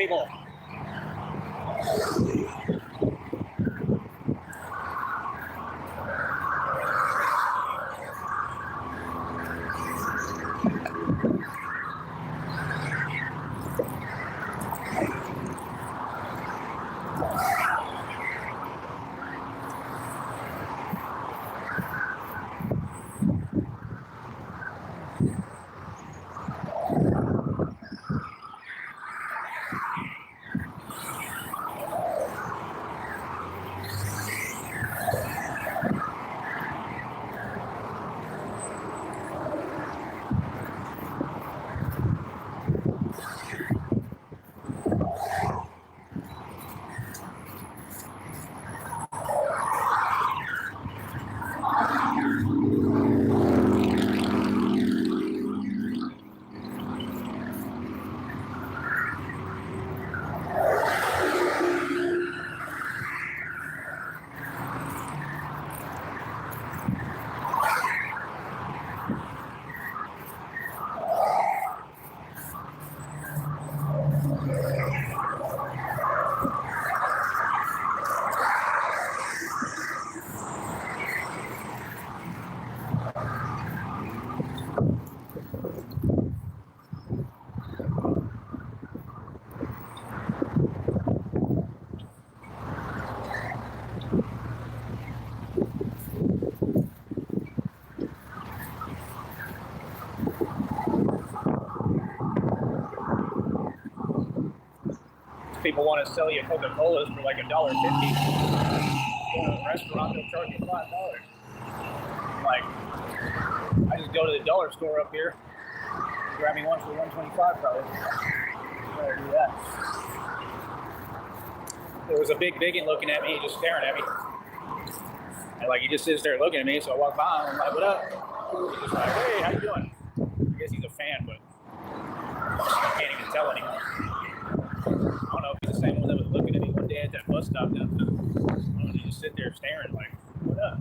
people. People want to sell you Coca-Colas for like $1.50. Go to a restaurant, they'll charge you $5. Like, I just go to the dollar store up here, grab me one for $1.25 probably. I'd do that. There was a big biggin looking at me, just staring at me. And like, he just sits there looking at me, so I walk by and I'm like, what up? He's just like, hey, how you doing? I guess he's a fan, but I can't even tell anymore. I don't know if he's the same one that was looking at me one day at that bus stop downtown. I don't know, he just sit there staring like, what up?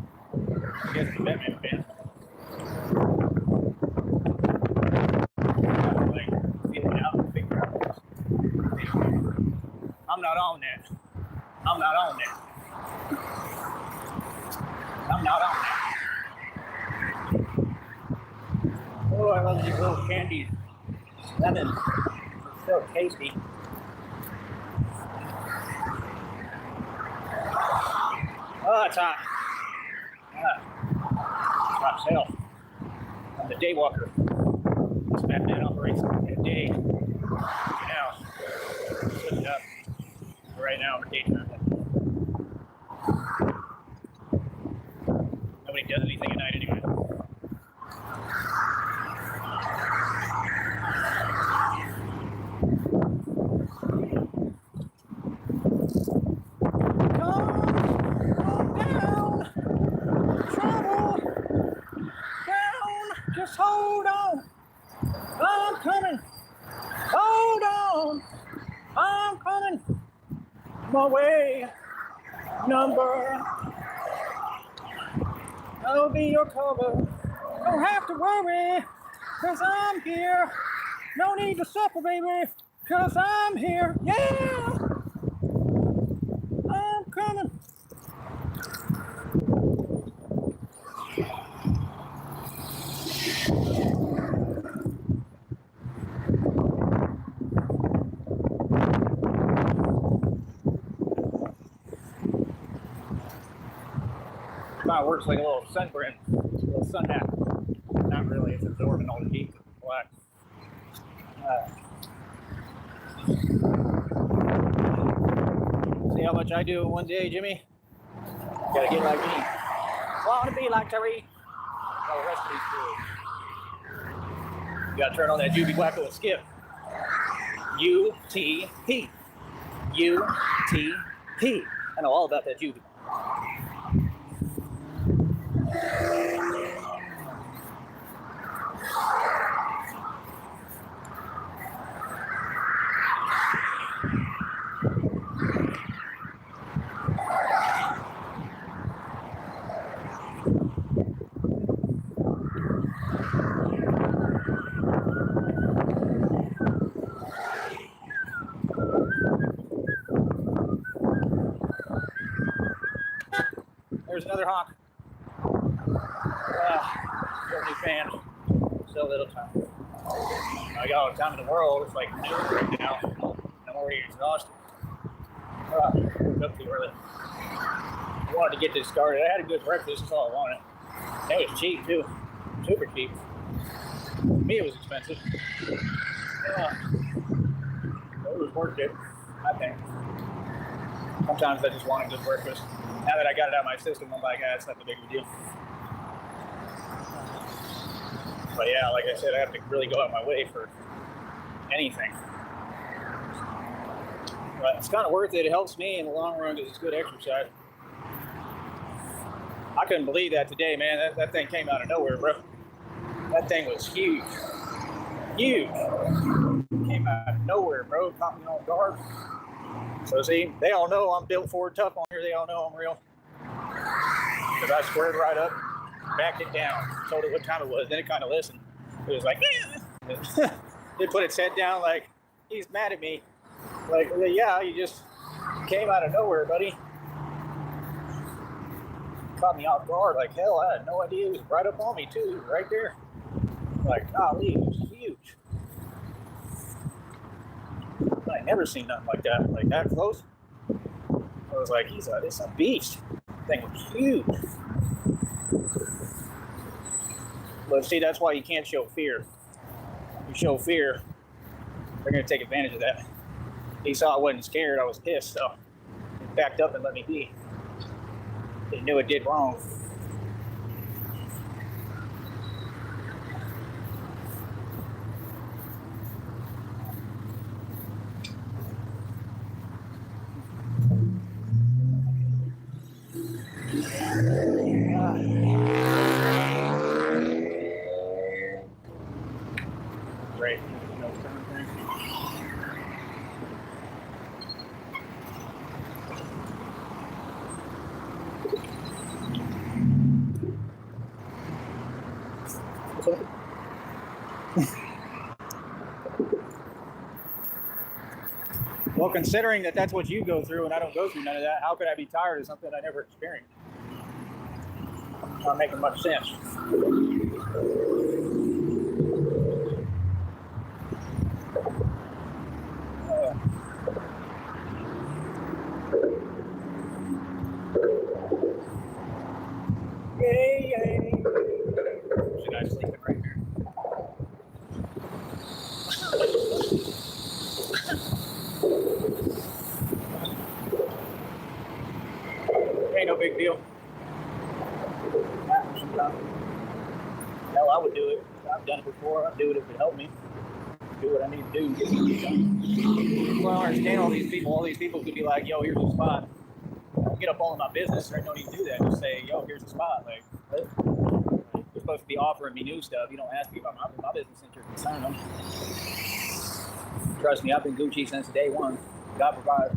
I guess he's a Batman fan. Like, feeling out and figure out this. I'm not on that. I'm not on that. I'm not on that. Oh, I love these little candies. Lemon. It's so tasty. Oh, it's hot. It's hot as hell. I'm the day walker. This Batman operates at day. Now, put it up. Right now, I'm a daytime. Nobody does anything at night anyway. Just hold on, I'm coming. Hold on, I'm coming. My way, number. I'll be your cover. Don't have to worry, cause I'm here. No need to suffer, baby, cause I'm here. Yeah, I'm coming. Mine works like a little sunburn, a little sun hat. Not really, it's absorbing all the heat. Black. See how much I do in one day, Jimmy? Gotta get like me. Wanna be like Terry. All the rest of these fools. You gotta turn on that Juvie Wacko and skip. UTP. UTP. I know all about that Juvie. fan. So little time. I got all the time in the world. It's like noon right now. I'm already exhausted. Woke up too early. I wanted to get this started. I had a good breakfast. That's all I wanted. It was cheap too. Super cheap. For me, it was expensive. It was worth it, I think. Sometimes I just want a good breakfast. Now that I got it out of my system, I'm like, it's not the big of a deal. But yeah, like I said, I have to really go out my way for anything. But it's kind of worth it. It helps me in the long run because it's good exercise. I couldn't believe that today, man. That thing came out of nowhere, bro. That thing was huge. Huge. Came out of nowhere, bro. Caught me on guard. So see, they all know I'm built Ford tough on here. They all know I'm real. Because I squared right up, backed it down, told it what time it was. Then it kind of listened. It was like, it put its head down like, he's mad at me. Like, yeah, you just came out of nowhere, buddy. Caught me off guard. Like, hell, I had no idea. It was right up on me, too, right there. Like, golly, it was huge. I never seen nothing like that close. I was like, it's a beast. That thing was huge. But see, that's why you can't show fear. If you show fear, they're going to take advantage of that. He saw I wasn't scared. I was pissed, so he backed up and let me be. They knew it did wrong. Great. Well, considering that that's what you go through and I don't go through none of that, how could I be tired of something I never experienced? Not making much sense. Yay. Should I sleep it right here? Ain't no big deal. Hell, I would do it. I've done it before. I'd do it if it helped me. Do what I need to do. Get it done. Well, I understand all these people. All these people could be like, yo, here's a spot. Get up all in my business. I don't need to do that. Just say, yo, here's a spot. Like, you're supposed to be offering me new stuff. You don't ask me about my business since you're concerned. Trust me, I've been Gucci since day one. God provides.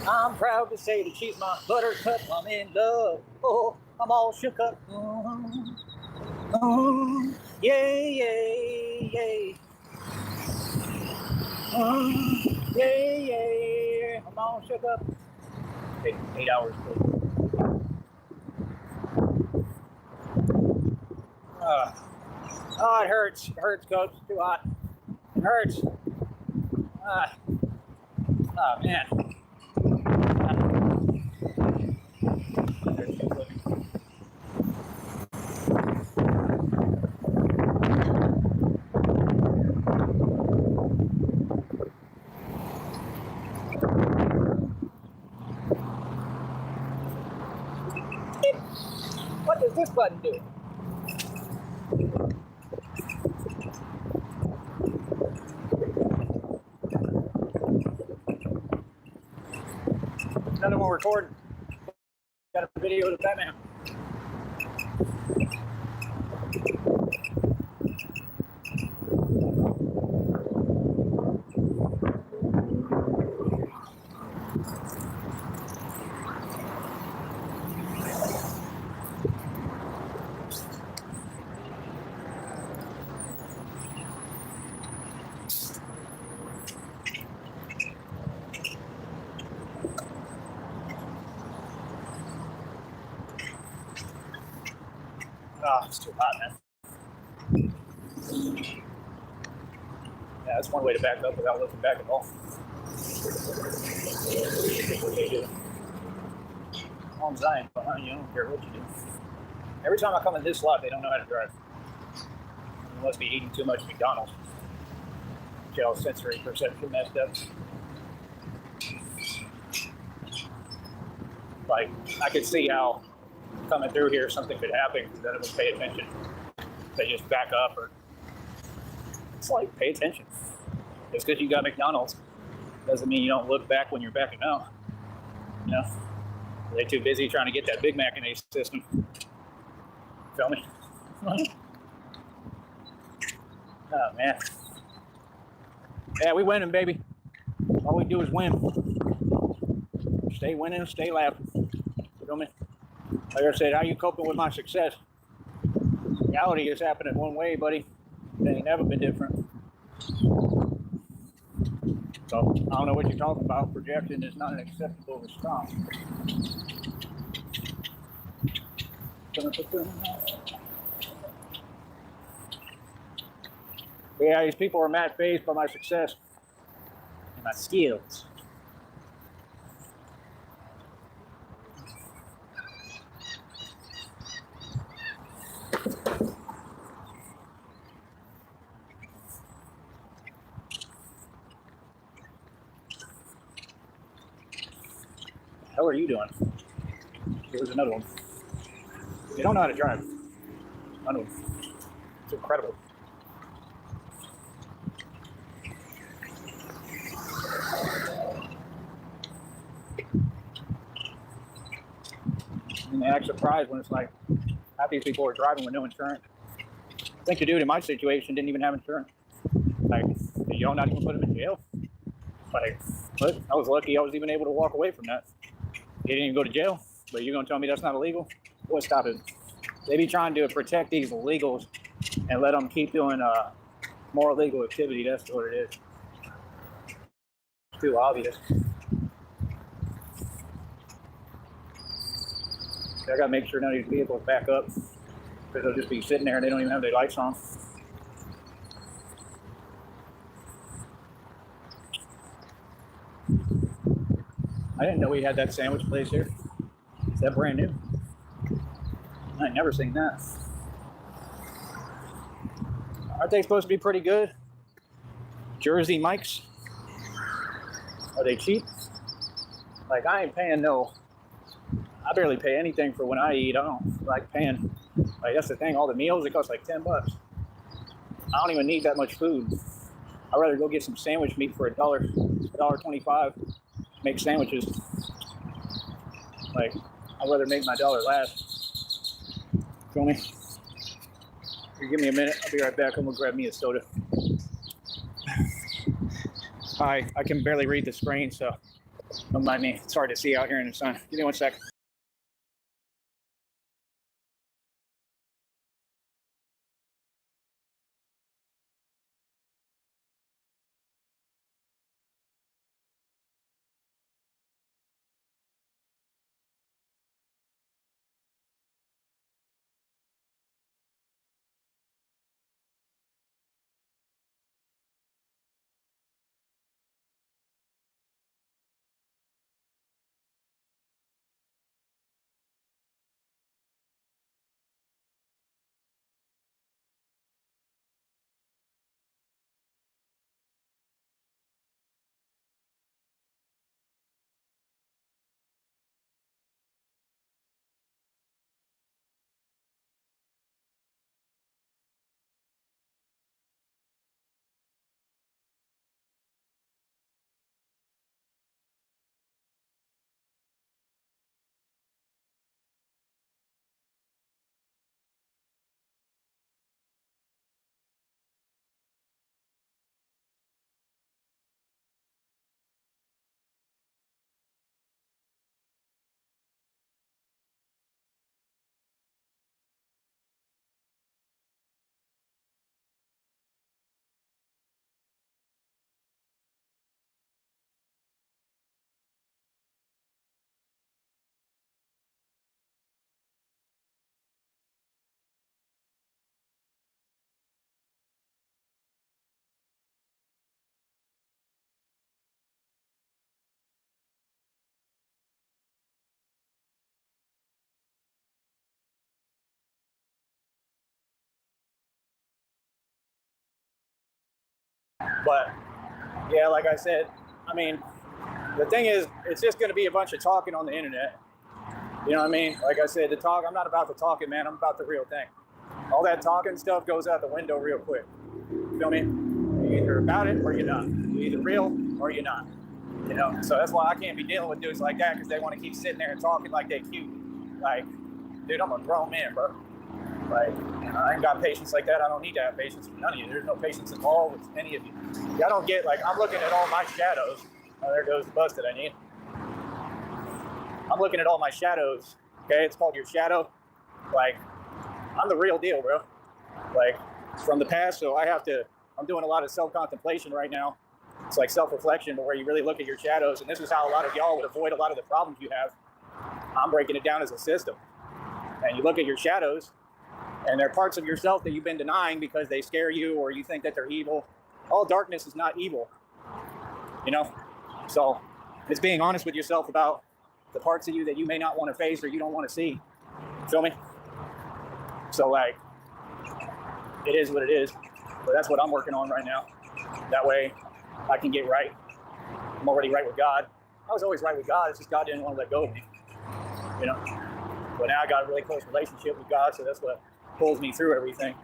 I'm proud to say that she's my buttercup. I'm in love. Oh, I'm all shook up. Yay, yay, yay. Yay, yay. I'm all shook up. 8 hours, please. Oh, it hurts. It hurts, Coach. It's too hot. It hurts. Oh, man. What does this button do? Another one recording. Got a video of the Batman. Oh, it's too hot, man. Yeah, that's one way to back up without looking back at all. What they do. As long as I ain't behind you, I don't care what you do. Every time I come in this lot, they don't know how to drive. You must be eating too much McDonald's. Get all sensory perception messed up. Like, I could see how coming through here something could happen because none of them pay attention. They just back up, or it's like, pay attention. Just because you got McDonald's doesn't mean you don't look back when you're backing out. You know, are they too busy trying to get that Big Mac in their system? Feel me? Oh man. Yeah, we winning, baby. All we do is win. Stay winning, stay laughing. You feel me? Like I said, how you coping with my success? Reality is happening one way, buddy. It ain't never been different. So I don't know what you're talking about. Projection is not an acceptable response. Yeah, these people are mad phased by my success and my skills. What the hell are you doing? Here's another one. They don't know how to drive. None of them. It's incredible. And they act surprised when it's like half these people are driving with no insurance. I think the dude in my situation didn't even have insurance. Like, did y'all not even put him in jail? Like, but I was lucky I was even able to walk away from that. He didn't even go to jail, but you're gonna tell me that's not illegal? What's stopping? They be trying to protect these illegals and let them keep doing more illegal activity. That's what it is. It's too obvious. I gotta make sure none of these vehicles back up because they'll just be sitting there and they don't even have their lights on. I didn't know we had that sandwich place here. Is that brand new? I ain't never seen that. Aren't they supposed to be pretty good? Jersey Mike's? Are they cheap? Like, I ain't paying no. I barely pay anything for when I eat. I don't like paying. Like, that's the thing. All the meals, it costs like $10. I don't even need that much food. I'd rather go get some sandwich meat for $1.25. Make sandwiches. Like, I'd rather make my dollar last. Feel me? Here, give me a minute. I'll be right back. I'm gonna grab me a soda. Hi, I can barely read the screen, so don't mind me. It's hard to see out here in the sun. Give me 1 second. But yeah, like I said, I mean, the thing is, it's just going to be a bunch of talking on the internet. You know what I mean? Like I said, I'm not about the talking, man. I'm about the real thing. All that talking stuff goes out the window real quick. You feel me? You're either about it or you're not. You're either real or you're not. You know? So that's why I can't be dealing with dudes like that, because they want to keep sitting there and talking like they cute. Like, dude, I'm a grown man, bro. Like, you know, I ain't got patience like that. I don't need to have patience with none of you. There's no patience at all with any of you. I don't get, like, I'm looking at all my shadows. Oh, there goes the bus that I need. I'm looking at all my shadows. Okay, it's called your shadow. Like, I'm the real deal, bro. Like, from the past, so I'm doing a lot of self-contemplation right now. It's like self-reflection, but where you really look at your shadows, and this is how a lot of y'all would avoid a lot of the problems you have. I'm breaking it down as a system. And you look at your shadows, and they're parts of yourself that you've been denying because they scare you or you think that they're evil. All darkness is not evil, you know? So it's being honest with yourself about the parts of you that you may not want to face or you don't want to see. Feel me? So, like, it is what it is. But that's what I'm working on right now. That way I can get right. I'm already right with God. I was always right with God. It's just God didn't want to let go of me, you know? But now I got a really close relationship with God, so that's what pulls me through everything.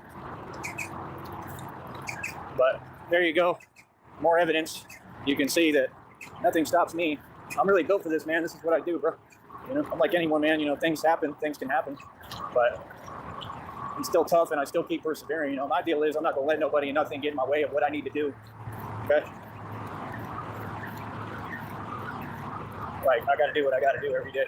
But there you go. More evidence. You can see that nothing stops me. I'm really built for this, man. This is what I do, bro. You know, I'm like anyone, man. You know, things happen. Things can happen. But I'm still tough, and I still keep persevering. You know, my deal is I'm not going to let nobody and nothing get in my way of what I need to do. Okay? Like, I got to do what I got to do every day.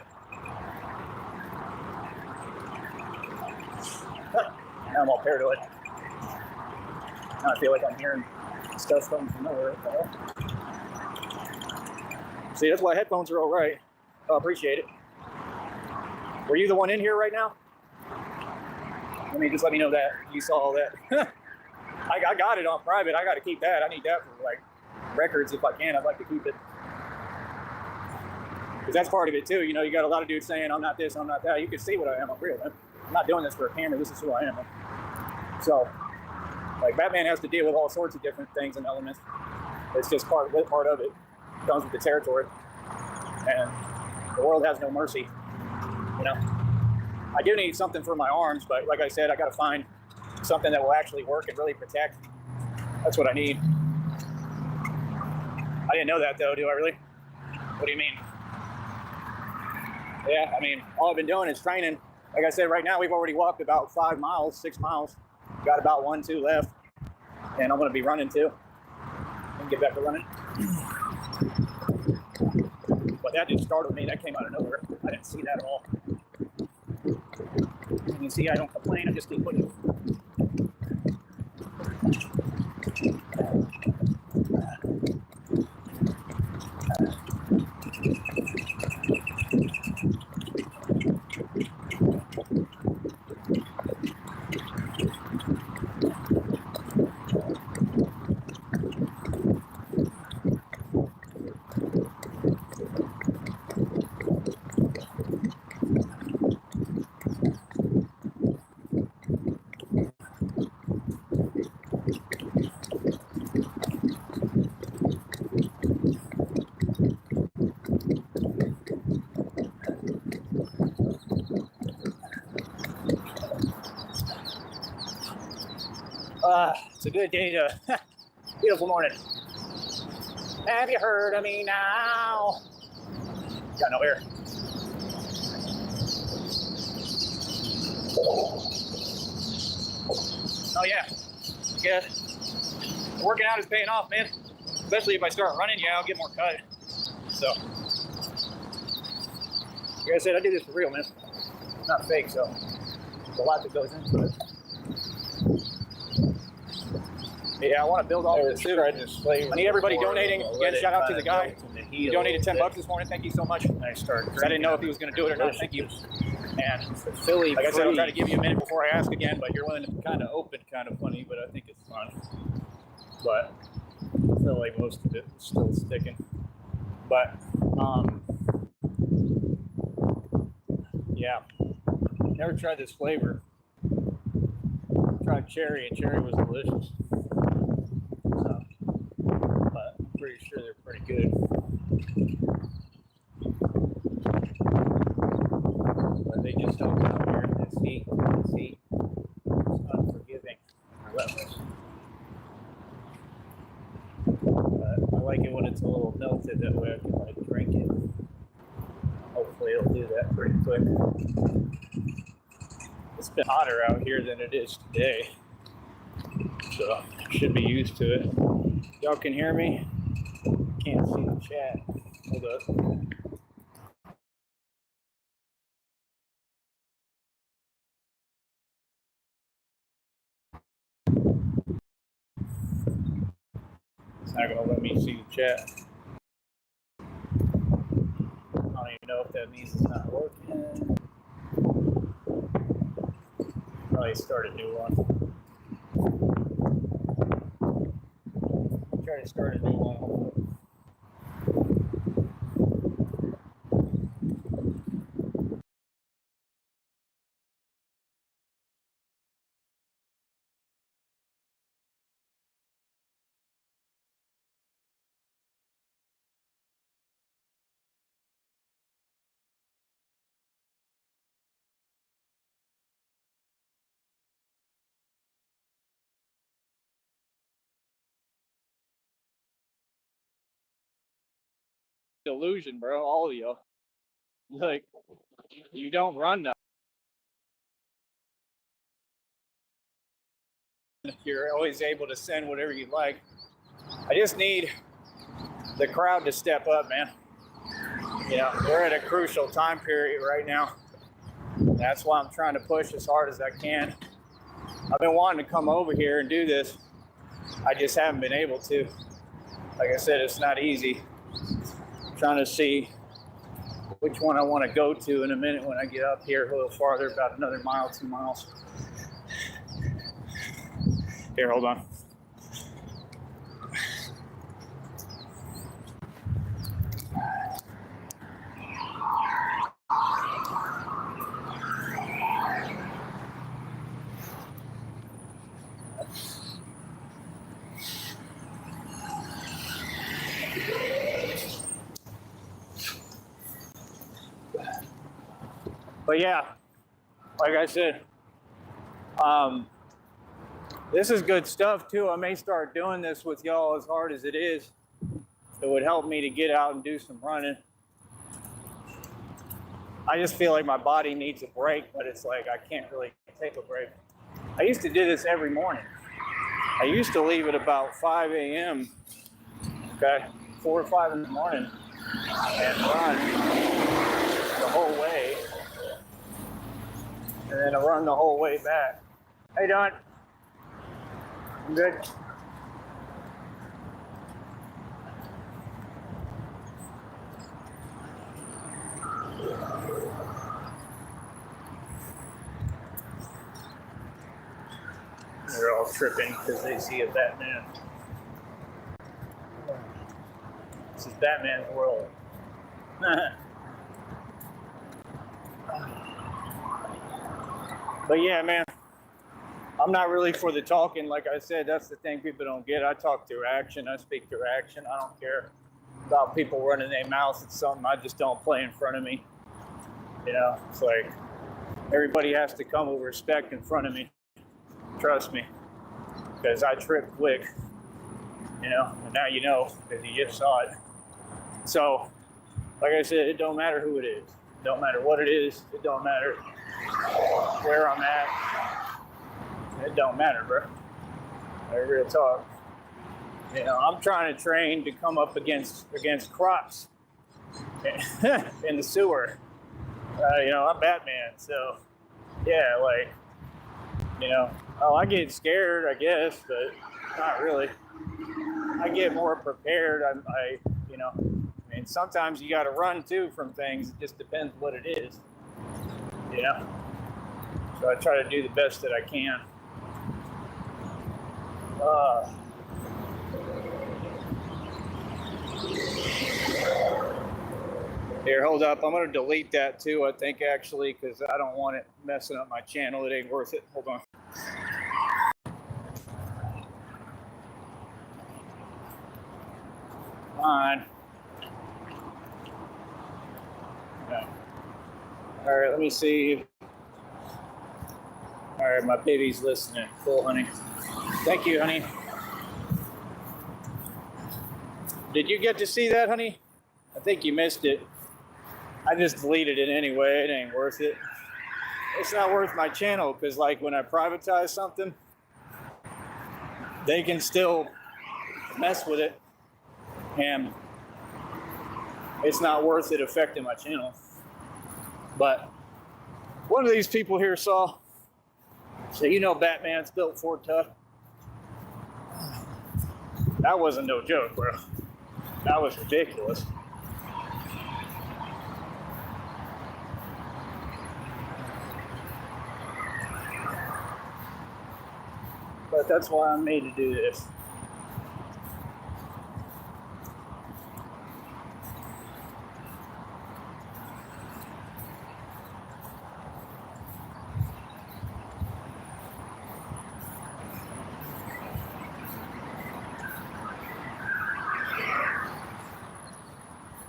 Now I'm all paranoid. Now I feel like I'm hearing stuff coming from nowhere. See, that's why headphones are all right. I appreciate it. Were you the one in here right now? Let me know that you saw all that. I got it on private. I got to keep that. I need that for, like, records if I can. I'd like to keep it. Because that's part of it too. You know, you got a lot of dudes saying, I'm not this, I'm not that. You can see what I am. I'm real, man. I'm not doing this for a camera. This is who I am, man. So, like, Batman has to deal with all sorts of different things and elements. It's just part of it. It comes with the territory. And the world has no mercy. You know? I do need something for my arms, but like I said, I got to find something that will actually work and really protect. That's what I need. I didn't know that, though, do I really? What do you mean? Yeah, I mean, all I've been doing is training. Like I said, right now we've already walked about 5 miles, 6 miles. Got about 1, 2 left. And I'm going to be running too. And get back to running. But that just startled me. That came out of nowhere. I didn't see that at all. You can see I don't complain. I just keep pushing. It's a good day to, beautiful morning. Have you heard of me now? Got no air. Oh yeah, good. Working out is paying off, man. Especially if I start running, yeah, I'll get more cut. So, like I said, I do this for real, man. Not fake, so there's a lot that goes into it. Yeah, I want to build all this too. I need everybody donating. Again, shout out to the guy who donated $10 this morning. Thank you so much. I didn't know if he was going to do it or not. Thank you. And like I said, I'll try to give you a minute before I ask again, but you're willing to kind of open, kind of funny, but I think it's fun. But I feel like most of it is still sticking. But yeah, never tried this flavor. Tried cherry, and cherry was delicious. So good. But they just don't come here in this heat. This heat is unforgiving, relentless. But I like it when it's a little melted, that way I can like drink it. Hopefully it'll do that pretty quick. It's been hotter out here than it is today, so I should be used to it. Y'all can hear me? Can't see the chat. Hold up. It's not gonna let me see the chat. I don't even know if that means it's not working. Probably start a new one. Try to start a new one. Illusion, bro. All of you. Like, you don't run now. You're always able to send whatever you like. I just need the crowd to step up, man. You know, we're at a crucial time period right now. That's why I'm trying to push as hard as I can. I've been wanting to come over here and do this. I just haven't been able to. Like I said, it's not easy. I'm trying to see which one I want to go to in a minute when I get up here a little farther, about another mile, 2 miles. Here, hold on. But yeah, like I said, this is good stuff too. I may start doing this with y'all as hard as it is. It would help me to get out and do some running. I just feel like my body needs a break, but it's like I can't really take a break. I used to do this every morning. I used to leave at about 5 a.m. Okay, 4 or 5 in the morning and run the whole way. And then I run the whole way back. How you doing? I'm good. They're all tripping because they see a Batman. This is Batman's world. But yeah, man, I'm not really for the talking. Like I said, that's the thing people don't get. I talk through action. I speak through action. I don't care about people running their mouths. It's something I just don't play in front of me. You know, it's like everybody has to come with respect in front of me. Trust me, because I trip quick. You know, and now you know because you just saw it. So, like I said, it don't matter who it is. It don't matter what it is. It don't matter where I'm at. It don't matter, bro. Like real talk. You know, I'm trying to train to come up against crops in the sewer. You know, I'm Batman, so yeah, like, you know, I get scared, I guess, but not really. I get more prepared. I you know, I mean, sometimes you got to run too from things. It just depends what it is, you know. So I try to do the best that I can. Here, hold up. I'm going to delete that too, I think, actually, because I don't want it messing up my channel. It ain't worth it. Hold on. on. Okay. All right, let me see. All right, my baby's listening. Cool, honey. Thank you, honey. Did you get to see that, honey? I think you missed it. I just deleted it anyway. It ain't worth it. It's not worth my channel because, like, when I privatize something, they can still mess with it, and it's not worth it affecting my channel. But one of these people here saw, so you know Batman's built Ford tough. That wasn't no joke, bro. That was ridiculous. But that's why I'm made to do this.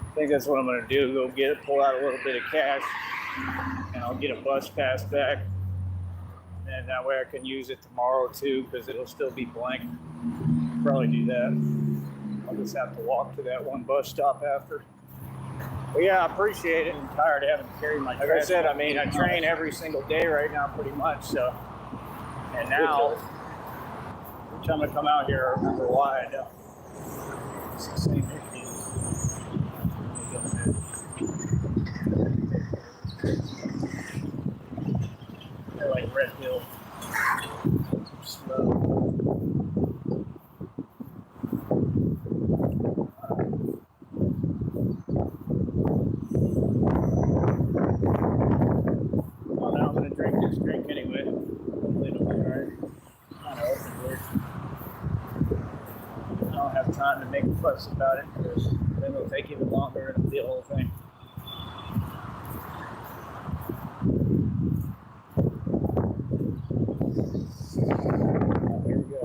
I think that's what I'm gonna do. Go get it, pull out a little bit of cash, and I'll get a bus pass back. And that way I can use it tomorrow too, because it'll still be blank. Probably do that. I'll just have to walk to that one bus stop after. But yeah, I appreciate it. I'm tired of having to carry my Like I said, I mean, I train every single day right now, pretty much. So, and now, every time I come out here, I remember why I don't. It's the same issue. They're like Red Hill. Slow. Well, now I'm gonna drink this drink anyway. Hopefully it'll be alright. Kind of open weird. I don't have time to make a fuss about it because then it'll take even longer and the whole thing. Here we go.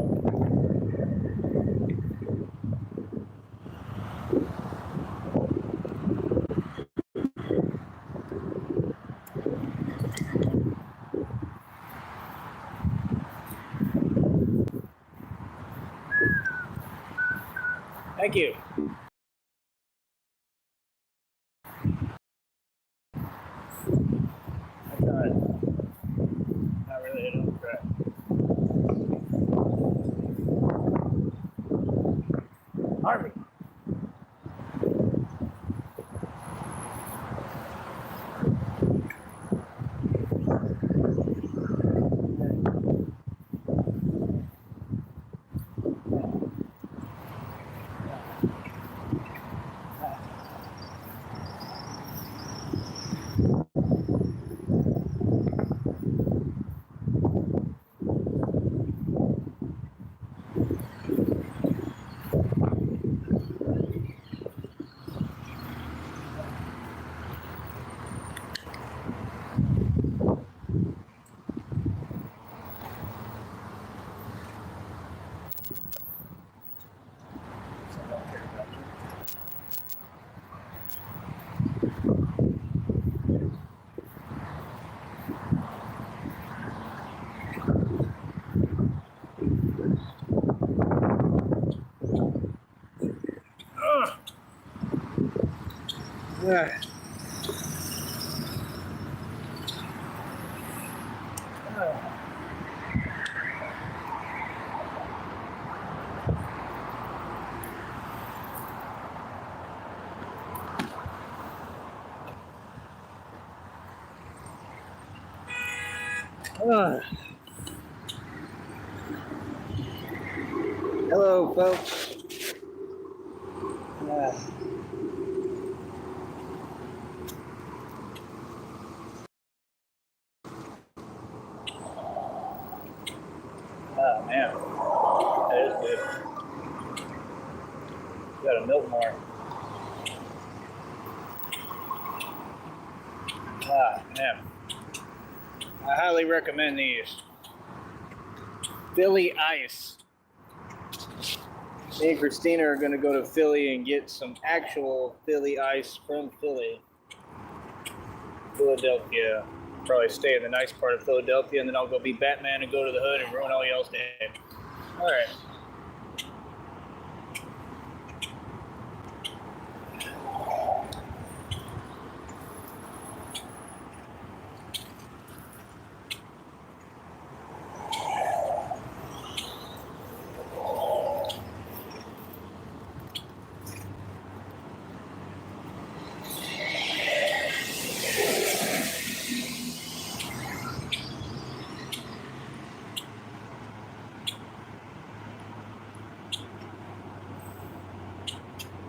Thank you. I tried. Not really, I don't try. Harvey. Yeah. Hello, folks. Oh man, that is good. Got a milk more. Ah man, I highly recommend these. Philly Ice. Me and Christina are going to go to Philly and get some actual Philly ice from Philadelphia. Probably stay in the nice part of Philadelphia, and then I'll go be Batman and go to the hood and ruin all y'all's day. All right.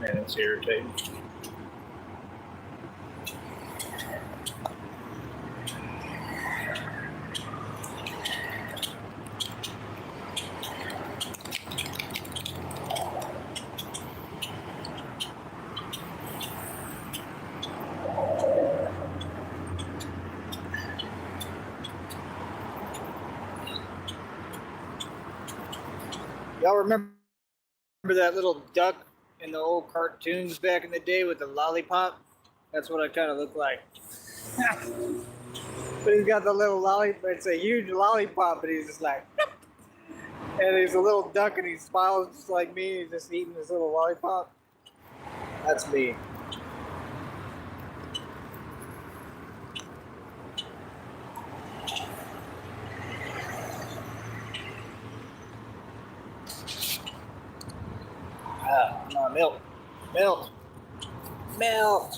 Man, it's irritating. Y'all remember that little duck in the old cartoons back in the day with the lollipop? That's what I kind of look like. But he's got the little lollipop. It's a huge lollipop, but he's just like, and he's a little duck and he smiles just like me. He's just eating this little lollipop. That's me. Come on, milk. Milk. Milk.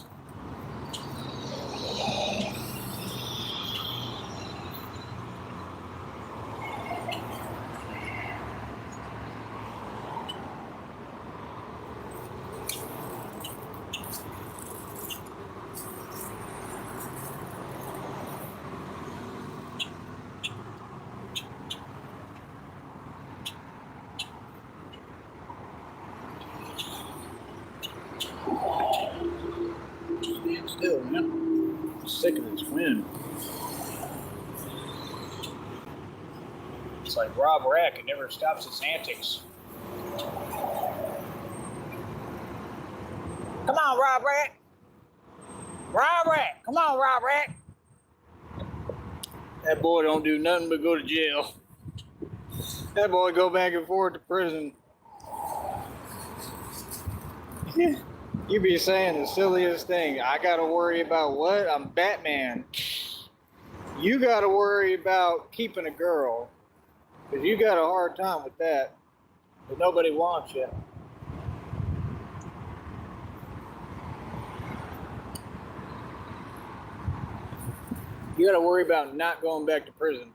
Still, man. I'm sick of this wind. It's like Rob Rack, it never stops its antics. Come on, Rob Rack. Rob Rack. Come on, Rob Rack. That boy don't do nothing but go to jail. That boy go back and forth to prison. You be saying the silliest thing. I gotta worry about what? I'm Batman. You gotta worry about keeping a girl. Because you got a hard time with that. But nobody wants you. You gotta worry about not going back to prison.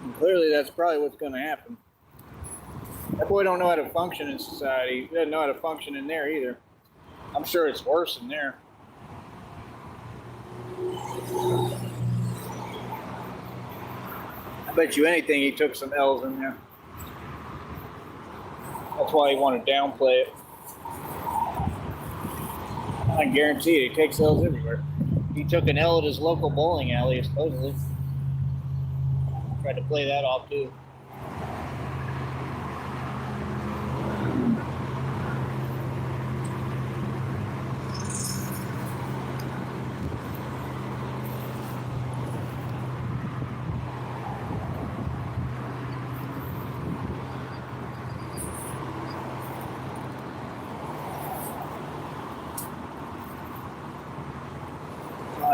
And clearly that's probably what's gonna happen. That boy don't know how to function in society. He doesn't know how to function in there either. I'm sure it's worse in there. I bet you anything he took some L's in there. That's why he wanted to downplay it. I guarantee it, he takes L's everywhere. He took an L at his local bowling alley, supposedly. Tried to play that off too.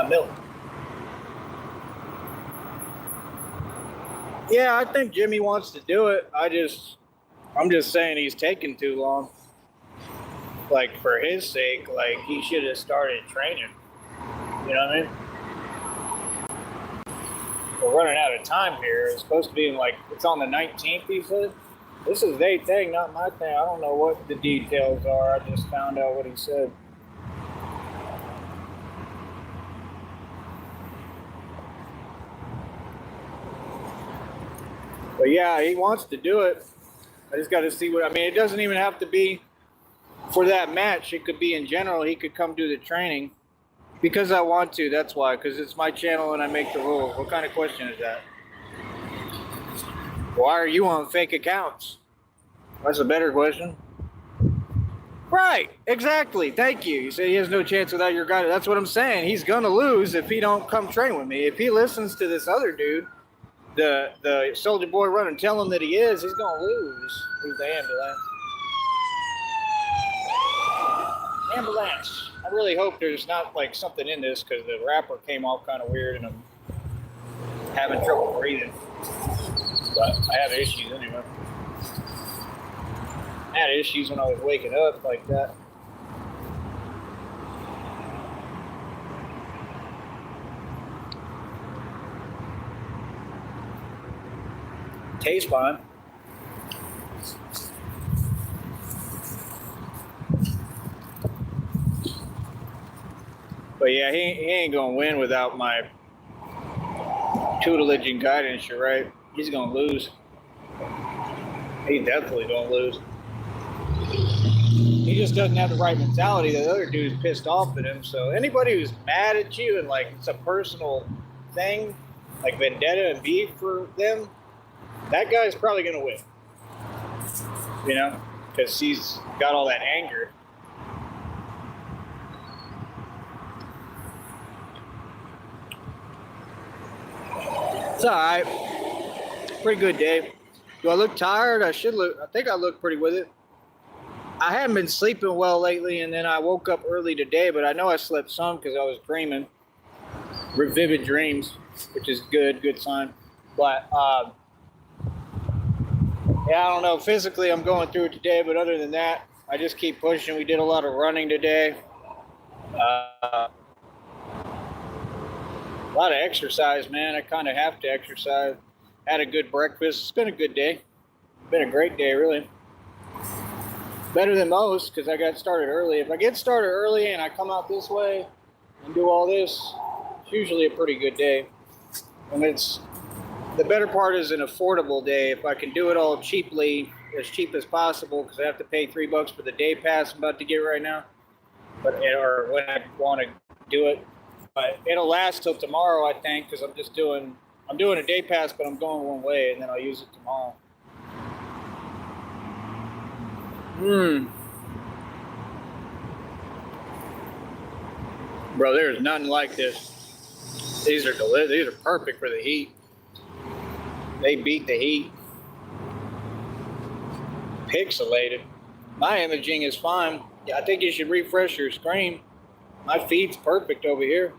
Milk. Yeah, I think Jimmy wants to do it. I'm just saying he's taking too long. Like, for his sake, like, he should have started training. You know what I mean? We're running out of time here. It's supposed to be in, like, it's on the 19th, he said. This is their thing, not my thing. I don't know what the details are. I just found out what he said. But yeah, he wants to do it. I just got to see what, I mean, it doesn't even have to be for that match. It could be in general. He could come do the training because I want to. That's why, because it's my channel and I make the rules. What kind of question is that? Why are you on fake accounts? That's a better question. Right, exactly. Thank you. You say he has no chance without your guidance. That's what I'm saying. He's gonna lose if he don't come train with me. If he listens to this other dude, the Soldier Boy Run, and tell him that he is, he's gonna lose. Who's the ambulance? Ambulance. I really hope there's not like something in this because the wrapper came off kind of weird and I'm having trouble breathing. But I have issues anyway. I had issues when I was waking up like that. Tastes fine. But yeah, he ain't gonna win without my tutelage and guidance. You're right. He's gonna lose. He definitely gonna lose. He just doesn't have the right mentality. The other dude's pissed off at him. So anybody who's mad at you and like it's a personal thing, like vendetta and beef for them, that guy's probably gonna win. You know, because he's got all that anger. It's all right. Pretty good day. Do I look tired? I think I look pretty with it. I haven't been sleeping well lately, and then I woke up early today, but I know I slept some because I was dreaming. Vivid dreams, which is good sign. But, yeah, I don't know. Physically, I'm going through it today, but other than that, I just keep pushing. We did a lot of running today. A lot of exercise, man. I kind of have to exercise. Had a good breakfast. It's been a good day. Been a great day, really. Better than most because I got started early. If I get started early and I come out this way and do all this, it's usually a pretty good day. And it's the better part is an affordable day. If I can do it all cheaply, as cheap as possible, because I have to pay $3 for the day pass I'm about to get right now, or when I want to do it. But it'll last till tomorrow, I think, because I'm doing a day pass, but I'm going one way, and then I'll use it tomorrow. Bro, there's nothing like this. These are delicious. These are perfect for the heat. They beat the heat. Pixelated. My imaging is fine. Yeah, I think you should refresh your screen. My feed's perfect over here.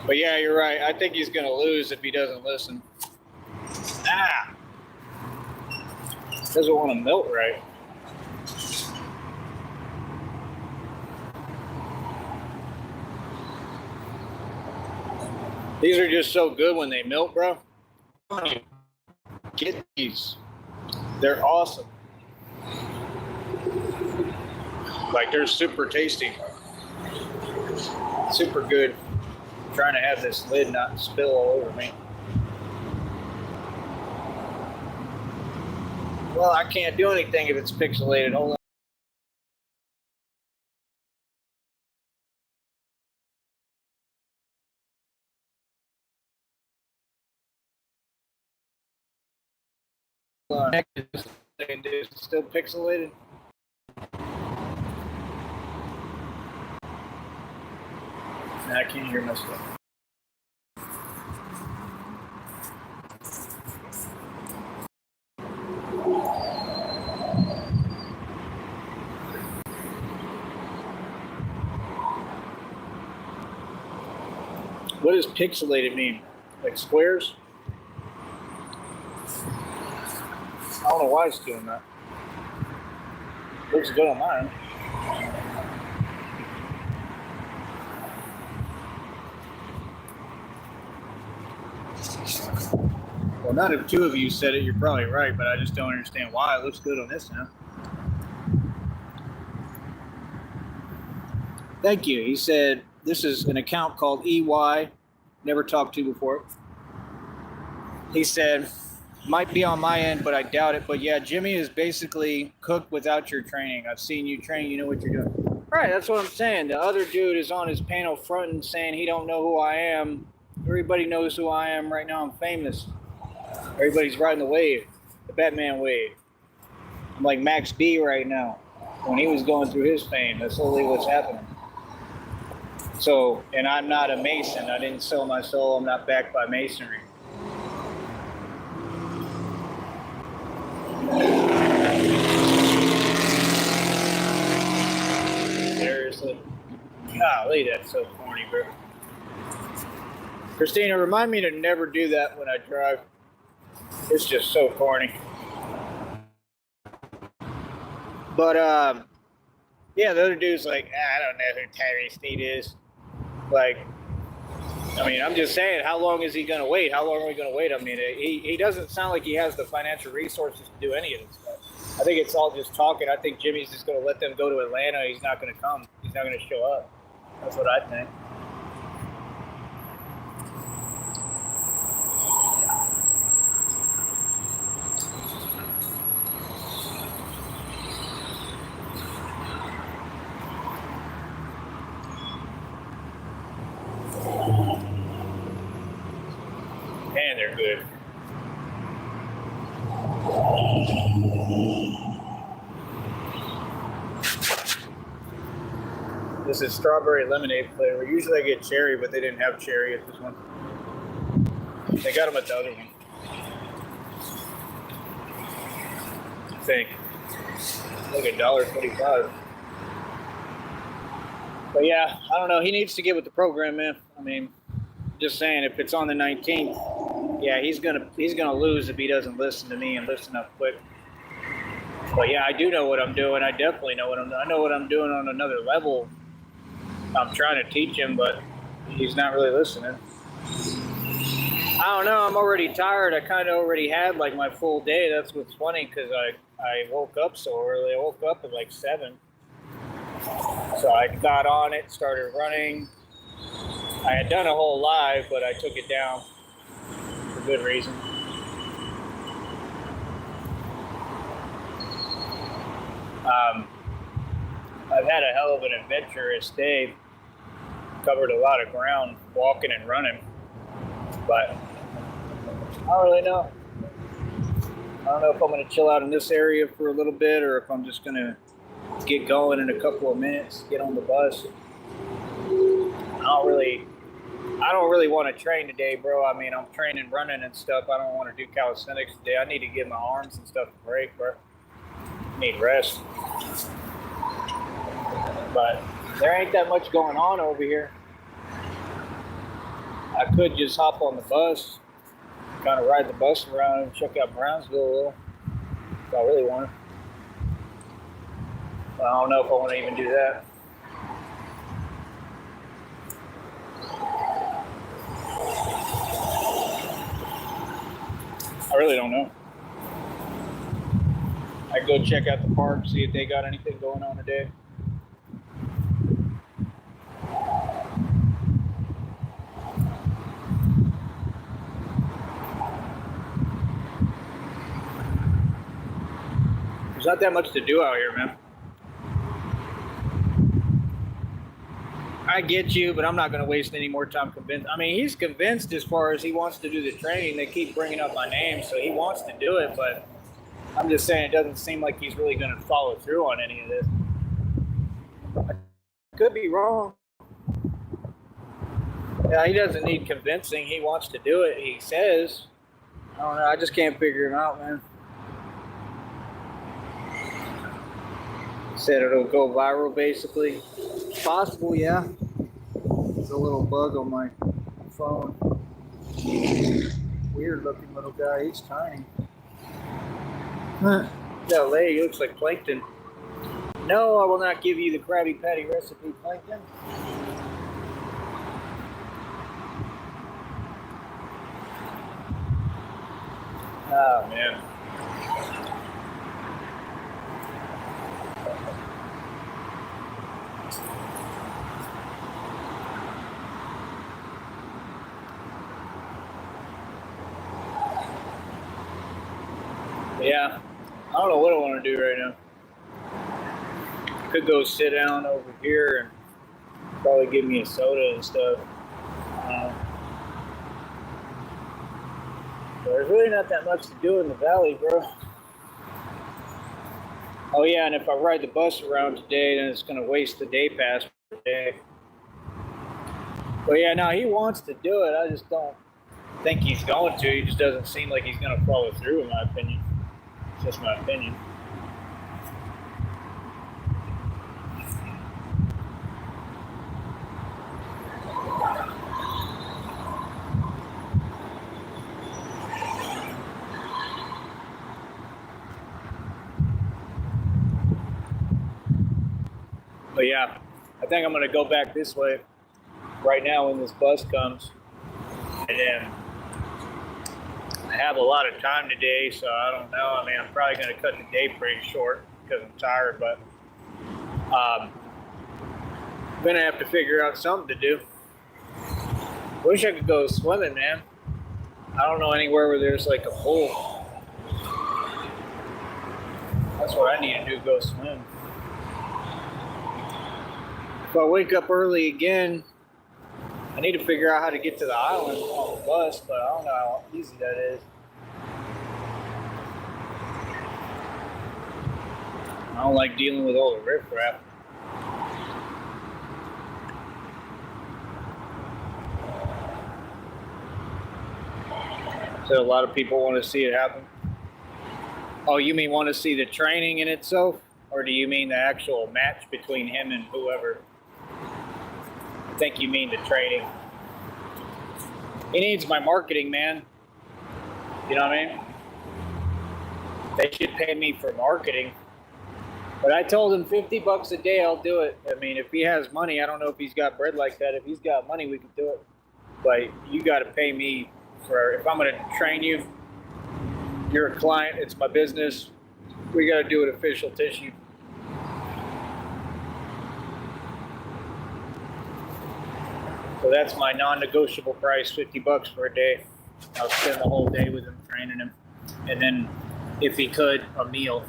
But yeah, you're right. I think he's going to lose if he doesn't listen. Doesn't want to melt right. These are just so good when they melt, bro. Get these. They're awesome. Like, they're super tasty. Super good. I'm trying to have this lid not spill all over me. Well, I can't do anything if it's pixelated. Hold on. Is it still pixelated? I can't hear myself. What does pixelated mean? Like squares? I don't know why it's doing that. Looks good on mine. Well, not if two of you said it, you're probably right, but I just don't understand why. It looks good on this now. Thank you. He said, this is an account called EY, never talked to before. He said, might be on my end, but I doubt it. But yeah, Jimmy is basically cooked without your training. I've seen you train, you know what you're doing. Right, that's what I'm saying. The other dude is on his panel fronting saying he don't know who I am Everybody knows who I am right now. I'm famous. Everybody's riding the wave, the Batman wave. I'm like Max B right now. When he was going through his fame, that's totally what's happening. So, and I'm not a Mason. I didn't sell my soul. I'm not backed by Masonry. Seriously. Golly, that's so corny, bro. Christina, remind me to never do that when I drive. It's just so corny. But, yeah, the other dude's like, I don't know who Tyree Sneed is. Like, I mean, I'm just saying, how long is he going to wait? How long are we going to wait? I mean, he doesn't sound like he has the financial resources to do any of this stuff. I think it's all just talking. I think Jimmy's just going to let them go to Atlanta. He's not going to come. He's not going to show up. That's what I think. And they're good. This is strawberry lemonade flavor. Usually I get cherry, but they didn't have cherry at this one. They got them at the other one. I think. Like $1.25. But yeah, I don't know. He needs to get with the program, man. I mean, just saying, if it's on the 19th, yeah, he's gonna lose if he doesn't listen to me and listen up quick. But yeah, I do know what I'm doing. I definitely know what I'm doing. I know what I'm doing on another level. I'm trying to teach him, but he's not really listening. I don't know. I'm already tired. I kind of already had like my full day. That's what's funny, because I woke up so early. I woke up at like 7. So I got on it, started running. I had done a whole live, but I took it down for good reason. I've had a hell of an adventurous day. Covered a lot of ground, walking and running. But I don't really know. I don't know if I'm going to chill out in this area for a little bit, or if I'm just going to get going in a couple of minutes, get on the bus. I don't really want to train today, bro. I mean, I'm training running and stuff. I don't want to do calisthenics today. I need to give my arms and stuff a break, bro. I need rest. But there ain't that much going on over here. I could just hop on the bus, kind of ride the bus around and check out Brownsville a little, if I really want. But I don't know if I want to even do that. I really don't know. I could go check out the park, see if they got anything going on today. There's not that much to do out here, man. I get you, but I'm not going to waste any more time convinced. I mean, he's convinced as far as he wants to do the training. They keep bringing up my name, so he wants to do it, but I'm just saying it doesn't seem like he's really going to follow through on any of this. I could be wrong. Yeah, he doesn't need convincing. He wants to do it, he says. I don't know. I just can't figure him out, man. Said it'll go viral, basically. Possible, yeah. There's a little bug on my phone. Weird looking little guy. He's tiny. That leg looks like plankton. No, I will not give you the Krabby Patty recipe, plankton. Oh, man. Yeah, I don't know what I want to do right now. Could go sit down over here and probably give me a soda and stuff. There's really not that much to do in the valley, bro. Oh yeah, and if I ride the bus around today, then it's gonna waste the day pass per day. But yeah, no, he wants to do it. I just don't think he's going to. He just doesn't seem like he's gonna follow through, in my opinion. It's just my opinion. But yeah, I think I'm gonna go back this way right now when this bus comes, and then I have a lot of time today, so I don't know. I mean, I'm probably gonna cut the day pretty short because I'm tired, but I'm gonna have to figure out something to do. Wish I could go swimming, man. I don't know anywhere where there's like a pool. That's what I need to do, go swim. If I wake up early again, I need to figure out how to get to the island on the bus, but I don't know how easy that is. I don't like dealing with all the riffraff. So a lot of people want to see it happen. Oh, you mean want to see the training in itself? Or do you mean the actual match between him and whoever? I think you mean the training. He needs my marketing, man. You know what I mean? They should pay me for marketing. But I told him $50 a day, I'll do it. I mean, if he has money, I don't know if he's got bread like that. If he's got money, we could do it. But you got to pay me for, if I'm going to train you, you're a client, it's my business. We got to do it official tissue. So that's my non-negotiable price, $50 for a day. I'll spend the whole day with him, training him. And then, if he could, a meal.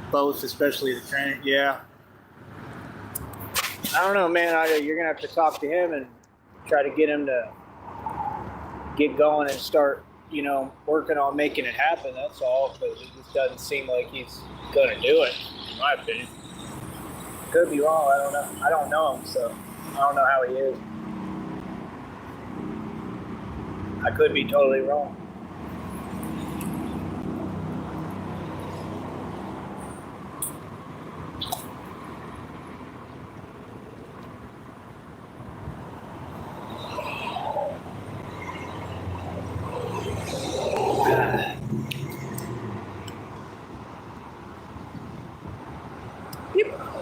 Both, especially the trainer. Yeah. I don't know, man. You're going to have to talk to him and try to get him to get going and start, working on making it happen. That's all, because it just doesn't seem like he's going to do it, in my opinion. Could be wrong. I don't know. I don't know him, so I don't know how he is. I could be totally wrong.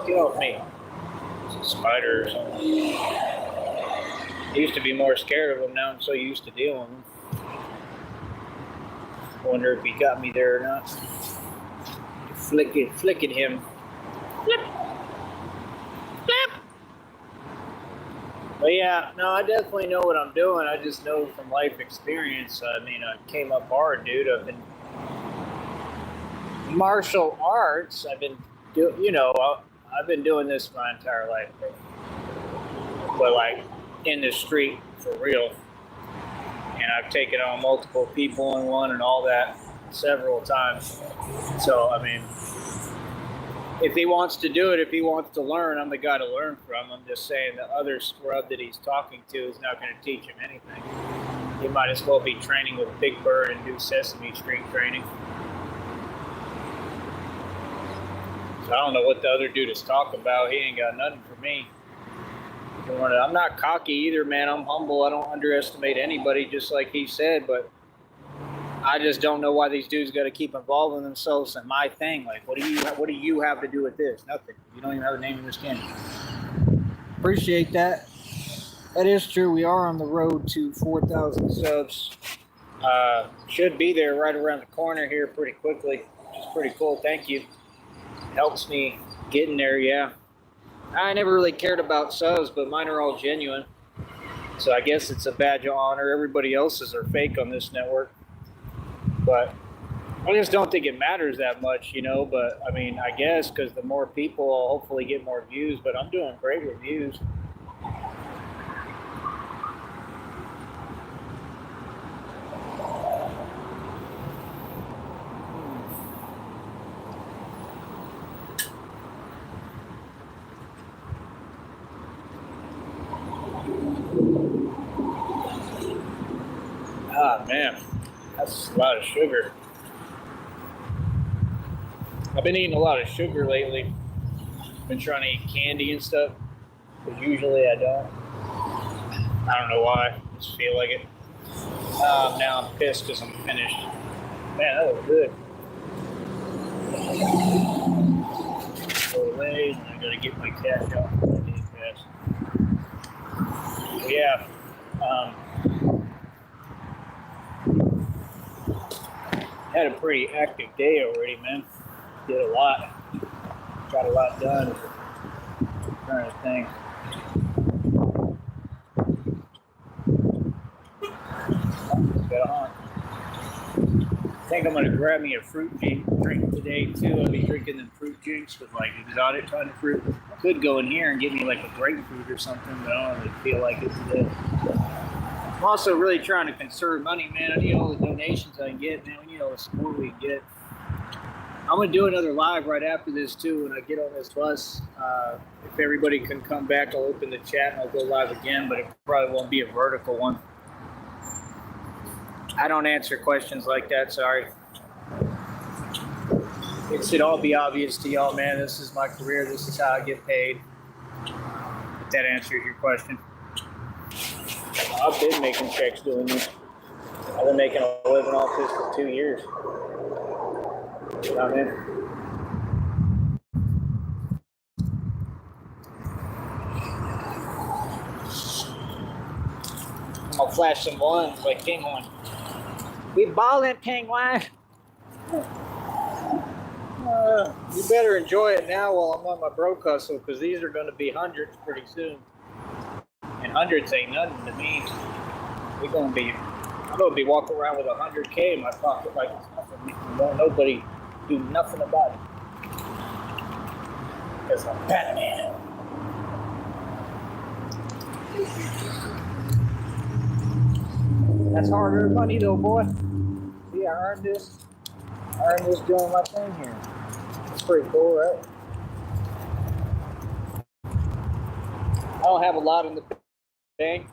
Get off me. Spiders. I used to be more scared of them. Now I'm so used to dealing with them. Wonder if he got me there or not. Flicking him. Flip. Flip. But yeah, no, I definitely know what I'm doing. I just know from life experience. I mean, I came up hard, dude. I've been martial arts. I've been I've been doing this my entire life, but like in the street for real. And I've taken on multiple people in one and all that several times. So, I mean, if he wants to do it, if he wants to learn, I'm the guy to learn from. I'm just saying the other scrub that he's talking to is not going to teach him anything. He might as well be training with Big Bird and do Sesame Street training. I don't know what the other dude is talking about. He ain't got nothing for me. I'm not cocky either, man. I'm humble. I don't underestimate anybody, just like he said, but I just don't know why these dudes got to keep involving themselves in my thing. Like, what do you have to do with this? Nothing. You don't even have a name in this game. Appreciate that. That is true. We are on the road to 4,000 subs. Should be there right around the corner here pretty quickly, which is pretty cool. Thank you. Helps me getting there, yeah. I never really cared about subs, but mine are all genuine. So I guess it's a badge of honor. Everybody else's are fake on this network. But I just don't think it matters that much, But, I mean, I guess because the more people, I'll hopefully get more views. But I'm doing great with views. Ah, man, that's a lot of sugar. I've been eating a lot of sugar lately. Been trying to eat candy and stuff, because usually I don't. I don't know why. I just feel like it. Now I'm pissed because I'm finished. Man, that was good. Go away, and I gotta get my cash out. Yeah. Had a pretty active day already, man. Did a lot. Got a lot done. I'm trying to think. I think I'm gonna grab me a fruit drink today too. I'll be drinking them fruit drinks with like exotic kind of fruit. I could go in here and get me like a grapefruit or something, but I don't really feel like it today. I'm also really trying to conserve money, man. I need all the donations I can get, man. We need all the support we can get. I'm gonna do another live right after this too when I get on this bus. If everybody can come back, I'll open the chat and I'll go live again, but it probably won't be a vertical one. I don't answer questions like that, sorry. It should all be obvious to y'all, man. This is my career. This is how I get paid. If that answers your question. I've been making checks doing this. I've been making a living off this for 2 years. You know what I mean? I'm gonna flash some ones like King One. We ballin', Penguin. You better enjoy it now while I'm on my broke hustle, because these are going to be hundreds pretty soon. And hundreds ain't nothing to me. I'm going to be walking around with 100K in my pocket like it's nothing. Won't nobody do nothing about it. Because I'm Batman. That's hard-earned money, though, boy. See, I earned this. Doing my thing here. It's pretty cool, right? I don't have a lot in the bank.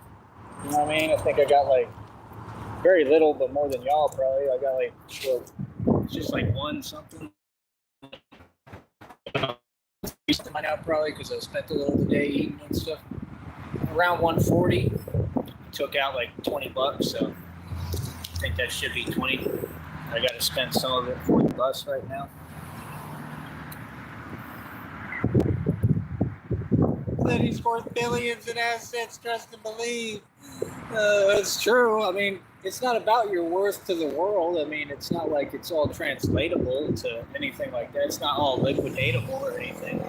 You know what I mean? I think I got like very little, but more than y'all probably. I got like, well, it's just like one something. Mine out probably because I spent a little of the day eating and stuff. Around 140. Took out like $20, so I think that should be 20. I got to spend some of it for the bus right now. That he's worth billions in assets, trust and believe. It's true. I mean, it's not about your worth to the world. I mean, it's not like it's all translatable to anything like that. It's not all liquidatable or anything.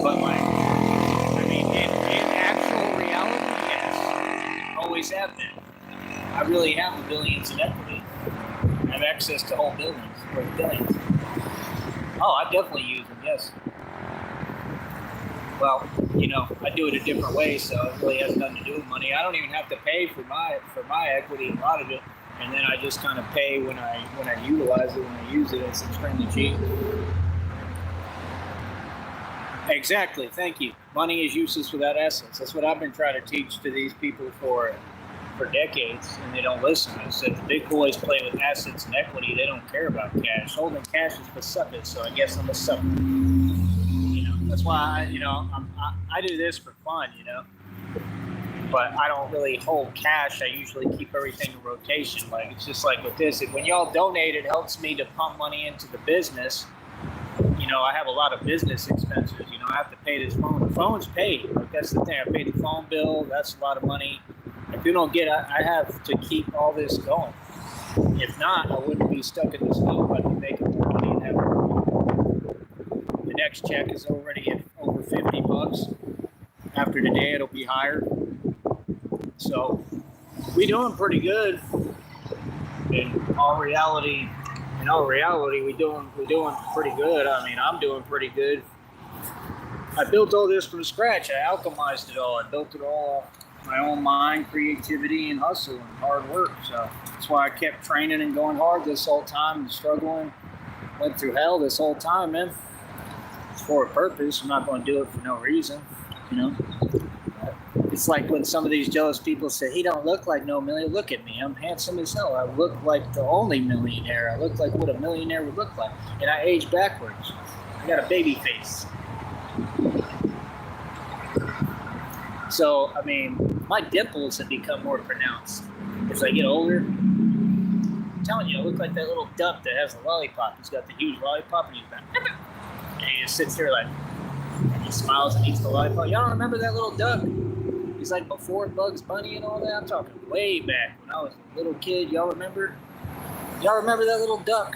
But like, I mean, in actual reality, yes, always have been. I really have the billions in equity. I have access to whole buildings or billions. Oh, I definitely use them, yes. Well, you know, I do it a different way, so it really has nothing to do with money. I don't even have to pay for my equity, a lot of it, and then I just kind of pay when I utilize it, when I use it. It's extremely cheap. Exactly, thank you. Money is useless without assets. That's what I've been trying to teach to these people for decades, and they don't listen. I said the big boys play with assets and equity. They don't care about cash. Holding cash is for suckers, so I guess I'm a sucker. You know, that's why I do this for fun, you know. But I don't really hold cash. I usually keep everything in rotation. Like, it's just like with this. When y'all donate, it helps me to pump money into the business. You know, I have a lot of business expenses. You know, I have to pay this phone. The phone's paid. Like, that's the thing. I pay the phone bill. That's a lot of money. If you don't get it, I have to keep all this going. If not, I wouldn't be stuck in this loop. I'd be making more money than ever. The next check is already at over $50. After today, it'll be higher. So we're doing pretty good. In all reality, we're doing pretty good. I mean, I'm doing pretty good. I built all this from scratch. I alchemized it all. I built it all off my own mind, creativity, and hustle and hard work. So that's why I kept training and going hard this whole time and struggling. Went through hell this whole time, man. It's for a purpose. I'm not going to do it for no reason, you know. It's like when some of these jealous people say, he don't look like no millionaire. Look at me. I'm handsome as hell. I look like the only millionaire. I look like what a millionaire would look like. And I age backwards. I got a baby face. So, I mean, my dimples have become more pronounced as I get older. I'm telling you, I look like that little duck that has a lollipop. He's got the huge lollipop and he's like, and he just sits there like, and he smiles and eats the lollipop. Y'all remember that little duck? He's like before Bugs Bunny and all that. I'm talking way back when I was a little kid. Y'all remember? Y'all remember that little duck?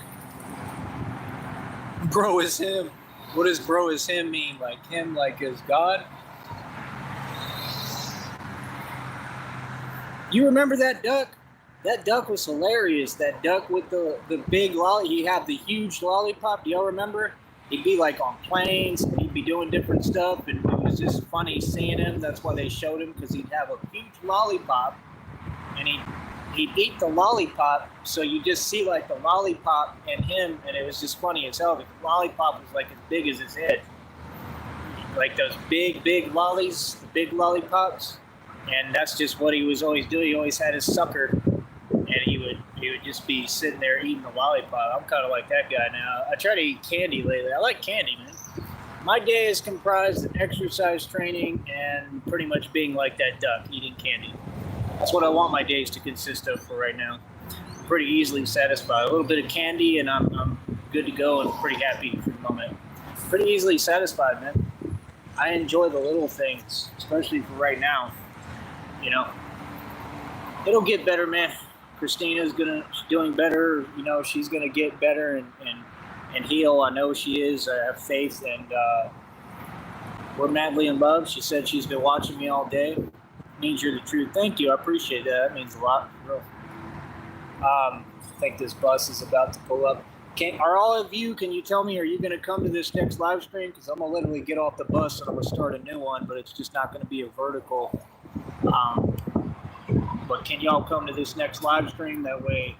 Bro is him. What does bro is him mean? Like him like is God? You remember that duck? That duck was hilarious. That duck with the big lolly. He had the huge lollipop. Do y'all remember? He'd be like on planes and he'd be doing different stuff. And it was just funny seeing him. That's why they showed him, because he'd have a huge lollipop and he'd eat the lollipop. So you just see like the lollipop and him. And it was just funny as hell. The lollipop was like as big as his head. Like those big lollies, the big lollipops. And that's just what he was always doing. He always had his sucker, and he would just be sitting there eating the lollipop. I'm kind of like that guy now. I try to eat candy lately. I like candy, man. My day is comprised of exercise training and pretty much being like that duck, eating candy. That's what I want my days to consist of for right now. I'm pretty easily satisfied. A little bit of candy, and I'm good to go and pretty happy for the moment. Pretty easily satisfied, man. I enjoy the little things, especially for right now. You know, it'll get better, man. Christina's doing better. You know, she's gonna get better and heal. I know she is. I have faith, and we're madly in love. She said she's been watching me all day. Means you're the truth. Thank you. I appreciate that. That means a lot. I think this bus is about to pull up. Are all of you? Can you tell me? Are you gonna come to this next live stream? Because I'm gonna literally get off the bus and I'm gonna start a new one, but it's just not gonna be a vertical. But can y'all come to this next live stream? That way,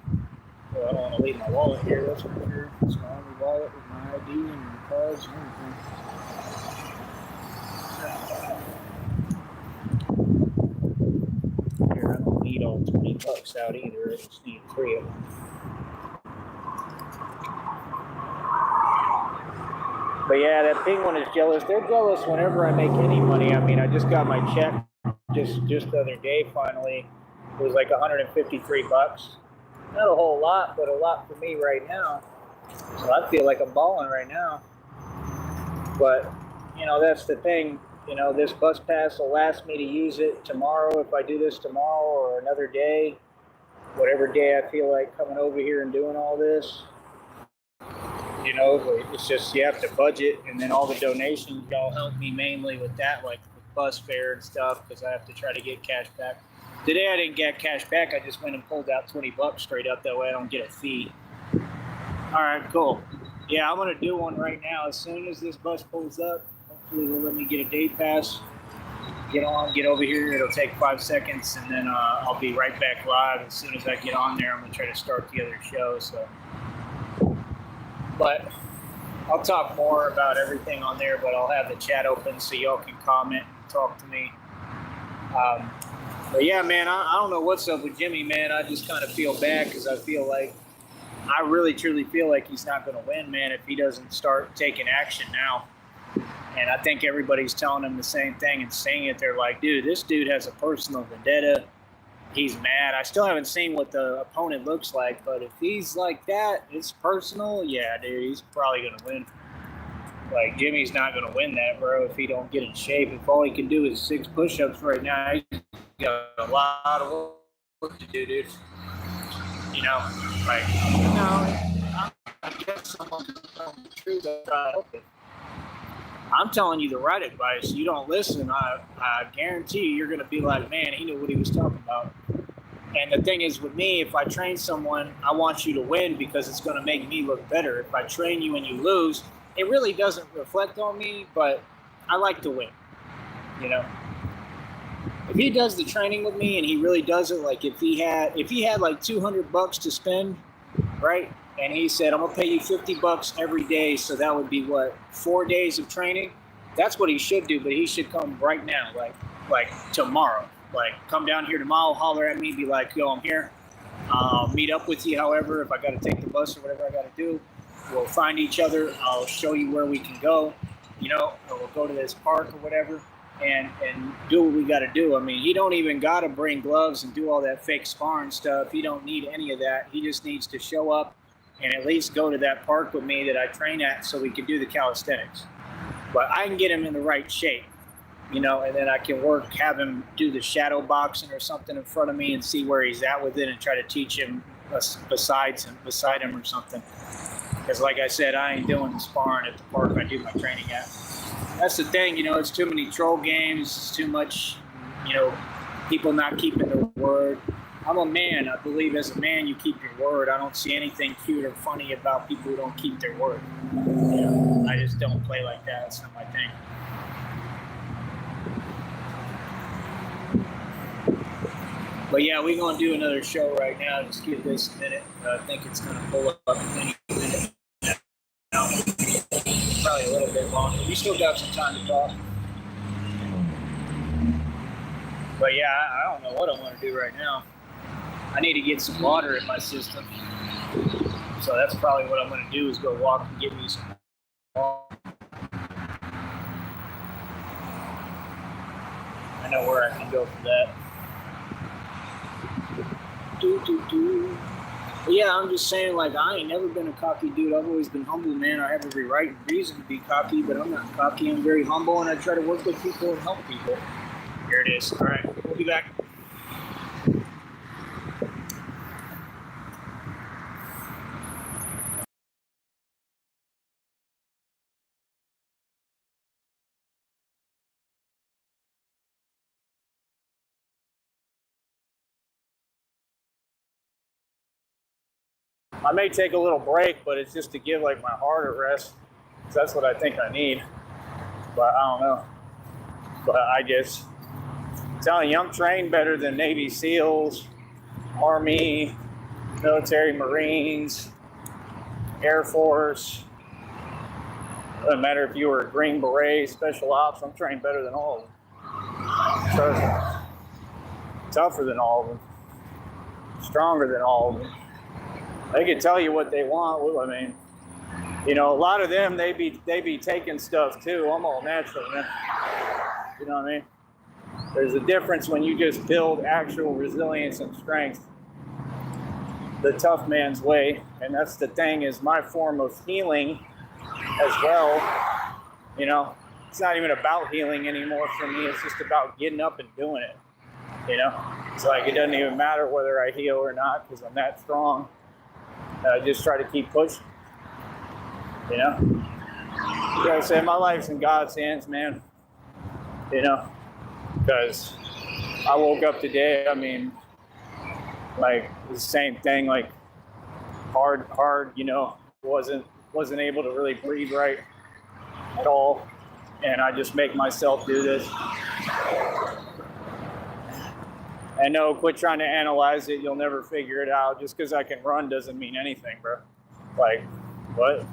well, I don't want to leave my wallet here. That's for sure. It's my only wallet with my ID and the cards and everything. Here, I don't need all $20 out either. I just need 3 of them. But yeah, that big one is jealous. They're jealous whenever I make any money. I mean, I just got my check just the other day finally. It was like $153. Not a whole lot, but a lot for me right now. So I feel like I'm balling right now. But, you know, that's the thing. You know, this bus pass will last me to use it tomorrow if I do this tomorrow or another day. Whatever day I feel like coming over here and doing all this. You know, it's just you have to budget, and then all the donations, y'all help me mainly with that, like the bus fare and stuff, because I have to try to get cash back. Today I didn't get cash back. I just went and pulled out $20 straight up. That way I don't get a fee. All right, cool. Yeah, I'm gonna do one right now. As soon as this bus pulls up, hopefully they'll let me get a day pass. Get on, get over here. It'll take 5 seconds, and then I'll be right back live. As soon as I get on there, I'm gonna try to start the other show. So. But I'll talk more about everything on there, but I'll have the chat open so y'all can comment and talk to me. But yeah, man, I don't know what's up with Jimmy, man. I just kind of feel bad because I feel like, I really truly feel like he's not going to win, man, if he doesn't start taking action now. And I think everybody's telling him the same thing and saying it. They're like, dude, this dude has a personal vendetta. He's mad. I still haven't seen what the opponent looks like, but if he's like that, it's personal. Yeah, dude, he's probably going to win. Like, Jimmy's not going to win that, bro, if he don't get in shape. If all he can do is 6 push-ups right now, he's got a lot of work to do, dude. You know, like, I guess someone can tell me the truth. I'm trying to help it. I'm telling you the right advice. You don't listen, I guarantee you're going to be like, man, he knew what he was talking about. And the thing is with me, if I train someone, I want you to win because it's going to make me look better. If I train you and you lose, it really doesn't reflect on me, but I like to win, you know. If he does the training with me and he really does it, like if he had like $200 to spend, right? And he said, I'm going to pay you $50 every day. So that would be what, 4 days of training? That's what he should do, but he should come right now. Like, like tomorrow. Like come down here tomorrow, holler at me, be like, yo, I'm here. Meet up with you. However, if I got to take the bus or whatever I got to do, we'll find each other. I'll show you where we can go. You know, or we'll go to this park or whatever, and do what we got to do. I mean, he don't even got to bring gloves and do all that fake sparring stuff. He don't need any of that. He just needs to show up and at least go to that park with me that I train at, so we can do the calisthenics. But I can get him in the right shape, you know, and then I can have him do the shadow boxing or something in front of me and see where he's at with it and try to teach him beside him or something. Because like I said, I ain't doing the sparring at the park I do my training at. That's the thing, you know, it's too many troll games, it's too much, you know, people not keeping their word. I'm a man. I believe as a man, you keep your word. I don't see anything cute or funny about people who don't keep their word. You know, I just don't play like that. It's not my thing. But yeah, we're going to do another show right now. Just give this a minute. I think it's going to pull up any minute now. Probably a little bit longer. We still got some time to talk. But yeah, I don't know what I want to do right now. I need to get some water in my system. So that's probably what I'm going to do, is go walk and get me some water. I know where I can go for that. But yeah, I'm just saying, like, I ain't never been a cocky dude. I've always been humble, man. I have every right and reason to be cocky, but I'm not cocky. I'm very humble, and I try to work with people and help people. Here it is. All right, we'll be back. I may take a little break, but it's just to give like my heart a rest. So that's what I think I need. But I don't know. But I just telling you, I'm trained better than Navy SEALs, Army, military, Marines, Air Force. Doesn't matter if you were a Green Beret, Special Ops, I'm trained better than all of them. Trust me. Tougher than all of them. Stronger than all of them. They can tell you what they want. I mean, you know, a lot of them, they be taking stuff too. I'm all natural, man. You know what I mean? There's a difference when you just build actual resilience and strength the tough man's way. And that's the thing, is my form of healing as well. You know, it's not even about healing anymore for me. It's just about getting up and doing it. You know, it's like, it doesn't even matter whether I heal or not, because I'm that strong. I just try to keep pushing. You know, like I say, my life's in God's hands, man. You know, because I woke up today, I mean, like the same thing, like hard, you know, wasn't able to really breathe right at all. And I just make myself do this. And no, quit trying to analyze it. You'll never figure it out. Just because I can run doesn't mean anything, bro. Like, what?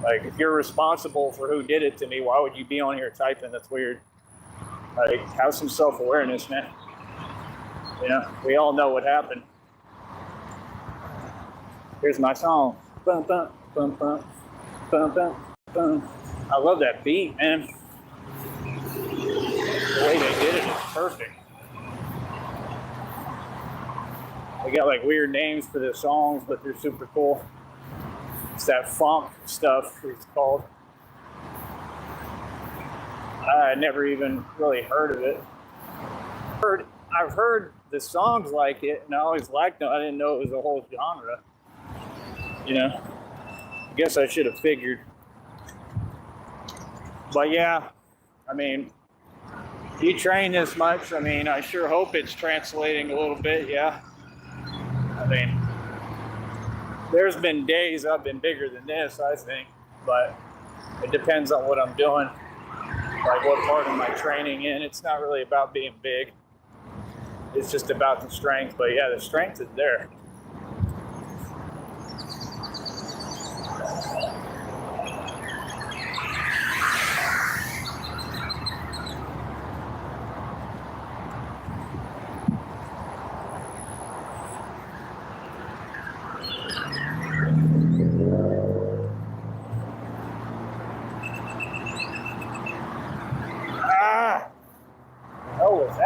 Like, if you're responsible for who did it to me, why would you be on here typing? That's weird. Like, have some self-awareness, man. You know, we all know what happened. Here's my song. Bum, bum, bum, bum, bum, bum, bum. I love that beat, man. The way they did it is perfect. They got like weird names for the songs, but they're super cool. It's that funk stuff, it's called. I had never even really heard of it. I've heard the songs like it, and I always liked them. I didn't know it was a whole genre. You know, I guess I should have figured. But yeah, I mean, you train this much, I mean, I sure hope it's translating a little bit, yeah. I mean, there's been days I've been bigger than this, I think, but it depends on what I'm doing, like what part of my training in. It's not really about being big. It's just about the strength, but yeah, the strength is there.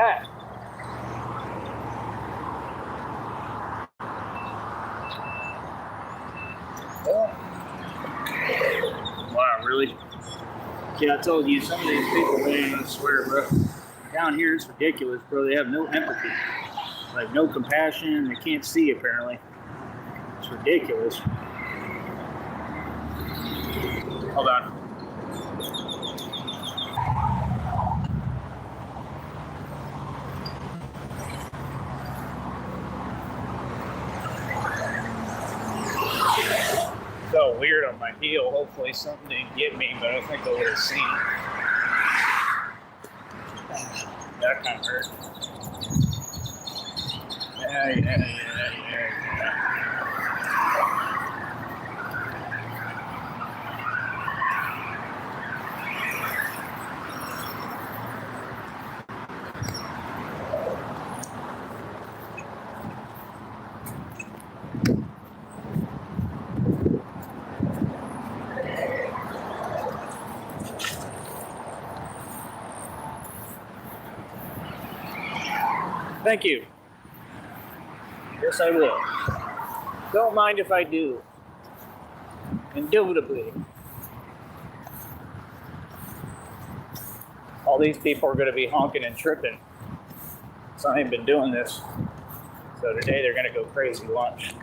that? Wow, really? Yeah, I told you, some of these people, man, I swear, bro. Down here, it's ridiculous, bro. They have no empathy. Like, no compassion. They can't see, apparently. It's ridiculous. Hold on. So weird on my heel. Hopefully something didn't get me, but I think I would have seen. That kind of hurt. Yeah. Thank you. Yes, I will. Don't mind if I do. Indubitably. All these people are going to be honking and tripping. So I ain't been doing this. So today they're going to go crazy lunch.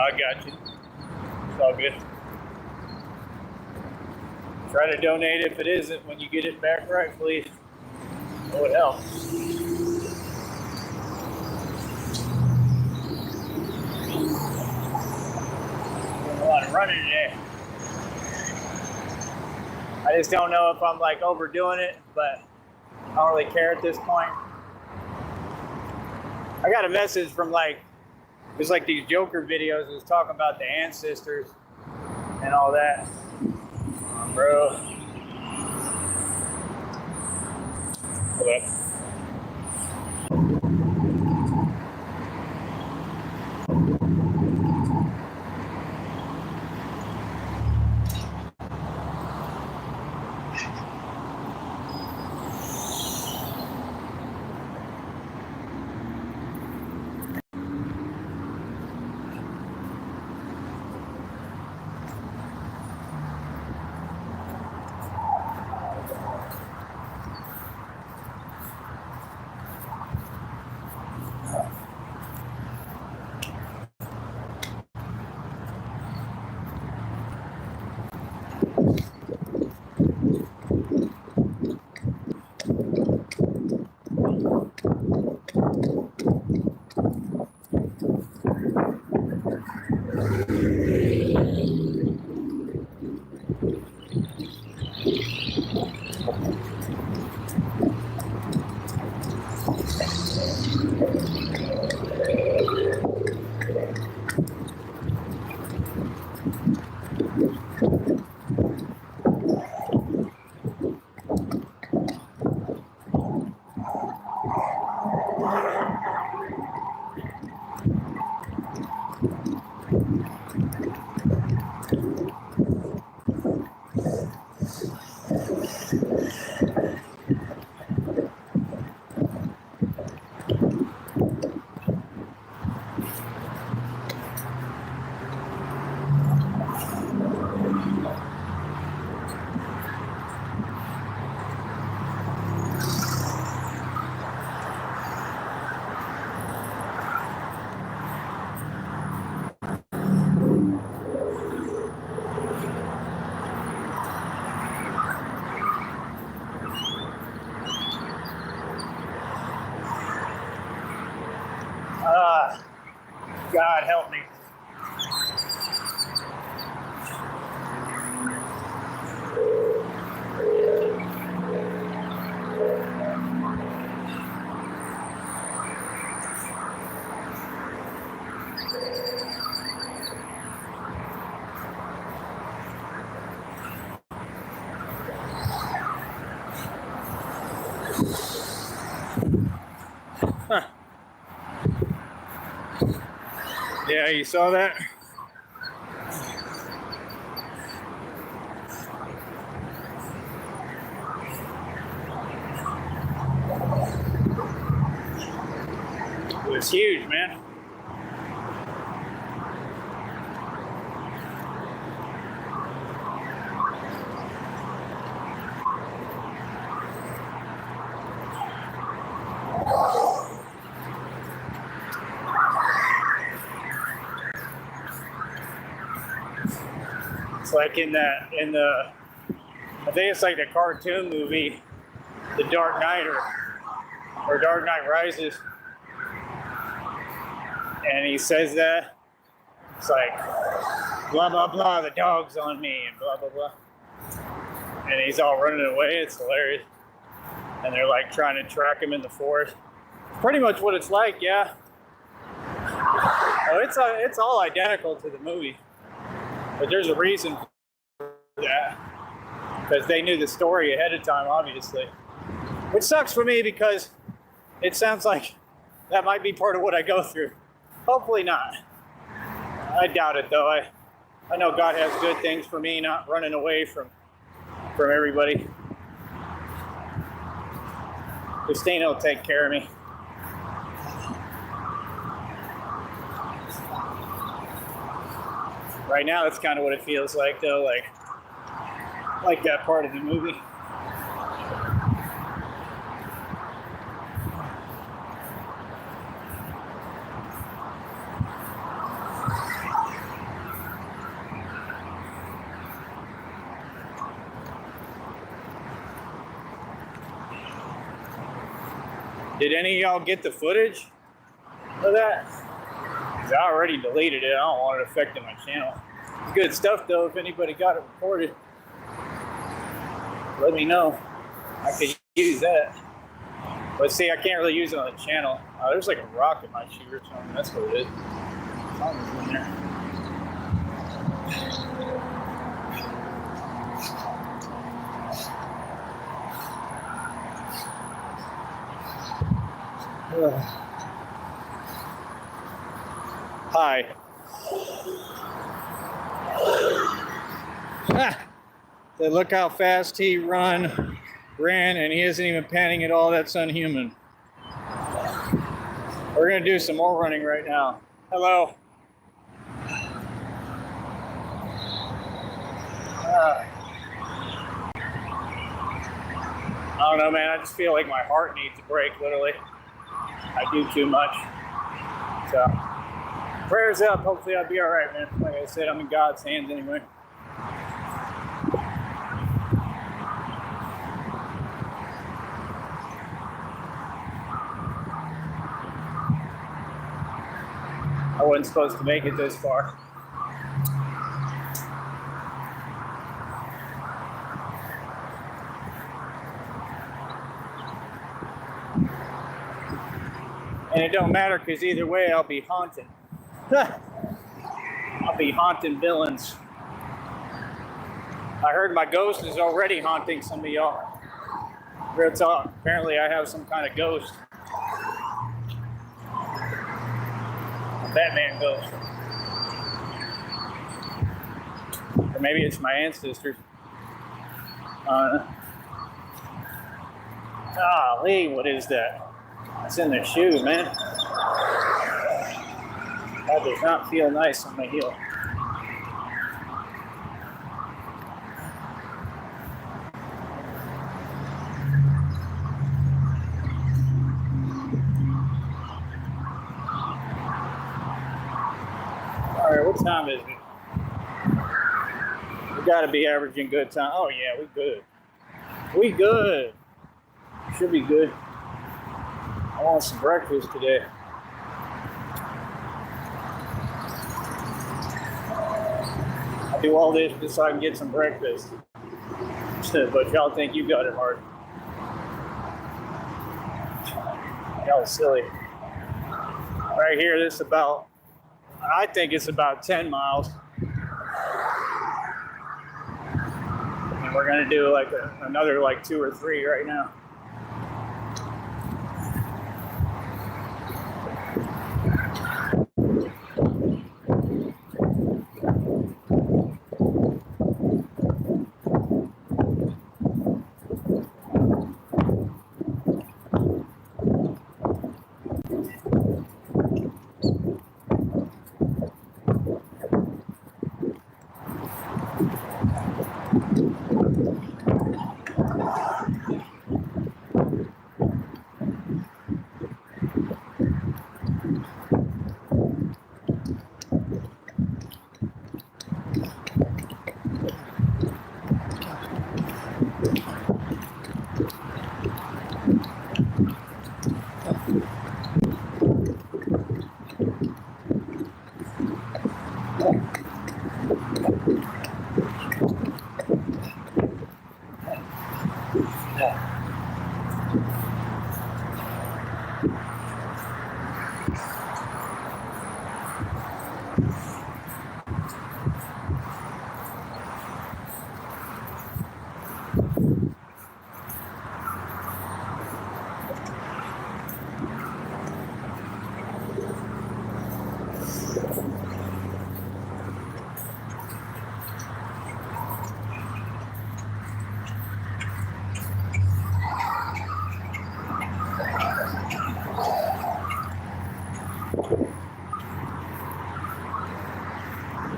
I got you. It's all good. Try to donate if it isn't when you get it back right, please. Oh, it helps. Doing a lot of running today. I just don't know if I'm like overdoing it, but I don't really care at this point. I got a message from there's like these Joker videos that was talking about the ancestors and all that. Bro. Hold up. Huh. Yeah, you saw that? It was huge, man. It's like in the I think it's like the cartoon movie, The Dark Knight or Dark Knight Rises, and he says that it's like blah blah blah, the dog's on me and blah blah blah, and he's all running away. It's hilarious, and they're like trying to track him in the forest. Pretty much what it's like, yeah. Oh, it's all identical to the movie. But there's a reason for that, because they knew the story ahead of time, obviously. Which sucks for me because it sounds like that might be part of what I go through. Hopefully not. I doubt it though. I know God has good things for me, not running away from everybody. Christina will take care of me. Right now, that's kind of what it feels like, though, like that part of the movie. Did any of y'all get the footage of that? I already deleted it. I don't want it affecting my channel. It's good stuff though. If anybody got it recorded, let me know. I could use that. But see, I can't really use it on the channel. There's like a rock in my shoe or something. That's what it is. Something's in there. Hi. Look how fast he ran, and he isn't even panting at all. That's unhuman. We're gonna do some more running right now. Hello. I don't know, man. I just feel like my heart needs a break, literally. I do too much. So, prayers up. Hopefully I'll be all right, man. Like I said, I'm in God's hands anyway. I wasn't supposed to make it this far. And it don't matter because either way I'll be haunted. I'll be haunting villains. I heard my ghost is already haunting some of y'all. Real talk. Apparently I have some kind of ghost. A Batman ghost. Or maybe it's my ancestors. Golly, what is that? It's in their shoe, man. That does not feel nice on my heel. All right, what time is it? We gotta be averaging good time. Oh yeah, we good. We good. Should be good. I want some breakfast today. I do all this just so I can get some breakfast. But y'all think you got it hard. Y'all silly. Right here, this is about, I think it's about 10 miles. And we're gonna do like another like 2 or 3 right now.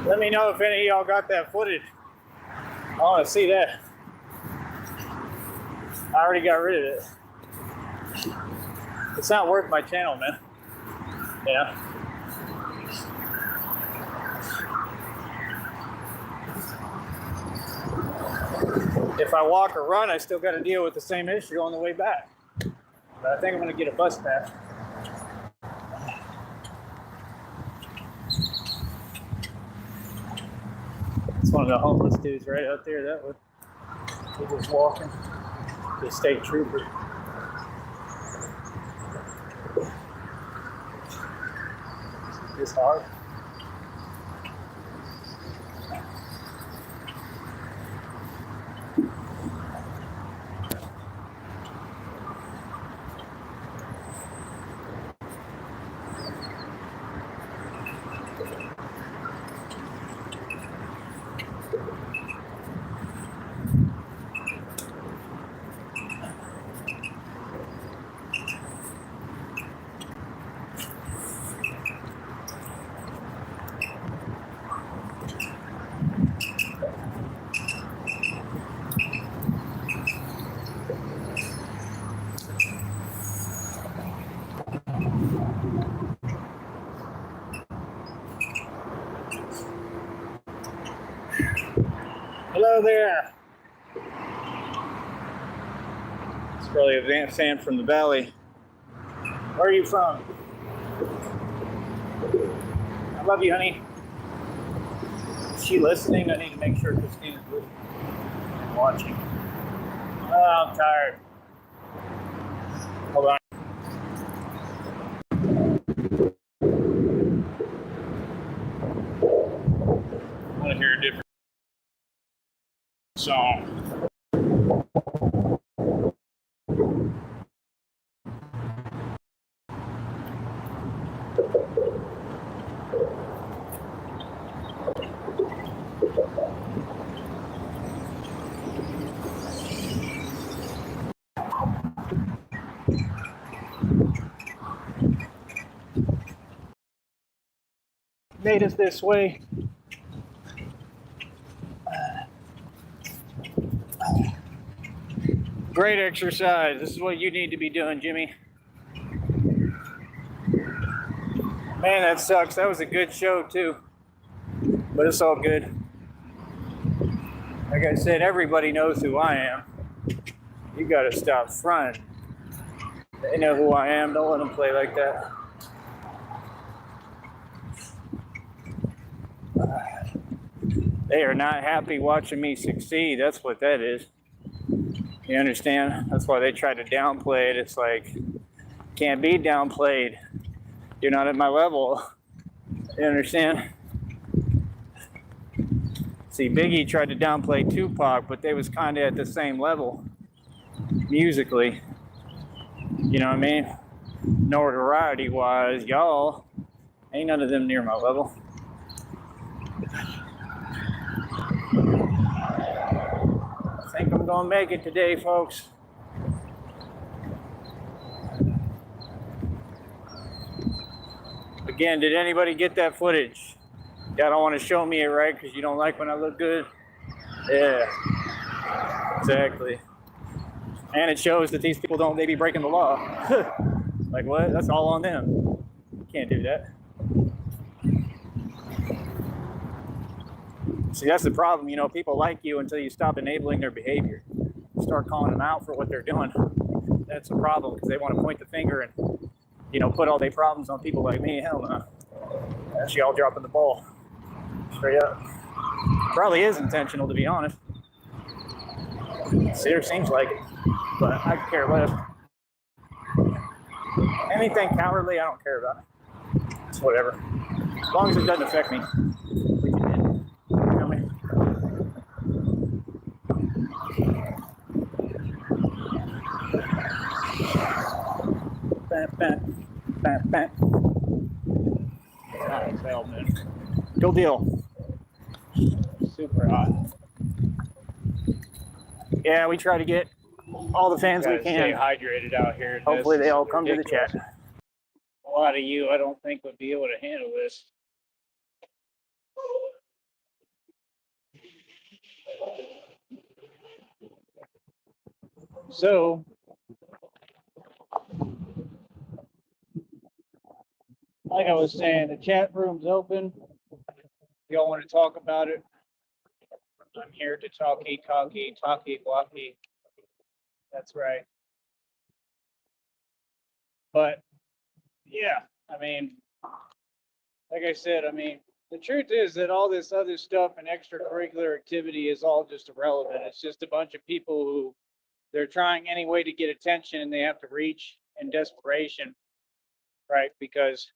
Let me know if any of y'all got that footage. I want to see that. I already got rid of it. It's not worth my channel, man. Yeah. If I walk or run, I still got to deal with the same issue on the way back. But I think I'm going to get a bus pass. It's one of the homeless dudes right out there. That would. He was walking. The state trooper. It's hard. Hello there. It's probably a fan from the valley. Where are you from? I love you, honey. Is she listening? I need to make sure Christina's listening and watching. Oh, I'm tired. Hold on. I want to hear a different song. Made us this way. Great exercise. This is what you need to be doing, Jimmy. Man, that sucks. That was a good show, too. But it's all good. Like I said, everybody knows who I am. You gotta stop fronting. They know who I am. Don't let them play like that. They are not happy watching me succeed. That's what that is. You understand? That's why they try to downplay it. It's like, can't be downplayed. You're not at my level. You understand? See, Biggie tried to downplay Tupac, but they was kind of at the same level musically. You know what I mean? Notoriety-wise, y'all, ain't none of them near my level. I think I'm gonna make it today, folks. Again, did anybody get that footage? Y'all don't want to show me it, right? Because you don't like when I look good? Yeah, exactly. And it shows that these people don't, they be breaking the law. Like what? That's all on them. You can't do that. See, that's the problem. You know, people like you until you stop enabling their behavior. Start calling them out for what they're doing. That's the problem, because they want to point the finger and, you know, put all their problems on people like me. Hell no. That's y'all dropping the ball. Straight up. Probably is intentional, to be honest. It seems like it, but I could care less. Anything cowardly, I don't care about. It's whatever. As long as it doesn't affect me. You know me? Bam, bam, bam, bam. Hot as hell, man. Go deal. Super hot. Yeah, we try to get all the fans we can. Stay hydrated out here. Hopefully they all come to the chat. A lot of you, I don't think, would be able to handle this. So, like I was saying, the chat room's open. If y'all want to talk about it, I'm here to talkie, walkie. That's right. But yeah, I mean, like I said, I mean, the truth is that all this other stuff and extracurricular activity is all just irrelevant. It's just a bunch of people who they're trying any way to get attention and they have to reach in desperation, right? Because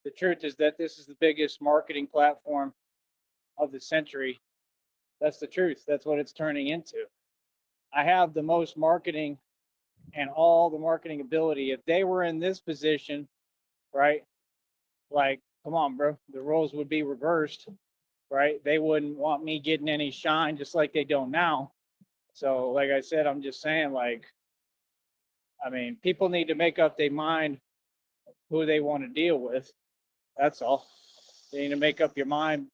the truth is that this is the biggest marketing platform of the century. That's the truth. That's what it's turning into. I have the most marketing and all the marketing ability. If they were in this position, right? Like, come on, bro, the roles would be reversed, right? They wouldn't want me getting any shine just like they don't now. So, like I said, I'm just saying, like, I mean, people need to make up their mind who they want to deal with. That's all. You need to make up your mind,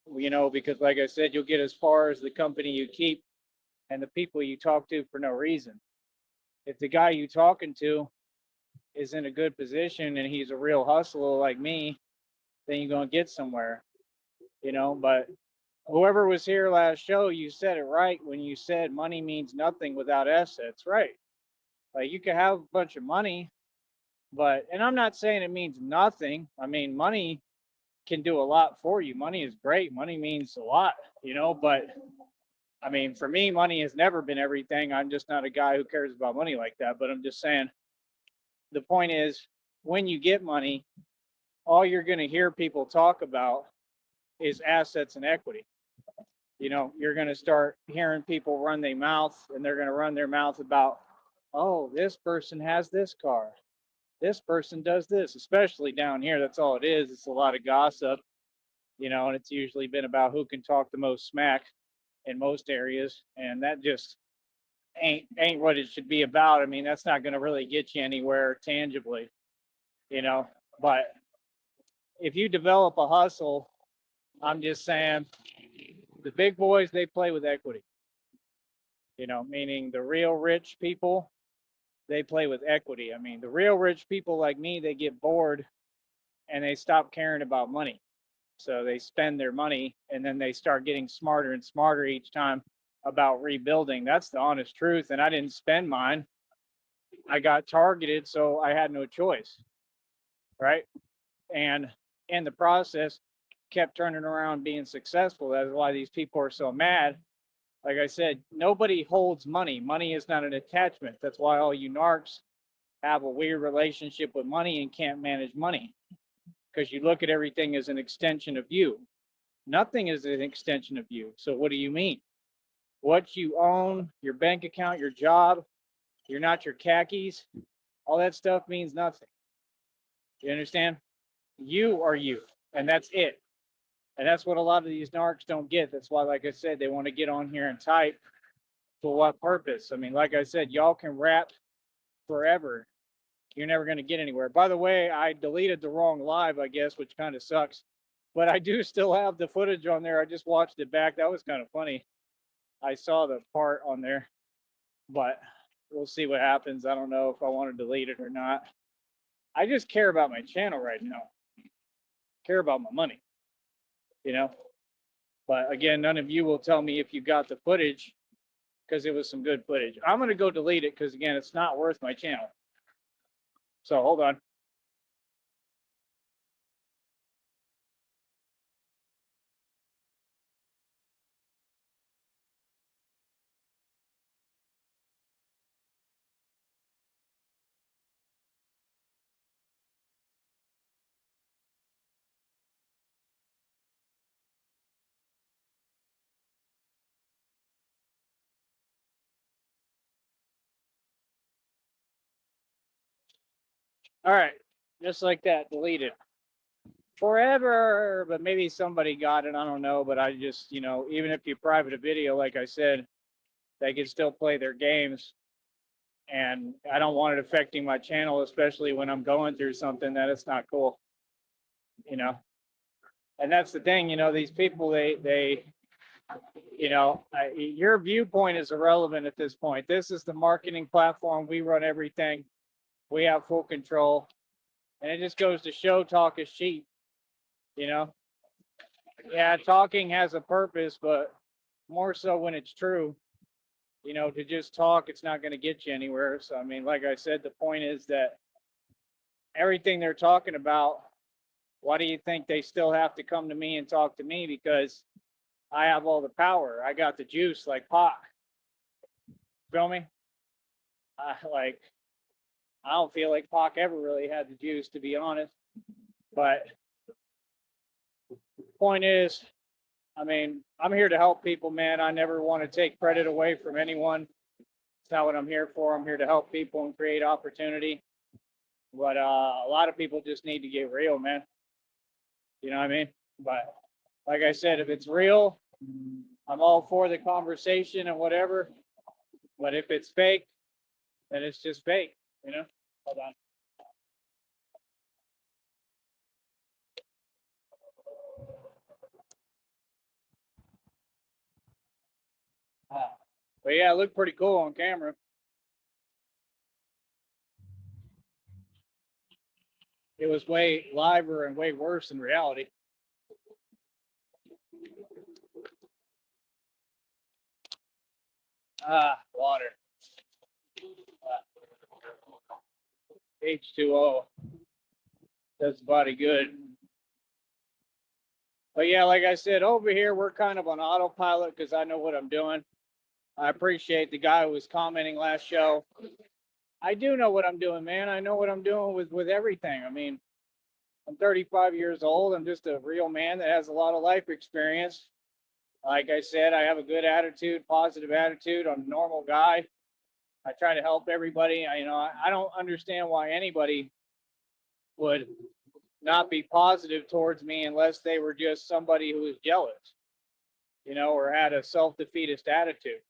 because like I said, you'll get as far as the company you keep and the people you talk to for no reason. If the guy you talking to is in a good position and he's a real hustler like me, then you're going to get somewhere, but whoever was here last show, you said it right when you said money means nothing without assets, right? Like you could have a bunch of money, and I'm not saying it means nothing. I mean, money can do a lot for you. Money is great. Money means a lot, but I mean, for me, money has never been everything. I'm just not a guy who cares about money like that. But I'm just saying, the point is, when you get money, all you're going to hear people talk about is assets and equity. You're going to start hearing people run their mouth, and they're going to run their mouth about, oh, this person has this car. This person does this, especially down here. That's all it is. It's a lot of gossip, and it's usually been about who can talk the most smack in most areas. And that just ain't what it should be about. I mean, that's not going to really get you anywhere tangibly, but if you develop a hustle, I'm just saying the big boys, they play with equity, meaning the real rich people, they play with equity. I mean, the real rich people like me, they get bored and they stop caring about money. So they spend their money and then they start getting smarter and smarter each time about rebuilding. That's the honest truth. And I didn't spend mine. I got targeted, so I had no choice. Right. And in the process, kept turning around being successful. That's why these people are so mad. Like I said, nobody holds money. Money is not an attachment. That's why all you narcs have a weird relationship with money and can't manage money, because you look at everything as an extension of you. Nothing is an extension of you. So what do you mean? What you own, your bank account, your job, you're not your khakis, all that stuff means nothing. You understand? You are you, and that's it. And that's what a lot of these narcs don't get. That's why, like I said, they want to get on here and type. For what purpose? I mean, like I said, y'all can rap forever. You're never going to get anywhere. By the way, I deleted the wrong live, I guess, which kind of sucks. But I do still have the footage on there. I just watched it back. That was kind of funny. I saw the part on there, but we'll see what happens. I don't know if I want to delete it or not. I just care about my channel right now. Care about my money, But again, none of you will tell me if you got the footage, because it was some good footage. I'm going to go delete it because, again, it's not worth my channel. So hold on. All right, just like that, deleted forever. But maybe somebody got it. I don't know. But I just, even if you private a video, like I said, they can still play their games. And I don't want it affecting my channel, especially when I'm going through something that it's not cool, you know. And that's the thing, these people, your viewpoint is irrelevant at this point. This is the marketing platform. We run everything. We have full control. And it just goes to show talk is cheap, you know. Yeah, talking has a purpose, but more so when it's true. To just talk, it's not going to get you anywhere. So, I mean, like I said, the point is that everything they're talking about, why do you think they still have to come to me and talk to me? Because I have all the power. I got the juice like Pac. Feel me? Like, I don't feel like Pac ever really had the juice, to be honest. But point is, I mean, I'm here to help people, man. I never want to take credit away from anyone. It's not what I'm here for. I'm here to help people and create opportunity. But a lot of people just need to get real, man. You know what I mean? But like I said, if it's real, I'm all for the conversation and whatever. But if it's fake, then it's just fake, Hold on. But yeah, it looked pretty cool on camera. It was way liver and way worse in reality. Water. H2O does the body good. But yeah, like I said, over here we're kind of on autopilot because I know what I'm doing. I appreciate the guy who was commenting last show. I do know what I'm doing, man. I know what I'm doing with everything. I mean, I'm 35 years old. I'm just a real man that has a lot of life experience. Like I said, I have a good attitude, positive attitude. I'm a normal guy. I try to help everybody. I don't understand why anybody would not be positive towards me unless they were just somebody who was jealous, or had a self-defeatist attitude.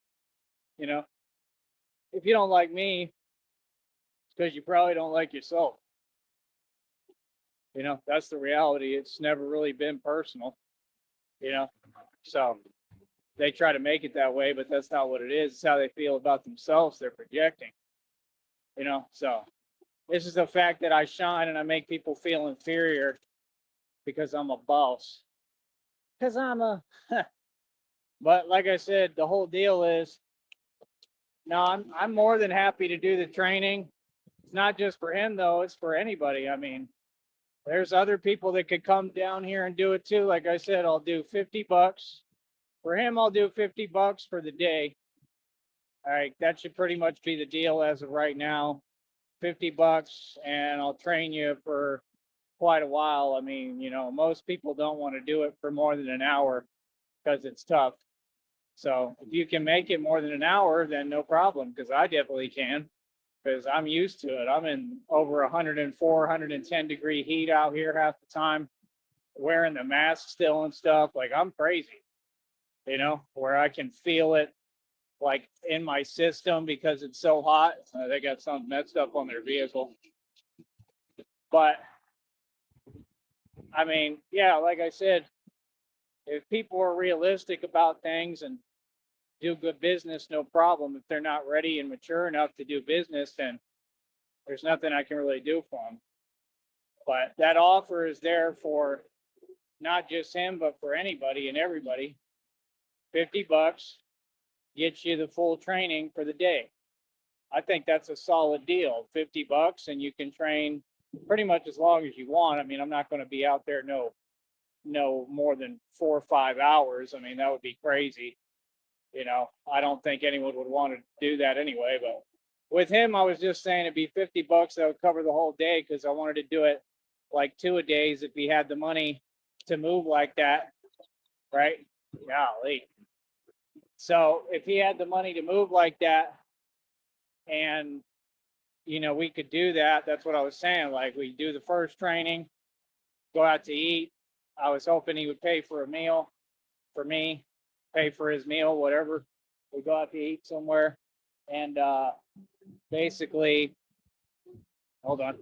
If you don't like me, it's because you probably don't like yourself. That's the reality. It's never really been personal, so they try to make it that way, but that's not what it is. It's how they feel about themselves. They're projecting, so this is the fact that I shine and I make people feel inferior because I'm a boss. Because I'm a, but like I said, the whole deal is, no, I'm more than happy to do the training. It's not just for him though; it's for anybody. I mean, there's other people that could come down here and do it too. Like I said, I'll do $50 for him. I'll do $50 for the day. All right, that should pretty much be the deal as of right now. $50, and I'll train you for quite a while. I mean, most people don't want to do it for more than an hour because it's tough. So if you can make it more than an hour, then no problem, because I definitely can, because I'm used to it. I'm in over 104, 110 degree heat out here half the time, wearing the mask still and stuff. Like, I'm crazy, where I can feel it like in my system because it's so hot. They got something messed up on their vehicle. But I mean, yeah, like I said, if people are realistic about things and do good business, no problem. If they're not ready and mature enough to do business, then there's nothing I can really do for them. But that offer is there for not just him, but for anybody and everybody. $50 gets you the full training for the day. I think that's a solid deal. $50 and you can train pretty much as long as you want. I mean, I'm not going to be out there no more than 4 or 5 hours. I mean, that would be crazy. I don't think anyone would want to do that anyway. But with him, I was just saying it'd be $50 that would cover the whole day, because I wanted to do it like 2-a-days if he had the money to move like that, right? Golly. So if he had the money to move like that, and we could do that. That's what I was saying. Like we do the first training, go out to eat. I was hoping he would pay for a meal for me, pay for his meal, whatever. We go out to eat somewhere, and basically, hold on.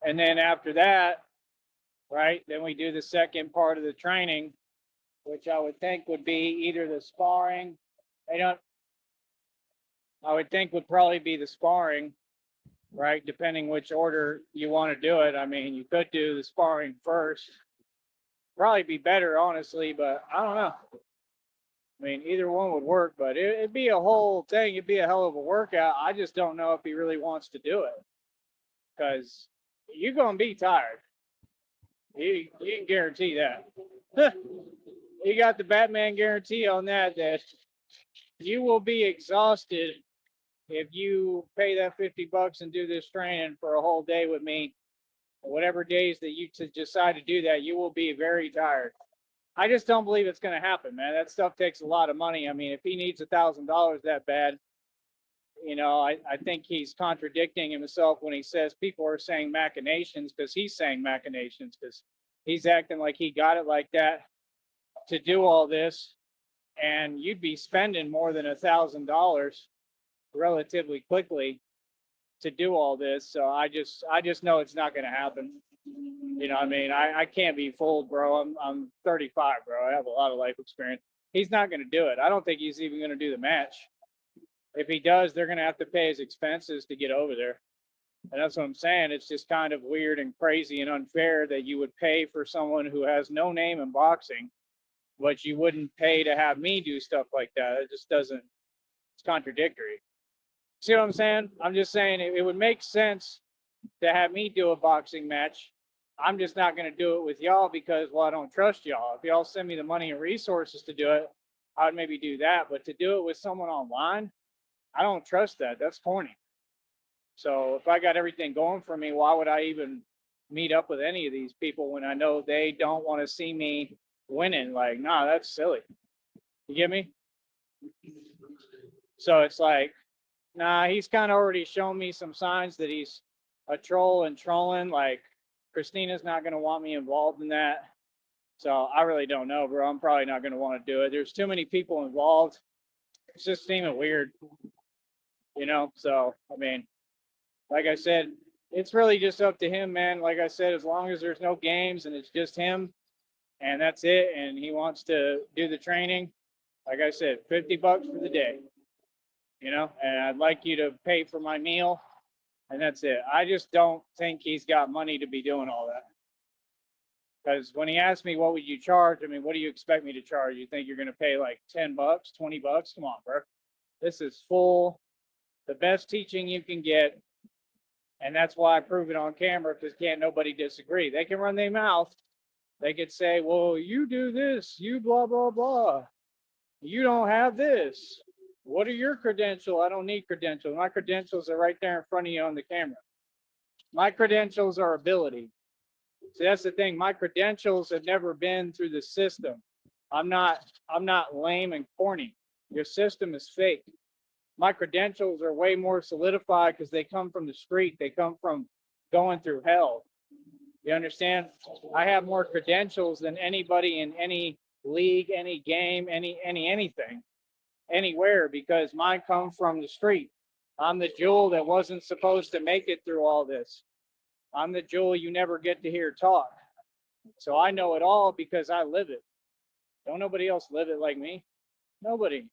And then after that, right, then we do the second part of the training, which I would think would be either the sparring. I don't. I would think would probably be the sparring, right? Depending which order you want to do it. I mean, you could do the sparring first. Probably be better, honestly, but I don't know. I mean, either one would work, but it'd be a whole thing. It'd be a hell of a workout. I just don't know if he really wants to do it because you're gonna be tired. You can guarantee that. You got the Batman guarantee on that you will be exhausted if you pay that $50 and do this training for a whole day with me. Whatever days that you decide to do that, you will be very tired. I just don't believe it's going to happen, man. That stuff takes a lot of money. I mean, if he needs $1,000 that bad, I think he's contradicting himself when he says people are saying machinations because he's saying machinations because he's acting like he got it like that to do all this, and you'd be spending more than $1,000 relatively quickly to do all this. So I just know it's not going to happen. I mean, I can't be fooled, bro. I'm 35, bro. I have a lot of life experience. He's not going to do it. I don't think he's even going to do the match. If he does, they're going to have to pay his expenses to get over there. And that's what I'm saying. It's just kind of weird and crazy and unfair that you would pay for someone who has no name in boxing, but you wouldn't pay to have me do stuff like that. It just doesn't, it's contradictory. See what I'm saying? I'm just saying it would make sense to have me do a boxing match. I'm just not going to do it with y'all because, well, I don't trust y'all. If y'all send me the money and resources to do it, I would maybe do that. But to do it with someone online, I don't trust that. That's corny. So if I got everything going for me, why would I even meet up with any of these people when I know they don't want to see me winning? Like, nah, that's silly. You get me? So it's like, nah, he's kind of already shown me some signs that he's a troll and trolling. Like, Christina's not going to want me involved in that. So I really don't know, bro. I'm probably not going to want to do it. There's too many people involved. It's just seeming weird, So, I mean, like I said, it's really just up to him, man. Like I said, as long as there's no games and it's just him and that's it, and he wants to do the training, like I said, $50 for the day, and I'd like you to pay for my meal, and that's it. I just don't think he's got money to be doing all that. Because when he asked me, what would you charge? I mean, what do you expect me to charge? You think you're going to pay like $10, $20? Come on, bro. This is full, the best teaching you can get. And that's why I prove it on camera because can't nobody disagree. They can run their mouth. They could say, well, you do this, you blah, blah, blah. You don't have this. What are your credentials? I don't need credentials. My credentials are right there in front of you on the camera. My credentials are ability. See, that's the thing. My credentials have never been through the system. I'm not lame and corny. Your system is fake. My credentials are way more solidified because they come from the street. They come from going through hell. You understand? I have more credentials than anybody in any league, any game, anything, anywhere because mine come from the street. I'm the jewel that wasn't supposed to make it through all this. I'm the jewel you never get to hear talk. So I know it all because I live it. Don't nobody else live it like me. Nobody.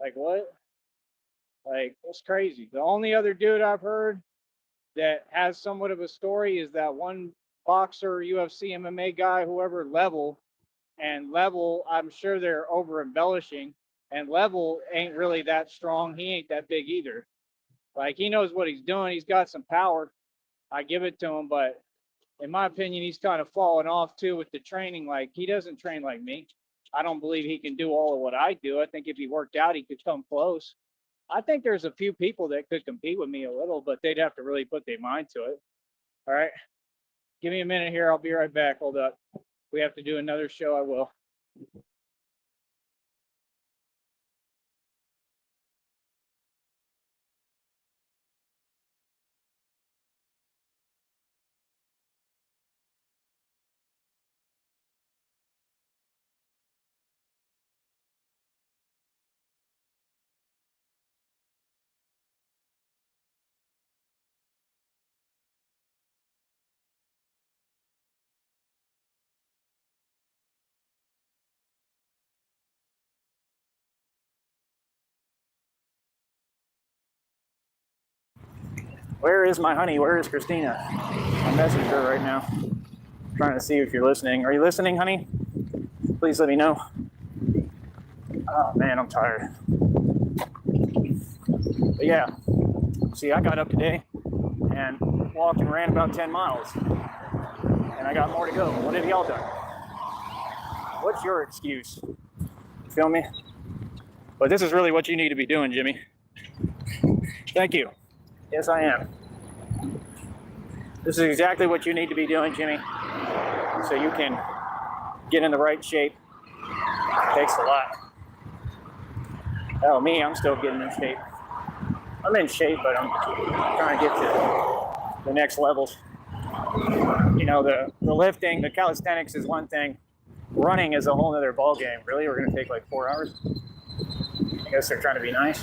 Like what? Like it's crazy. The only other dude I've heard that has somewhat of a story is that one boxer, UFC, MMA guy, whoever Level. And Level, I'm sure they're over embellishing. And Level ain't really that strong. He ain't that big either. Like he knows what he's doing. He's got some power. I give it to him, but in my opinion, he's kind of fallen off too with the training. Like he doesn't train like me. I don't believe he can do all of what I do. I think if he worked out, he could come close. I think there's a few people that could compete with me a little, but they'd have to really put their mind to it. All right. Give me a minute here. I'll be right back. Hold up. If we have to do another show, I will. Where is my honey? Where is Christina? I messaged her right now. I'm trying to see if you're listening. Are you listening, honey? Please let me know. Oh man, I'm tired. But yeah, see, I got up today and walked and ran about 10 miles. And I got more to go. What have y'all done? What's your excuse? You feel me? But this is really what you need to be doing, Jimmy. Thank you. Yes, I am. This is exactly what you need to be doing, Jimmy, so you can get in the right shape. It takes a lot. Oh, me, I'm still getting in shape. I'm in shape, but I'm trying to get to the next levels. You know, the lifting, the calisthenics is one thing. Running is a whole other ball game. Really, we're going to take like 4 hours. I guess they're trying to be nice.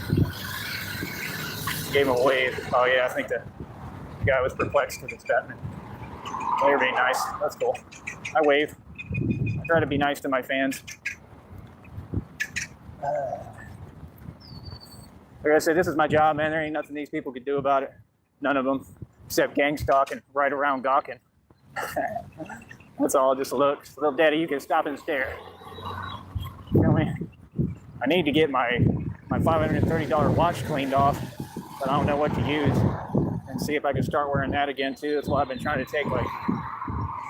Gave him a wave. Oh yeah, I think the guy was perplexed because it's Batman. They're being nice. That's cool. I wave. I try to be nice to my fans. Like I said, this is my job, man. There ain't nothing these people could do about it. None of them, except gang stalking right around Gawkin. That's all. Just look, little daddy. You can stop and stare. You know me? I need to get my $530 watch cleaned off, but I don't know what to use, and see if I can start wearing that again too. That's why I've been trying to take like,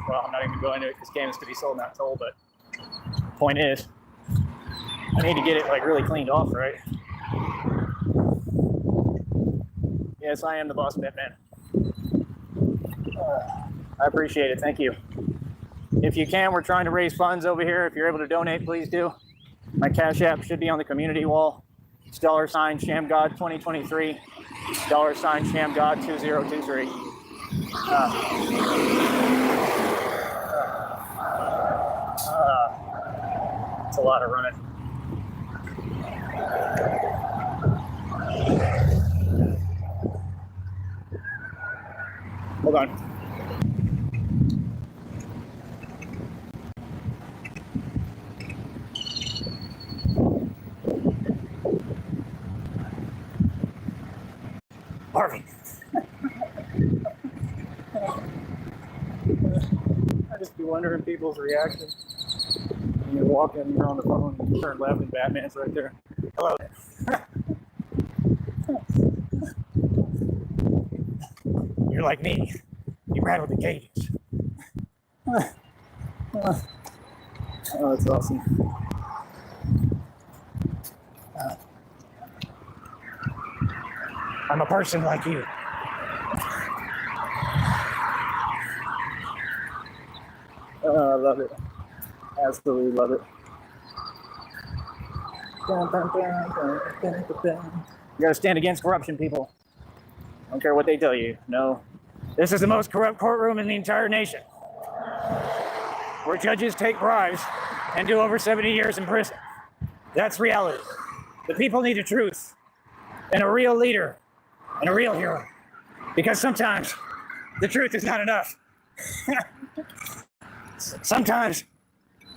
well, I'm not even going into it because games to be sold, not told, but point is, I need to get it like really cleaned off, right? Yes, I am the boss Batman. I appreciate it, thank you. If you can, we're trying to raise funds over here. If you're able to donate, please do. My Cash App should be on the community wall. It's $ShamGod 2023, $ShamGod 2023. It's a lot of running. Hold on. Harvey. I just be wondering people's reactions. When you walk in, you're on the phone, and you turn left, and Batman's right there. Hello. You're like me. You rattle the cages. Oh, that's awesome. I'm a person like you. Oh, I love it. Absolutely love it. You gotta stand against corruption, people. I don't care what they tell you. No. This is the most corrupt courtroom in the entire nation, where judges take bribes and do over 70 years in prison. That's reality. The people need the truth and a real leader and a real hero. Because sometimes the truth is not enough. Sometimes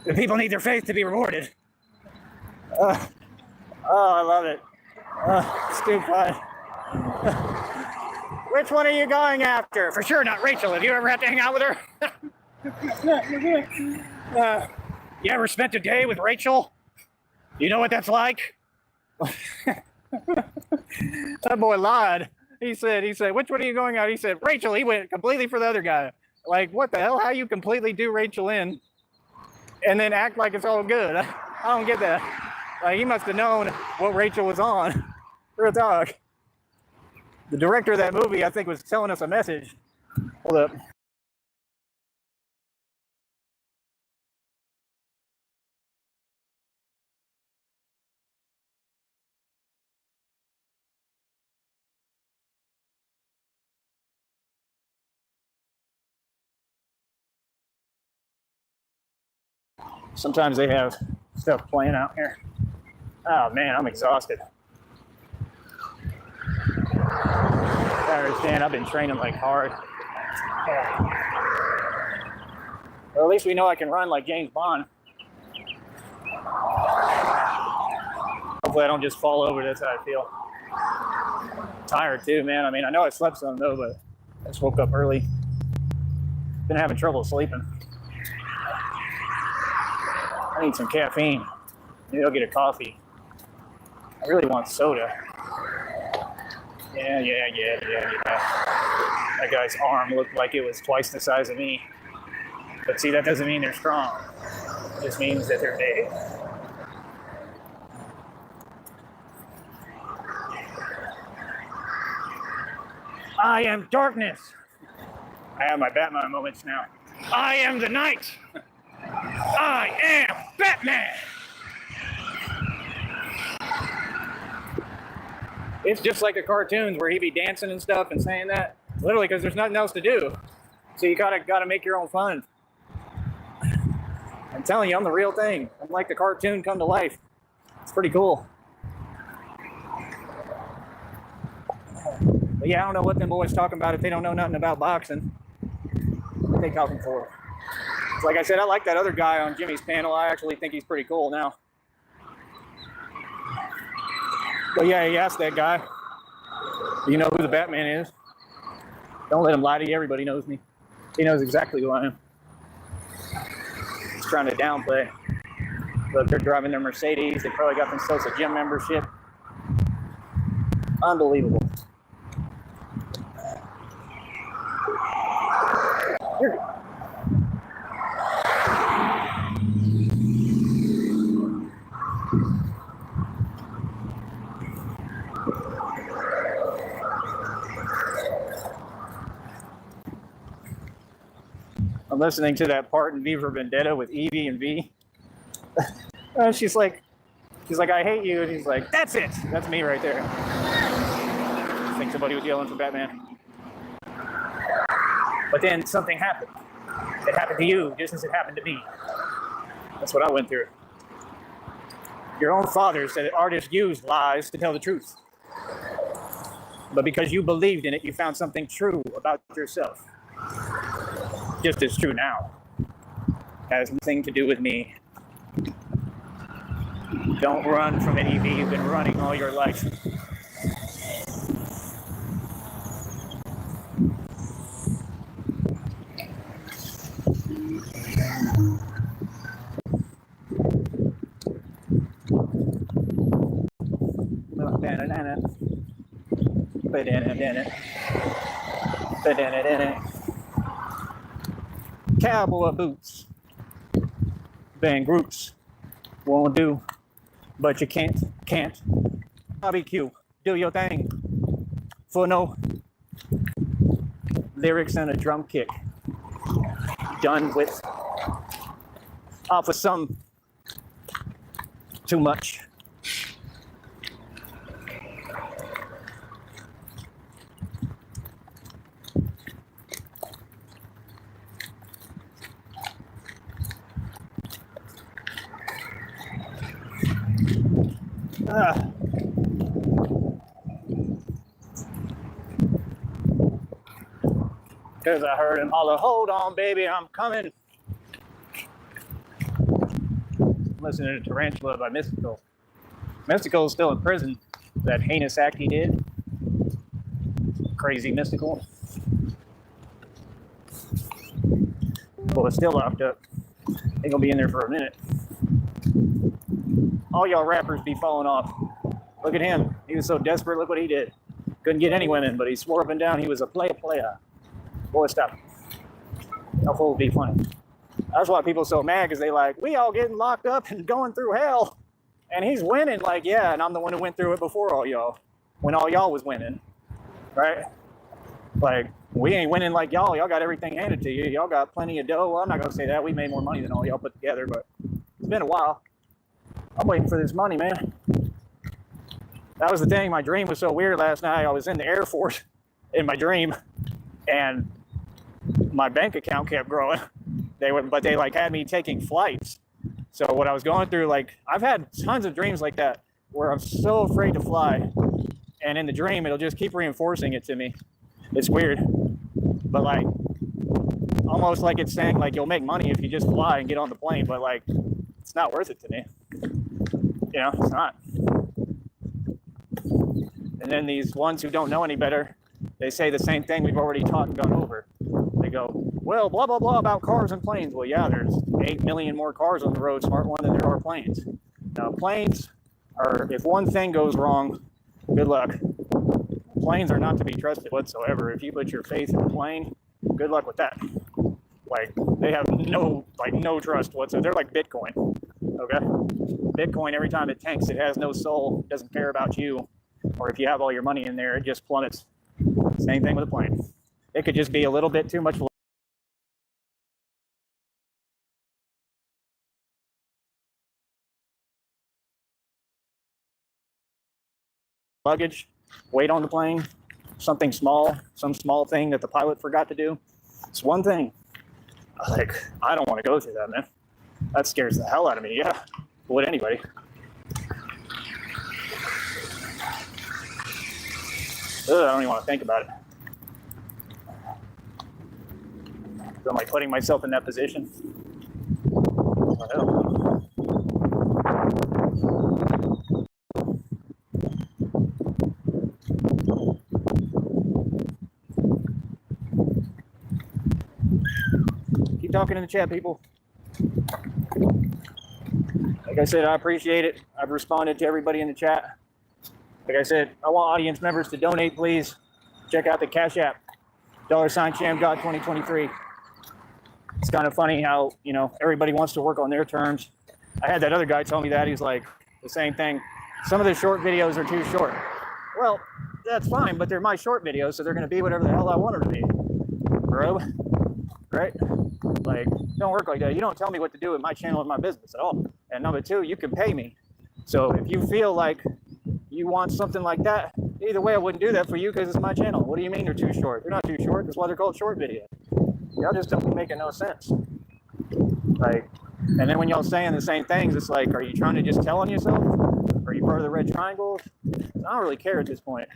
the people need their faith to be rewarded. Oh, I love it. Stupid. Which one are you going after? For sure not Rachel. Have you ever had to hang out with her? You ever spent a day with Rachel? You know what that's like? That boy lied. He said, which one are you going out? He said, Rachel. He went completely for the other guy. Like, what the hell? How you completely do Rachel in and then act like it's all good? I don't get that. Like, he must have known what Rachel was on. Real talk. The director of that movie, I think, was telling us a message. Hold up. Sometimes they have stuff playing out here. Oh man, I'm exhausted. I understand. I've been training like hard. Yeah. Well, at least we know I can run like James Bond. Hopefully, I don't just fall over. That's how I feel. Tired too, man. I mean, I know I slept some though, but I just woke up early. Been having trouble sleeping. I need some caffeine. Maybe I'll get a coffee. I really want soda. Yeah. That guy's arm looked like it was twice the size of me. But see, that doesn't mean they're strong. It just means that they're big. I am darkness. I have my Batman moments now. I am the night. I am Batman. It's just like the cartoons where he'd be dancing and stuff and saying that. Literally, because there's nothing else to do. So you gotta make your own fun. I'm telling you, I'm the real thing. I'm like the cartoon come to life. It's pretty cool. But yeah, I don't know what them boys talking about if they don't know nothing about boxing. What are they talking for? Like I said, I like that other guy on Jimmy's panel. I actually think he's pretty cool now. But yeah, he asked that guy, do you know who the Batman is? Don't let him lie to you. Everybody knows me. He knows exactly who I am. He's trying to downplay. Look, they're driving their Mercedes. They probably got themselves a gym membership. Unbelievable. Here. I'm listening to that part in V for Vendetta with Evie and V. She's like, I hate you. And he's like, that's it. That's me right there. I think somebody was yelling for Batman. But then something happened. It happened to you just as it happened to me. That's what I went through. Your own father said that artists use lies to tell the truth. But because you believed in it, you found something true about yourself. Just as true now. Has nothing to do with me. Don't run from an EV. You've been running all your life. Cowboy boots. Band groups won't do, but you can't. Barbecue, do your thing. For no lyrics and a drum kick. Done with. Off of some too much. Because I heard him holler, hold on, baby, I'm coming. Listening to Tarantula by Mystical. Mystical is still in prison. That heinous act he did. Crazy Mystical. Well, it's still locked up. They're gonna be in there for a minute. All y'all rappers be falling off. Look at him. He was so desperate. Look what he did. Couldn't get any women, but he swore up and down he was a player. Boy, stop. That fool would be funny. That's why people are so mad, because they like, we all getting locked up and going through hell. And he's winning. Like, yeah, and I'm the one who went through it before all y'all. when all y'all was winning, right? Like, we ain't winning like y'all. Y'all got everything handed to you. Y'all got plenty of dough. Well, I'm not gonna say that. We made more money than all y'all put together, but it's been a while. I'm waiting for this money, man. That was the thing. My dream was so weird last night. I was in the Air Force in my dream, and my bank account kept growing. But they like had me taking flights. So what I was going through, like, I've had tons of dreams like that where I'm so afraid to fly, and in the dream it'll just keep reinforcing it to me. It's weird, but like almost like it's saying like you'll make money if you just fly and get on the plane, but like it's not worth it to me. You know, it's not. And then these ones who don't know any better, they say the same thing we've already taught and gone over. They go, well, blah, blah, blah about cars and planes. Well, yeah, there's 8 million more cars on the road, smart one, than there are planes. Now, planes are, if one thing goes wrong, good luck. Planes are not to be trusted whatsoever. If you put your faith in a plane, good luck with that. Like, they have no trust whatsoever. They're like Bitcoin, okay? Bitcoin, every time it tanks, it has no soul, doesn't care about you. Or if you have all your money in there, it just plummets. Same thing with a plane. It could just be a little bit too much luggage, weight on the plane, something small, some small thing that the pilot forgot to do. It's one thing. Like, I don't want to go through that, man. That scares the hell out of me. Yeah, would anybody? Ugh, I don't even want to think about it. So I'm like putting myself in that position. I don't know. Keep talking in the chat, people. Like I said, I appreciate it. I've responded to everybody in the chat. Like I said, I want audience members to donate, please. Check out the Cash App, $ShamGod 2023. It's kind of funny how, you know, everybody wants to work on their terms. I had that other guy tell me that. He's like, the same thing. Some of the short videos are too short. Well, that's fine, but they're my short videos, so they're going to be whatever the hell I want them to be. Bro, right? Like, don't work like that. You don't tell me what to do with my channel and my business at all. And number two, you can pay me. So if you feel like you want something like that, either way, I wouldn't do that for you because it's my channel. What do you mean they're too short? They're not too short. That's why they're called short videos. Y'all just don't be making no sense. Like, and then when y'all saying the same things, it's like, are you trying to just tell on yourself? Are you part of the red triangles? I don't really care at this point.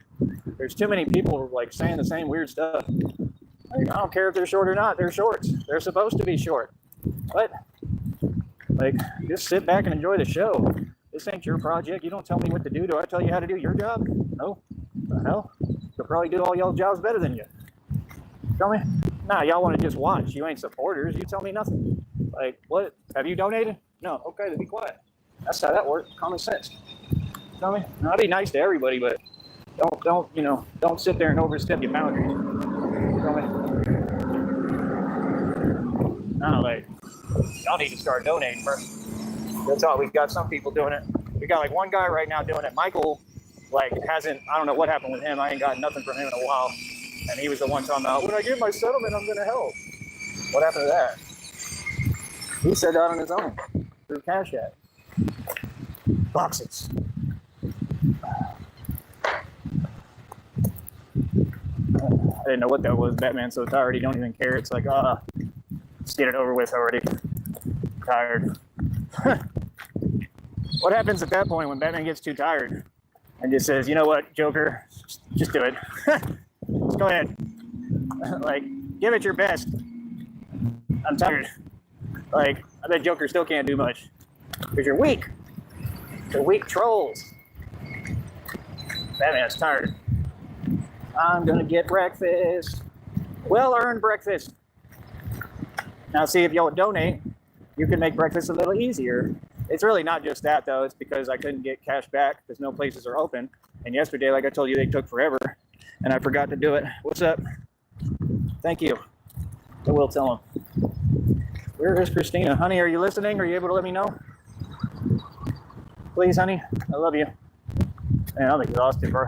There's too many people like saying the same weird stuff. Like, I don't care if they're short or not. They're shorts. They're supposed to be short. But like, just sit back and enjoy the show. This ain't your project. You don't tell me what to do. Do I tell you how to do your job? No. The hell? You'll probably do all y'all jobs better than you. Tell me? Nah, y'all want to just watch. You ain't supporters. You tell me nothing. Like, what? Have you donated? No. Okay, then be quiet. That's how that works. Common sense. Tell me? No, I'll be nice to everybody, but don't sit there and overstep your boundaries. Tell me? No, like, y'all need to start donating first. That's all. We've got some people doing it. We got like one guy right now doing it. Michael, like, hasn't, I don't know what happened with him. I ain't got nothing from him in a while. And he was the one talking about, when I get my settlement, I'm going to help. What happened to that? He said that on his own through Cash App. Boxes. I didn't know what that was. Batman's so tired, he don't even care. It's like, just get it over with already. Tired. What happens at that point when Batman gets too tired and just says, you know what, Joker, just do it. Just go ahead. Like, give it your best. I'm tired. Like, I bet Joker still can't do much because you're weak. You're weak trolls. Batman's tired. I'm gonna get breakfast. Well-earned breakfast. Now, see, if y'all would donate, you can make breakfast a little easier. It's really not just that, though. It's because I couldn't get cash back because no places are open. And yesterday, like I told you, they took forever, and I forgot to do it. What's up? Thank you. I will tell them. Where is Christina? Honey, are you listening? Are you able to let me know? Please, honey. I love you. Man, I'm exhausted, bro.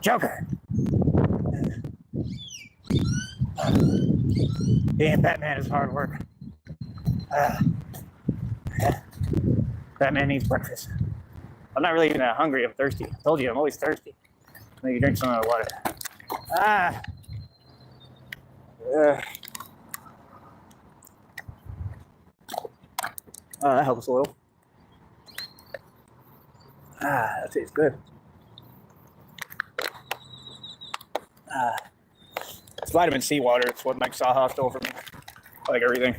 Joker. Being Batman is hard work. Batman needs breakfast. I'm not really even that hungry. I'm thirsty. I told you, I'm always thirsty. Maybe drink some of the water. That helps a little. That tastes good. It's vitamin C water. It's what Mike Saha stole from me. Like everything.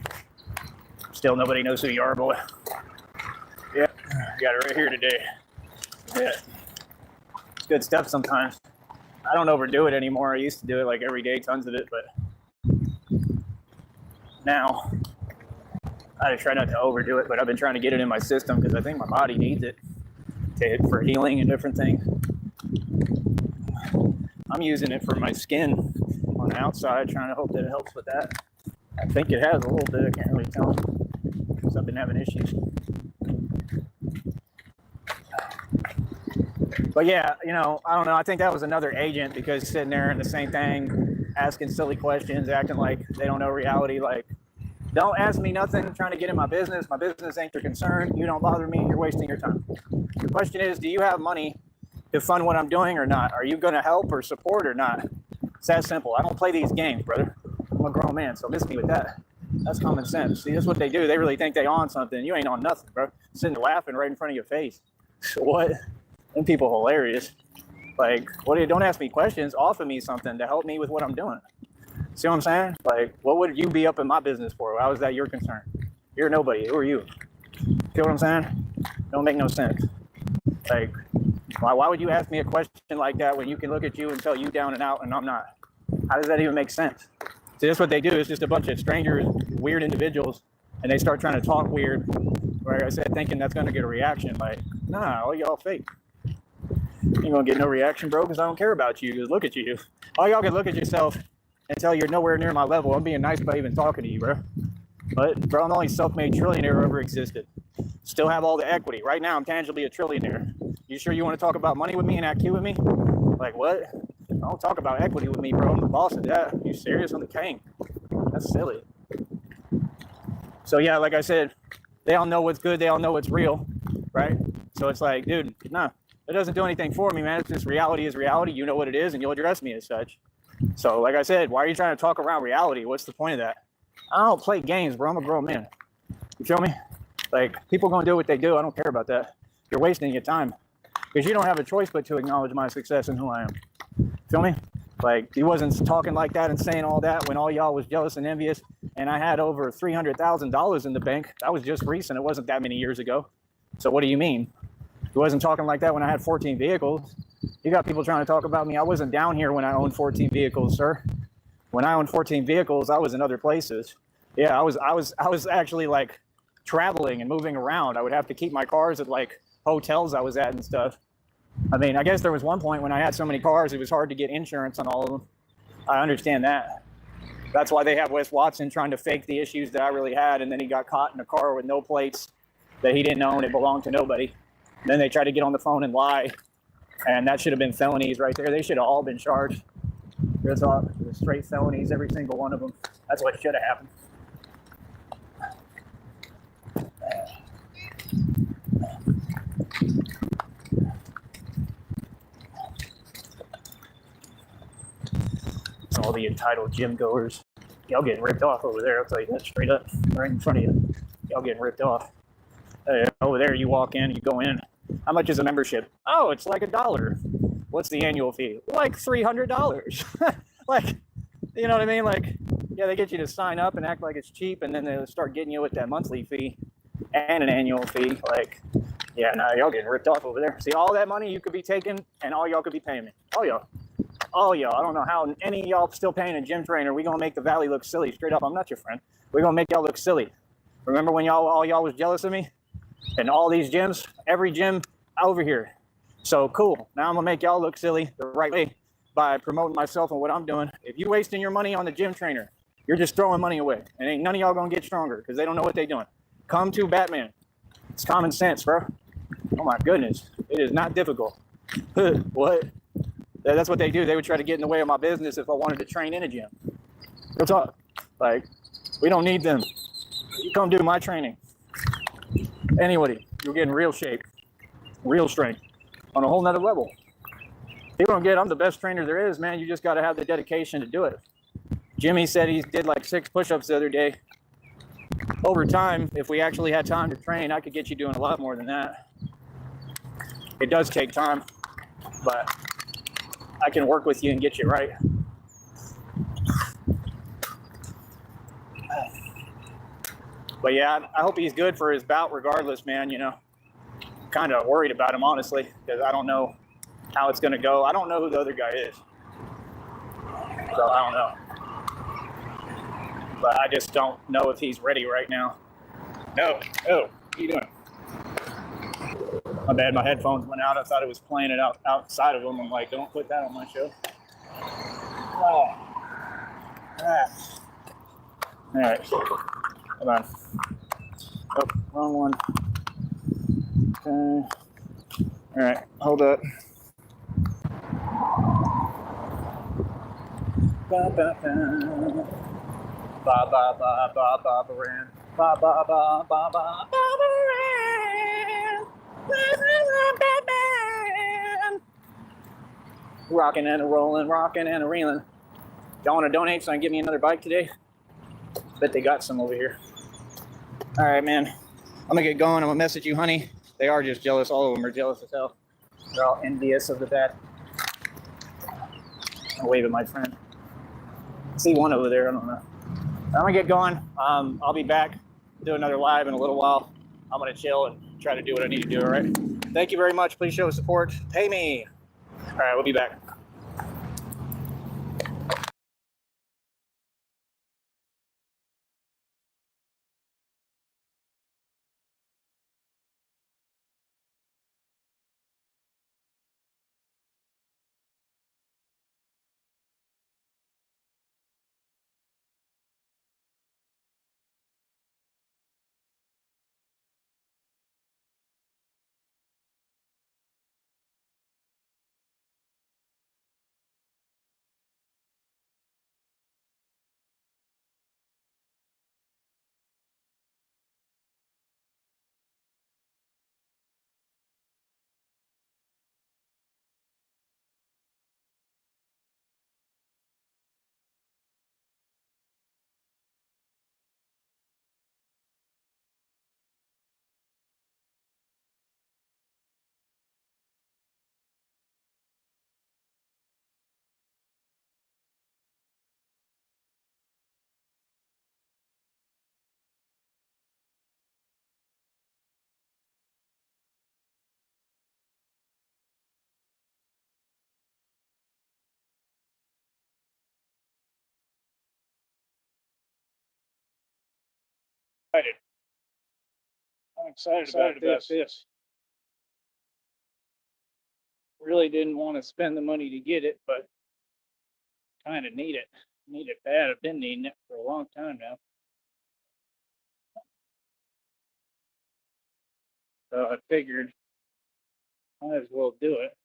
Still, nobody knows who you are, boy. Yeah, got it right here today. Yeah. It's good stuff sometimes. I don't overdo it anymore. I used to do it like every day, tons of it, but now I try not to overdo it, but I've been trying to get it in my system because I think my body needs it for healing and different things. I'm using it for my skin on the outside, trying to hope that it helps with that. I think it has a little bit. I can't really tell because I've been having issues. But yeah, I don't know. I think that was another agent because sitting there and the same thing, asking silly questions, acting like they don't know reality. Like, don't ask me nothing, trying to get in my business. My business ain't your concern. You don't bother me. You're wasting your time. The question is, do you have money to fund what I'm doing or not? Are you going to help or support or not? It's that simple. I don't play these games, brother. I'm a grown man, so miss me with that. That's common sense. See, that's what they do. They really think they on something. You ain't on nothing, bro. Sitting there laughing right in front of your face. So what? Them people hilarious. Like, don't ask me questions. Offer me something to help me with what I'm doing. See what I'm saying? Like, what would you be up in my business for? How is that your concern? You're nobody. Who are you? See what I'm saying? Don't make no sense. Like, why would you ask me a question like that when you can look at you and tell you down and out and I'm not? How does that even make sense? See, that's what they do. It's just a bunch of strangers, weird individuals, and they start trying to talk weird, like I said, thinking that's going to get a reaction. Like, nah, all y'all fake. You ain't going to get no reaction, bro, because I don't care about you. Just look at you. All y'all can look at yourself and tell you're nowhere near my level. I'm being nice by even talking to you, bro. But, bro, I'm the only self-made trillionaire who ever existed. Still have all the equity. Right now, I'm tangibly a trillionaire. You sure you want to talk about money with me and act cute with me? Like, what? Don't talk about equity with me, bro. I'm the boss of that. You serious? I'm the king. That's silly. So, yeah, like I said, they all know what's good. They all know what's real, right? So it's like, dude, nah, it doesn't do anything for me, man. It's just reality is reality. You know what it is, and you'll address me as such. So, like I said, why are you trying to talk around reality? What's the point of that? I don't play games, bro. I'm a grown man. You feel me? Like, people going to do what they do. I don't care about that. You're wasting your time because you don't have a choice but to acknowledge my success and who I am. Feel me? Like, he wasn't talking like that and saying all that when all y'all was jealous and envious and I had over $300,000 in the bank. That was just recent. It wasn't that many years ago. So what do you mean? He wasn't talking like that when I had 14 vehicles. You got people trying to talk about me. I wasn't down here when I owned 14 vehicles, sir. When I owned 14 vehicles, I was in other places. Yeah, I was actually like traveling and moving around. I would have to keep my cars at like hotels I was at and stuff. I mean, I guess there was one point when I had so many cars, it was hard to get insurance on all of them. I understand that. That's why they have Wes Watson trying to fake the issues that I really had, and then he got caught in a car with no plates that he didn't own. It belonged to nobody. Then they tried to get on the phone and lie, and that should have been felonies right there. They should have all been charged. That's all straight felonies, every single one of them. That's what should have happened. All the entitled gym goers. Y'all getting ripped off over there. I'll tell you that straight up, right in front of you. Y'all getting ripped off. Over there, you walk in, you go in. How much is a membership? Oh, it's like $1. What's the annual fee? Like $300. Like, you know what I mean? Like, yeah, they get you to sign up and act like it's cheap, and then they'll start getting you with that monthly fee and an annual fee. Like, yeah, no, y'all getting ripped off over there. See, all that money you could be taking, and all y'all could be paying me. All y'all. I don't know how any of y'all still paying a gym trainer. We're going to make the Valley look silly. Straight up, I'm not your friend. We're going to make y'all look silly. Remember when all y'all was jealous of me? And all these gyms, every gym over here. So cool. Now I'm going to make y'all look silly the right way by promoting myself and what I'm doing. If you wasting your money on the gym trainer, you're just throwing money away. And ain't none of y'all gonna get stronger because they don't know what they're doing. Come to Batman. It's common sense, bro. Oh my goodness. It is not difficult. What? That's what they do. They would try to get in the way of my business if I wanted to train in a gym. Real talk. Like, we don't need them. You come do my training. Anybody, you'll get in real shape, real strength on a whole nother level. People don't get, I'm the best trainer there is, man. You just got to have the dedication to do it. Jimmy said he did like 6 push-ups the other day. Over time, if we actually had time to train, I could get you doing a lot more than that. It does take time, but I can work with you and get you right. But yeah, I hope he's good for his bout regardless, man. You know, kind of worried about him, honestly, because I don't know how it's going to go. I don't know who the other guy is. So I don't know. But I just don't know if he's ready right now. No. Oh, what are you doing? My bad, my headphones went out. I thought it was playing it outside of them. I'm like, don't put that on my show. Oh. Ah. All right. Hold on. Oh, wrong one. Okay. All right, hold up. Ba ba ba ba ba ba ba ba ba ba ba ba ba ba ba. Rocking and a rolling, rocking and a reeling. Y'all want to donate so I can get me another bike today? Bet they got some over here. All right, man. I'm gonna get going. I'm gonna message you, honey. They are just jealous. All of them are jealous as hell. They're all envious of the bat. I'll wave at my friend. I see one over there. I don't know. I'm gonna get going. I'll be back. Do another live in a little while. I'm gonna chill and try to do what I need to do. All right. Thank you very much. Please show support. Pay me. All right. We'll be back. I'm excited about this. Really didn't want to spend the money to get it, but kind of need it. Need it bad. I've been needing it for a long time now. So I figured might as well do it.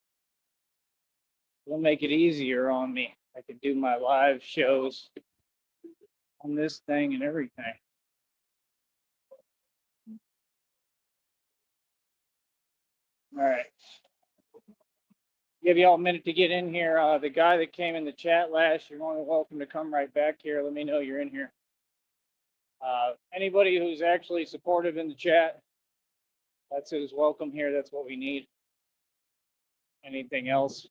It'll make it easier on me. I could do my live shows on this thing and everything. All right. Give y'all a minute to get in here. The guy that came in the chat last, you're more than welcome to come right back here. Let me know you're in here. Anybody who's actually supportive in the chat, that's who's welcome here. That's what we need. Anything else?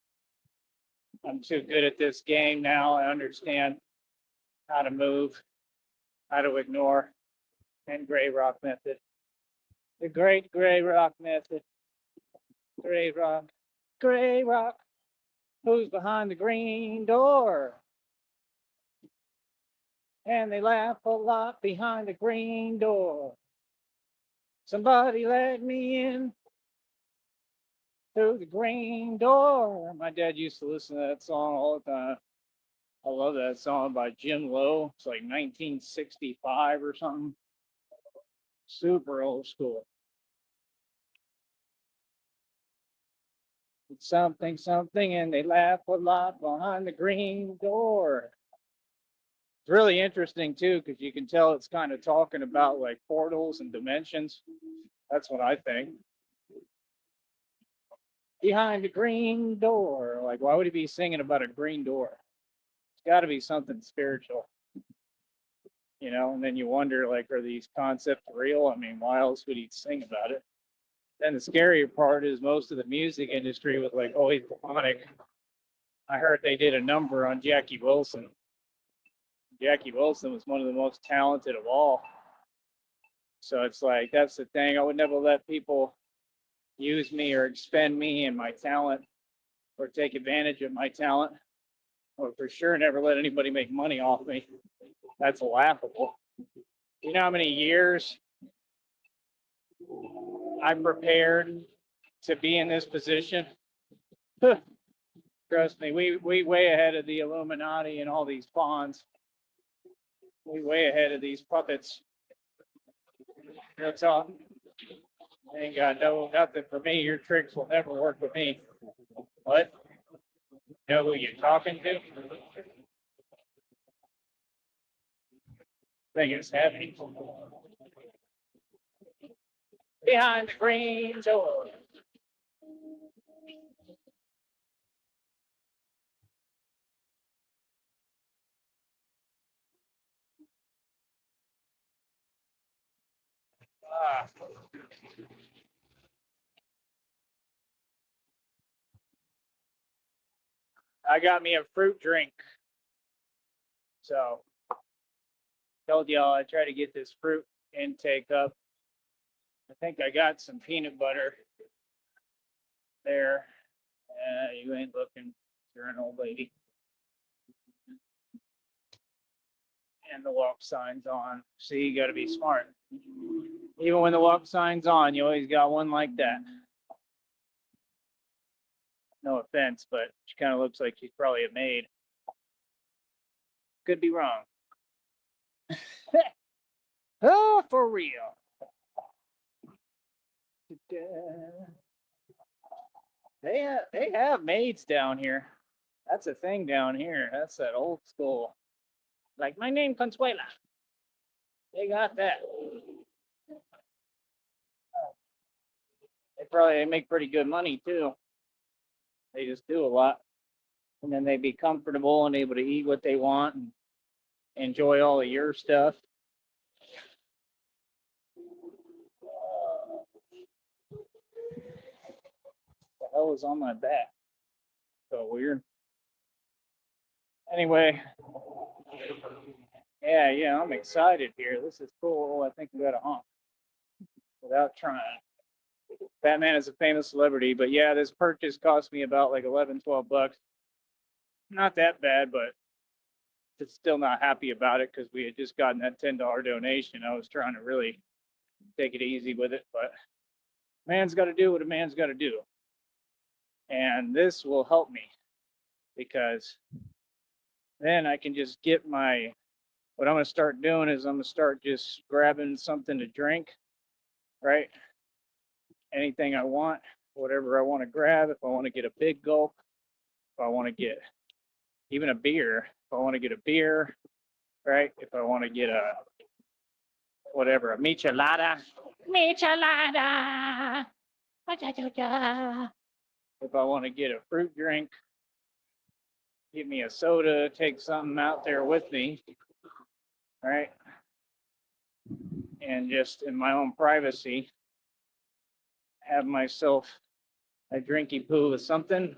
I'm too good at this game now. I understand how to move, how to ignore, and gray rock method. The great gray rock method. Gray rock, gray rock. Who's behind the green door? And they laugh a lot behind the green door. Somebody let me in. through the green door. My dad used to listen to that song all the time. I love that song by Jim Lowe. It's like 1965 or something. Super old school. It's something, something, and they laugh a lot behind the green door. It's really interesting too, because you can tell it's kind of talking about like portals and dimensions. That's what I think. Behind the green door. Like, why would he be singing about a green door? It's got to be something spiritual, you know? And then you wonder, like, are these concepts real? I mean, why else would he sing about it? Then the scarier part is most of the music industry was like, oh, he's demonic. I heard they did a number on Jackie Wilson. Jackie Wilson was one of the most talented of all. So it's like, that's the thing. I would never let people use me or expend me and my talent or take advantage of my talent, or for sure never let anybody make money off me. That's laughable. You know how many years I prepared to be in this position? Trust me, we way ahead of the Illuminati and all these pawns. We way ahead of these puppets. That's all. Ain't got nothing for me. Your tricks will never work with me. What? Know who you're talking to? Think it's heavy. Behind the green door. Ah. I got me a fruit drink. So told y'all I try to get this fruit intake up. I think I got some peanut butter there. You ain't looking. You're an old lady. And the walk sign's on. See, you got to be smart. Even when the walk sign's on, you always got one like that. No offense, but she kind of looks like she's probably a maid. Could be wrong. Oh, for real. They have maids down here. That's a thing down here. That's that old school. Like, my name Consuela. They got that. They make pretty good money too. They just do a lot. And then they be comfortable and able to eat what they want and enjoy all of your stuff. The hell is on my back? So weird. Anyway, yeah, I'm excited here. This is cool. I think we got a honk without trying. Batman is a famous celebrity, but yeah, this purchase cost me about like 11, 12 bucks. Not that bad, but it's still not happy about it because we had just gotten that $10 donation. I was trying to really take it easy with it, but man's got to do what a man's got to do. And this will help me because then I can just get what I'm going to start doing is I'm going to start just grabbing something to drink, right? Anything I want, whatever I want to grab. If I want to get a big gulp, if I want to get even a beer, if I want to get a beer, right? If I want to get a whatever, a michelada. Michelada. If I want to get a fruit drink, get me a soda, take something out there with me, right? And just in my own privacy, have myself a drinky poo with something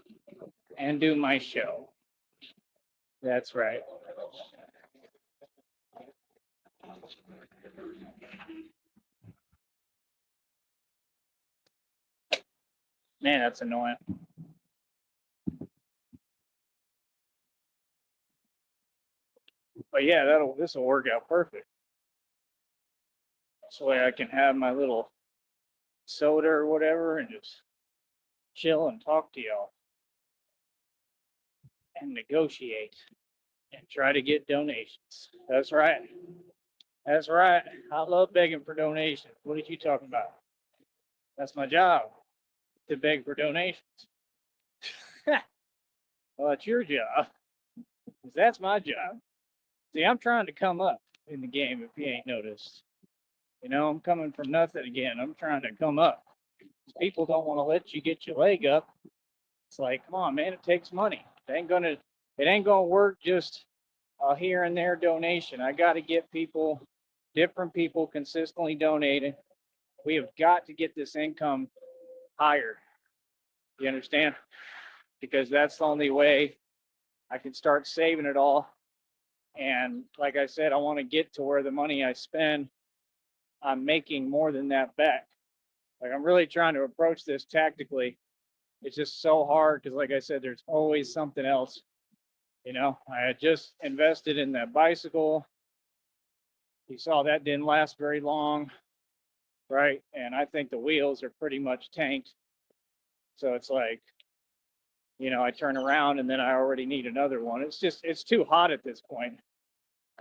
and do my show. That's right. Man, that's annoying. But yeah, this will work out perfect. This way I can have my little soda or whatever and just chill and talk to y'all and negotiate and try to get donations. That's right. That's right. I love begging for donations. What are you talking about? That's my job, to beg for donations. Well, it's your job. 'Cause that's my job. See, I'm trying to come up in the game if you ain't noticed. You know, I'm coming from nothing again. I'm trying to come up. People don't want to let you get your leg up. It's like, come on, man, it takes money. It ain't gonna work just a here and there donation. I got to get different people consistently donating. We have got to get this income higher. You understand? Because that's the only way I can start saving it all. And like I said, I want to get to where the money I spend, I'm making more than that back. Like I'm really trying to approach this tactically. It's just so hard because, like I said, there's always something else. You know, I had just invested in that bicycle. You saw that didn't last very long, right? And I think the wheels are pretty much tanked. So it's like, I turn around and then I already need another one. It's too hot at this point.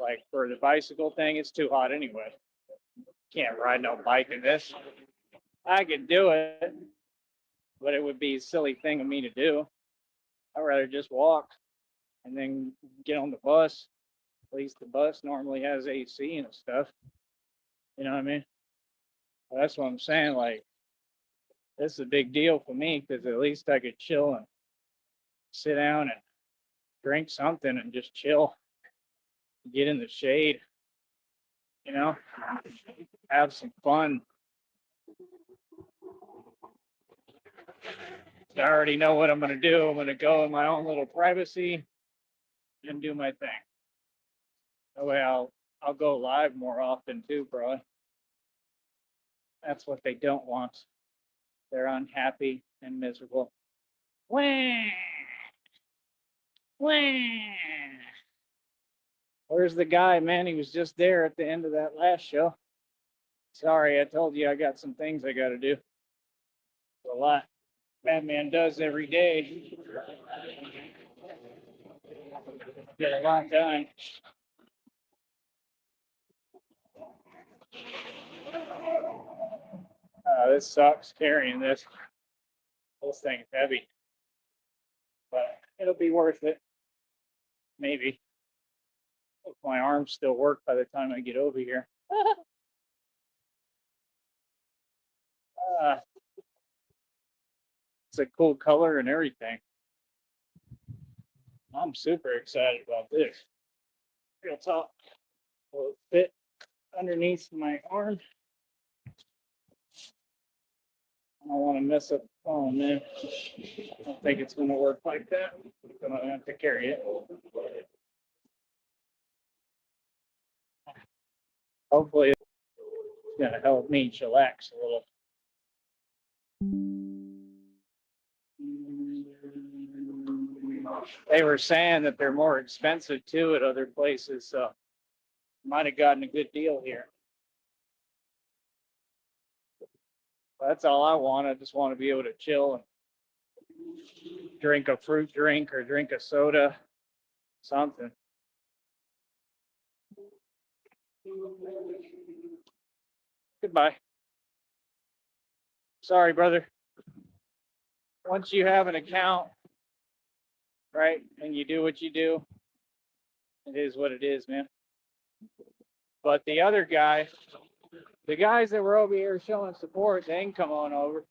Like for the bicycle thing, it's too hot anyway. Can't ride no bike in this. I could do it, but it would be a silly thing of me to do. I'd rather just walk and then get on the bus. At least the bus normally has AC and stuff. You know what I mean? That's what I'm saying. Like, this is a big deal for me because at least I could chill and sit down and drink something and just chill, get in the shade, you know, have some fun. I already know what I'm going to do. I'm going to go in my own little privacy and do my thing. That way I'll go live more often too, bro. That's what they don't want. They're unhappy and miserable. Wah! Wah! Where's the guy, man? He was just there at the end of that last show. Sorry, I told you I got some things I got to do. It's a lot Batman does every day. Get a lot done. This sucks carrying this. This thing is heavy, but it'll be worth it. Maybe. If my arms still work by the time I get over here. uh, it's a cool color and everything. I'm super excited about this. Real talk. Will it fit underneath my arm? I don't want to mess up the phone, man. I don't think it's going to work like that. I'm going to have to carry it. Hopefully, it's going to help me chillax a little. They were saying that they're more expensive too at other places, so might have gotten a good deal here. That's all I want. I just want to be able to chill and drink a fruit drink or drink a soda, something. Goodbye. Sorry, brother. Once you have an account, right, and you do what you do, it is what it is, man. But the other guy, the guys that were over here showing support, they can come on over.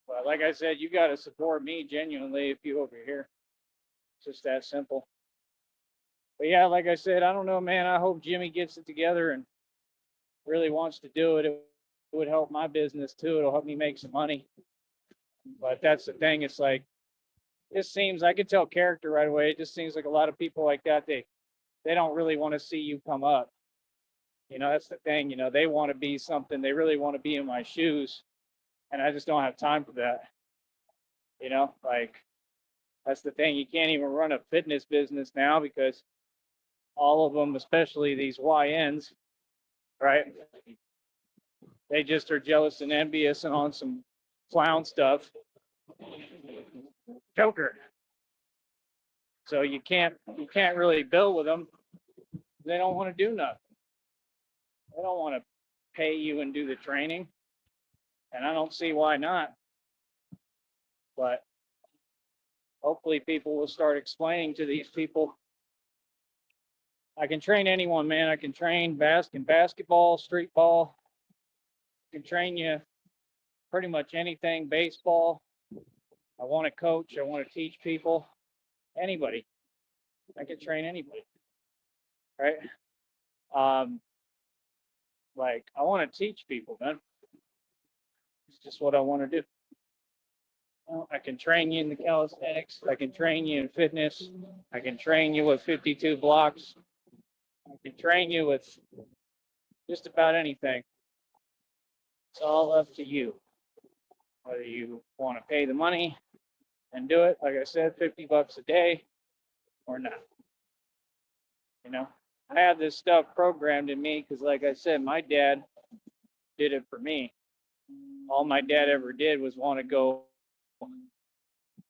But like I said, you got to support me genuinely if you over here. It's just that simple. But yeah, like I said, I don't know, man. I hope Jimmy gets it together and really wants to do it. It would help my business too. It'll help me make some money. But that's the thing. It's like, it seems, I could tell character right away. It just seems like a lot of people like that, they don't really want to see you come up. That's the thing. They want to be something. They really want to be in my shoes. And I just don't have time for that. Like, that's the thing. You can't even run a fitness business now because all of them, especially these YNs, right? They just are jealous and envious and on some clown stuff. Joker. So you can't really build with them. They don't want to do nothing. They don't want to pay you and do the training. And I don't see why not. But hopefully people will start explaining to these people. I can train anyone, man. I can train basketball, street ball. I can train you pretty much anything, baseball. I want to coach. I want to teach people. Anybody. I can train anybody. Right? Um, like I want to teach people, man. It's just what I want to do. Well, I can train you in the calisthenics. I can train you in fitness. I can train you with 52 blocks. I can train you with just about anything. It's all up to you. Whether you want to pay the money and do it, like I said, 50 bucks a day or not. You know, I have this stuff programmed in me because, like I said, my dad did it for me. All my dad ever did was want to go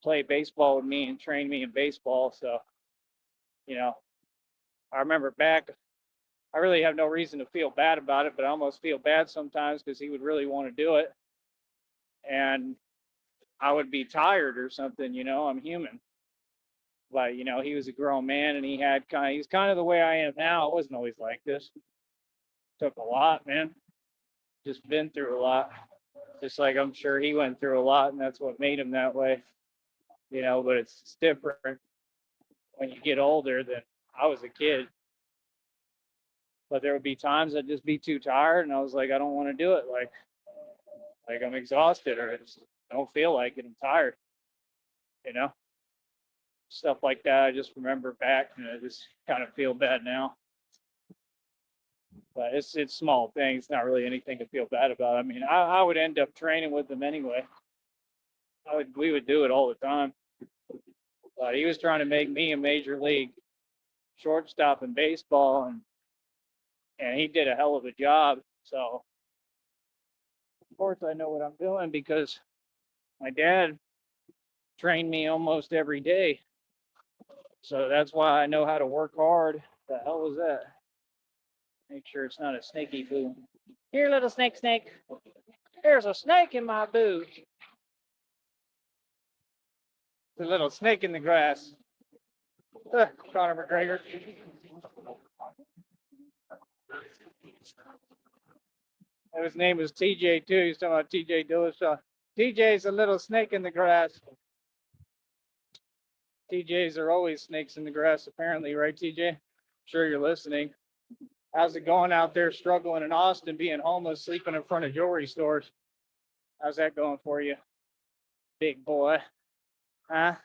play baseball with me and train me in baseball. So, you know, I remember back, I really have no reason to feel bad about it, but I almost feel bad sometimes because he would really want to do it. And I would be tired or something, you know, I'm human. But, you know, he was a grown man and he's kind of the way I am now. I wasn't always like this. Took a lot, man. Just been through a lot. Just like I'm sure he went through a lot and that's what made him that way, you know, but it's different when you get older than I was a kid. But there would be times I'd just be too tired and I was like, I don't want to do it. Like I'm exhausted or I just don't feel like it. I'm tired, you know? Stuff like that. I just remember back and I just kind of feel bad now. But it's small things, not really anything to feel bad about. I mean, I would end up training with them anyway. We would do it all the time. But he was trying to make me a major league shortstop in baseball and he did a hell of a job. So of course I know what I'm doing because my dad trained me almost every day. So that's why I know how to work hard. The hell was that? Make sure it's not a snaky boo. Here, little snake. There's a snake in my boot. The little snake in the grass. Conor McGregor. And his name was TJ too. He's talking about TJ Dillashaw. TJ's a little snake in the grass. TJs are always snakes in the grass, apparently, right, TJ? Sure you're listening. How's it going out there struggling in Austin, being homeless, sleeping in front of jewelry stores? How's that going for you, big boy? Huh?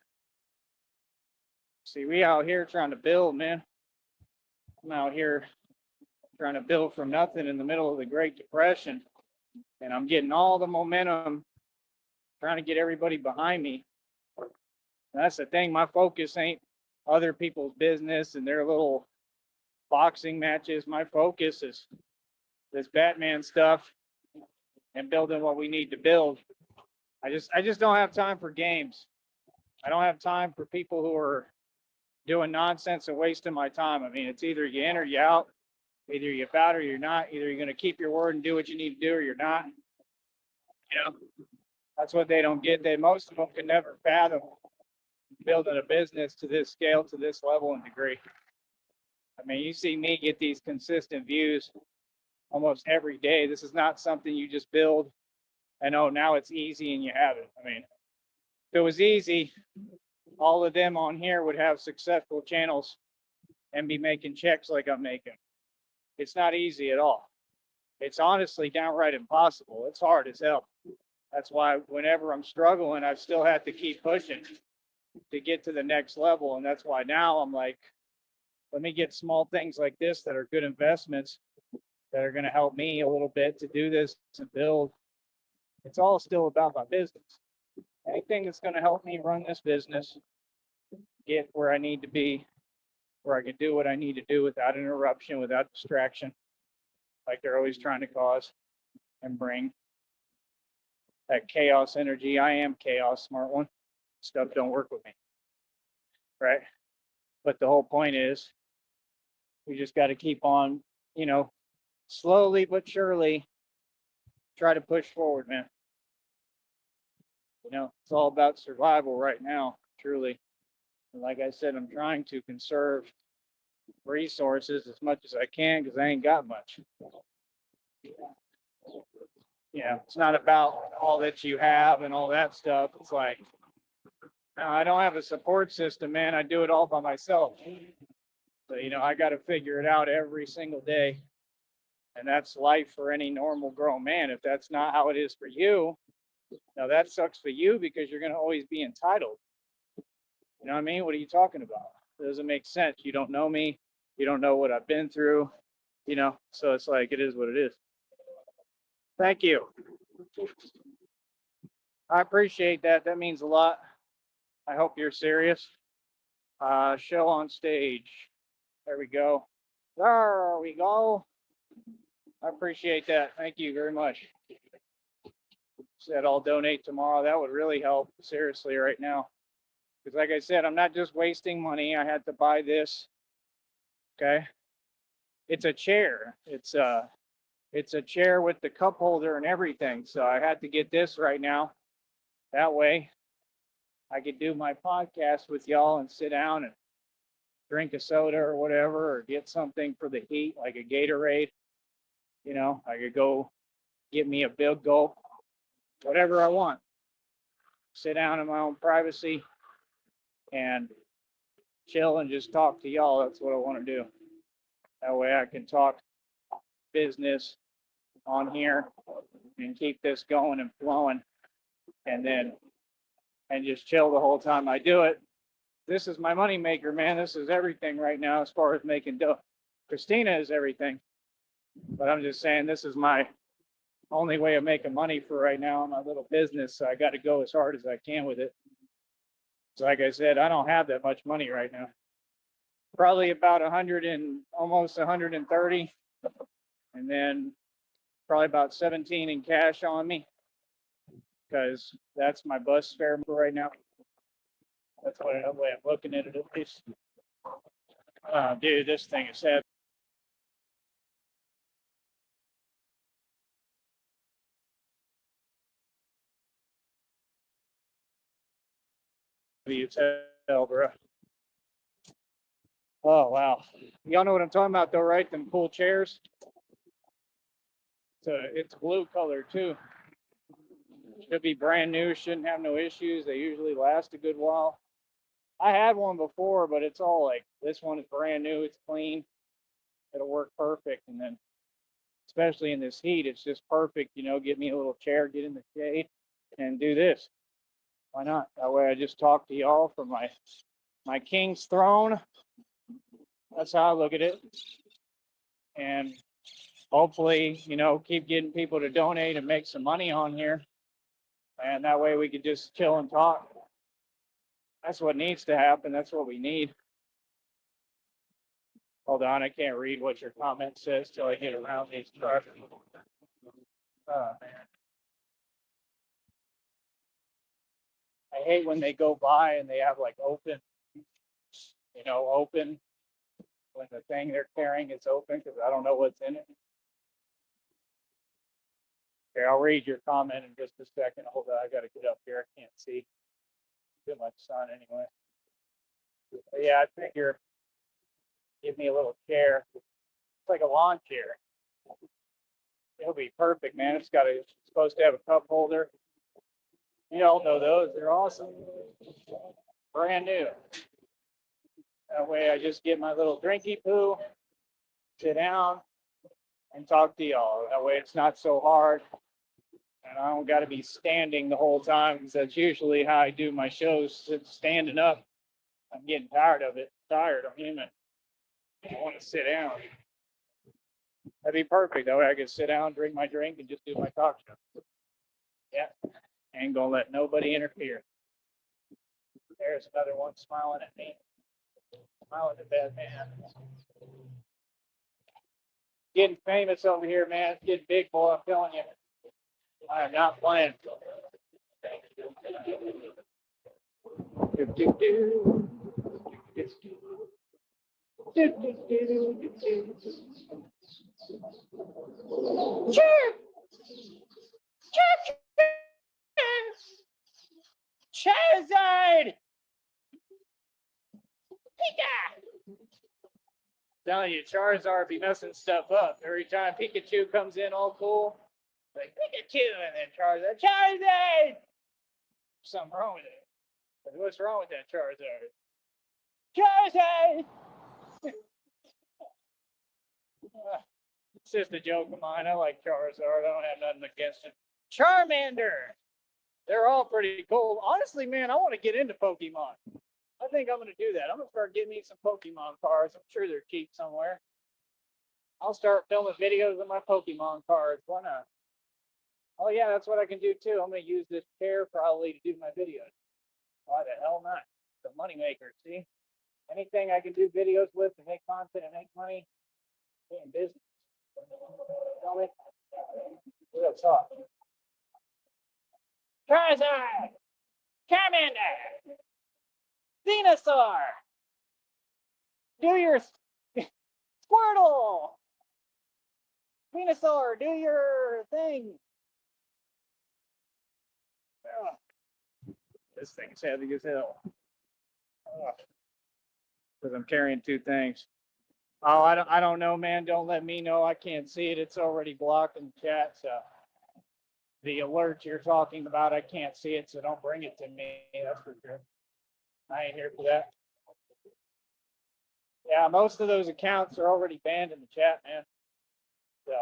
See, we out here trying to build, man. I'm out here trying to build from nothing in the middle of the Great Depression. And I'm getting all the momentum, trying to get everybody behind me. And that's the thing. My focus ain't other people's business and their little boxing matches. My focus is this Batman stuff and building what we need to build. I just don't have time for games. I don't have time for people who are doing nonsense and wasting my time. I mean, it's either you in or you out. Either you're about or you're not. Either you're going to keep your word and do what you need to do or you're not. You know, that's what they don't get. Most of them can never fathom building a business to this scale, to this level and degree. I mean, you see me get these consistent views almost every day. This is not something you just build and oh, now it's easy and you have it. I mean, if it was easy, all of them on here would have successful channels and be making checks like I'm making. It's not easy at all. It's honestly downright impossible. It's hard as hell. That's why whenever I'm struggling, I've still had to keep pushing to get to the next level. And that's why now I'm like, let me get small things like this that are good investments that are going to help me a little bit to do this and build. It's all still about my business. Anything that's going to help me run this business, get where I need to be, where I can do what I need to do without interruption, without distraction, like they're always trying to cause. and bring that chaos energy. I am chaos, smart one. Stuff don't work with me, right? But the whole point is we just got to keep on, slowly but surely try to push forward, man. It's all about survival right now, truly. And like I said, I'm trying to conserve resources as much as I can because I ain't got much. It's not about all that you have and all that stuff. It's like, no, I don't have a support system, man. I do it all by myself. So, I got to figure it out every single day. And that's life for any normal grown man. If that's not how it is for you, now that sucks for you because you're going to always be entitled. You know what I mean? What are you talking about? It doesn't make sense. You don't know me. You don't know what I've been through, so it's like, it is what it is. Thank you. I appreciate that. That means a lot. I hope you're serious. Show on stage. There we go. There we go. I appreciate that. Thank you very much. Said I'll donate tomorrow. That would really help, seriously, right now. Because like I said, I'm not just wasting money. I had to buy this. Okay. It's a chair. It's a chair with the cup holder and everything. So I had to get this right now. That way I could do my podcast with y'all and sit down and drink a soda or whatever, or get something for the heat, like a Gatorade. I could go get me a big gulp, whatever I want. Sit down in my own privacy and chill and just talk to y'all. That's what I want to do. That way I can talk business on here and keep this going and flowing, and just chill the whole time I do it. This is my money maker, man. This is everything right now as far as making dough. Christina is everything, but I'm just saying this is my only way of making money for right now in my little business. So I got to go as hard as I can with it. So like I said, I don't have that much money right now. Probably about 100 and almost 130, and then probably about 17 in cash on me, because that's my bus fare for right now. That's the way I'm looking at it, at least. Dude, this thing is heavy. It's hell, bro. Oh, wow. Y'all know what I'm talking about, though, right? Them cool chairs. So it's blue color, too. Should be brand new. Shouldn't have no issues. They usually last a good while. I had one before, but it's all like, this one is brand new. It's clean. It'll work perfect. And then, especially in this heat, it's just perfect. Get me a little chair, get in the shade, and do this. Why not? That way I just talk to y'all from my king's throne. That's how I look at it. And hopefully, keep getting people to donate and make some money on here. And that way we could just chill and talk. That's what needs to happen. That's what we need. Hold on, I can't read what your comment says till I get around these trucks. Oh, man. I hate when they go by and they have like open, open when the thing they're carrying is open, because I don't know what's in it. Okay, I'll read your comment in just a second. Hold on, I got to get up here. I can't see too much sun anyway. But yeah, I figure give me a little chair. It's like a lawn chair. It'll be perfect, man. It's supposed to have a cup holder. You all know those. They're awesome. Brand new. That way I just get my little drinky poo, sit down, and talk to y'all. That way it's not so hard. And I don't got to be standing the whole time, because that's usually how I do my shows, standing up. I'm getting tired of it. I'm human. I want to sit down. That'd be perfect. That way I could sit down, drink my drink, and just do my talk show. Yeah. Ain't gonna let nobody interfere. There's another one smiling at me. Smiling at that man. Getting famous over here, man. It's getting big, boy. I'm telling you. I am not playing. Chirp! Chirp! Charizard! Pika! Telling you, Charizard be messing stuff up. Every time Pikachu comes in all cool, like Pikachu, and then Charizard! Something wrong with it. But what's wrong with that Charizard? Charizard! It's just a joke of mine. I like Charizard. I don't have nothing against it. Charmander! They're all pretty cool. Honestly, man, I want to get into Pokemon. I think I'm going to do that. I'm going to start getting me some Pokemon cards. I'm sure they're cheap somewhere. I'll start filming videos of my Pokemon cards. Why not? Oh, yeah, that's what I can do too. I'm going to use this chair probably to do my videos. Why the hell not? It's a moneymaker, see? Anything I can do videos with and make content and make money, get in business. Tell me? Real talk. Charizard! Charmander! Venusaur! Do your Squirtle! Venusaur, do your thing! Ugh. This thing's heavy as hell. Because I'm carrying two things. Oh, I don't know, man. Don't let me know. I can't see it. It's already blocked in the chat. So the alert you're talking about, I can't see it. So don't bring it to me. That's for sure. I ain't here for that. Yeah, most of those accounts are already banned in the chat, man. So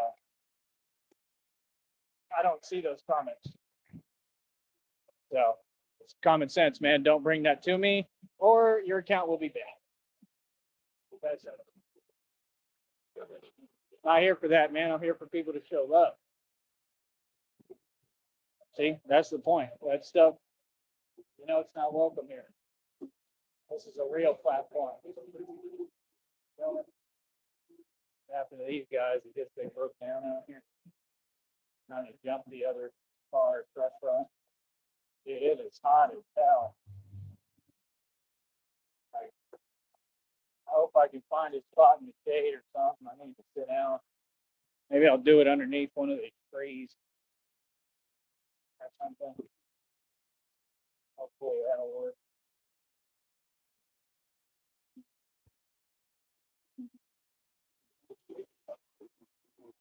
I don't see those comments. So it's common sense, man. Don't bring that to me, or your account will be banned. That's it. Not here for that, man. I'm here for people to show love. See, that's the point. That stuff, you know, it's not welcome here. This is a real platform. After these guys, it gets they broke down out here. Trying to jump the other car restaurant. Dude, it is hot as hell. I hope I can find a spot in the shade or something. I need to sit down. Maybe I'll do it underneath one of these trees or something. Hopefully that'll work.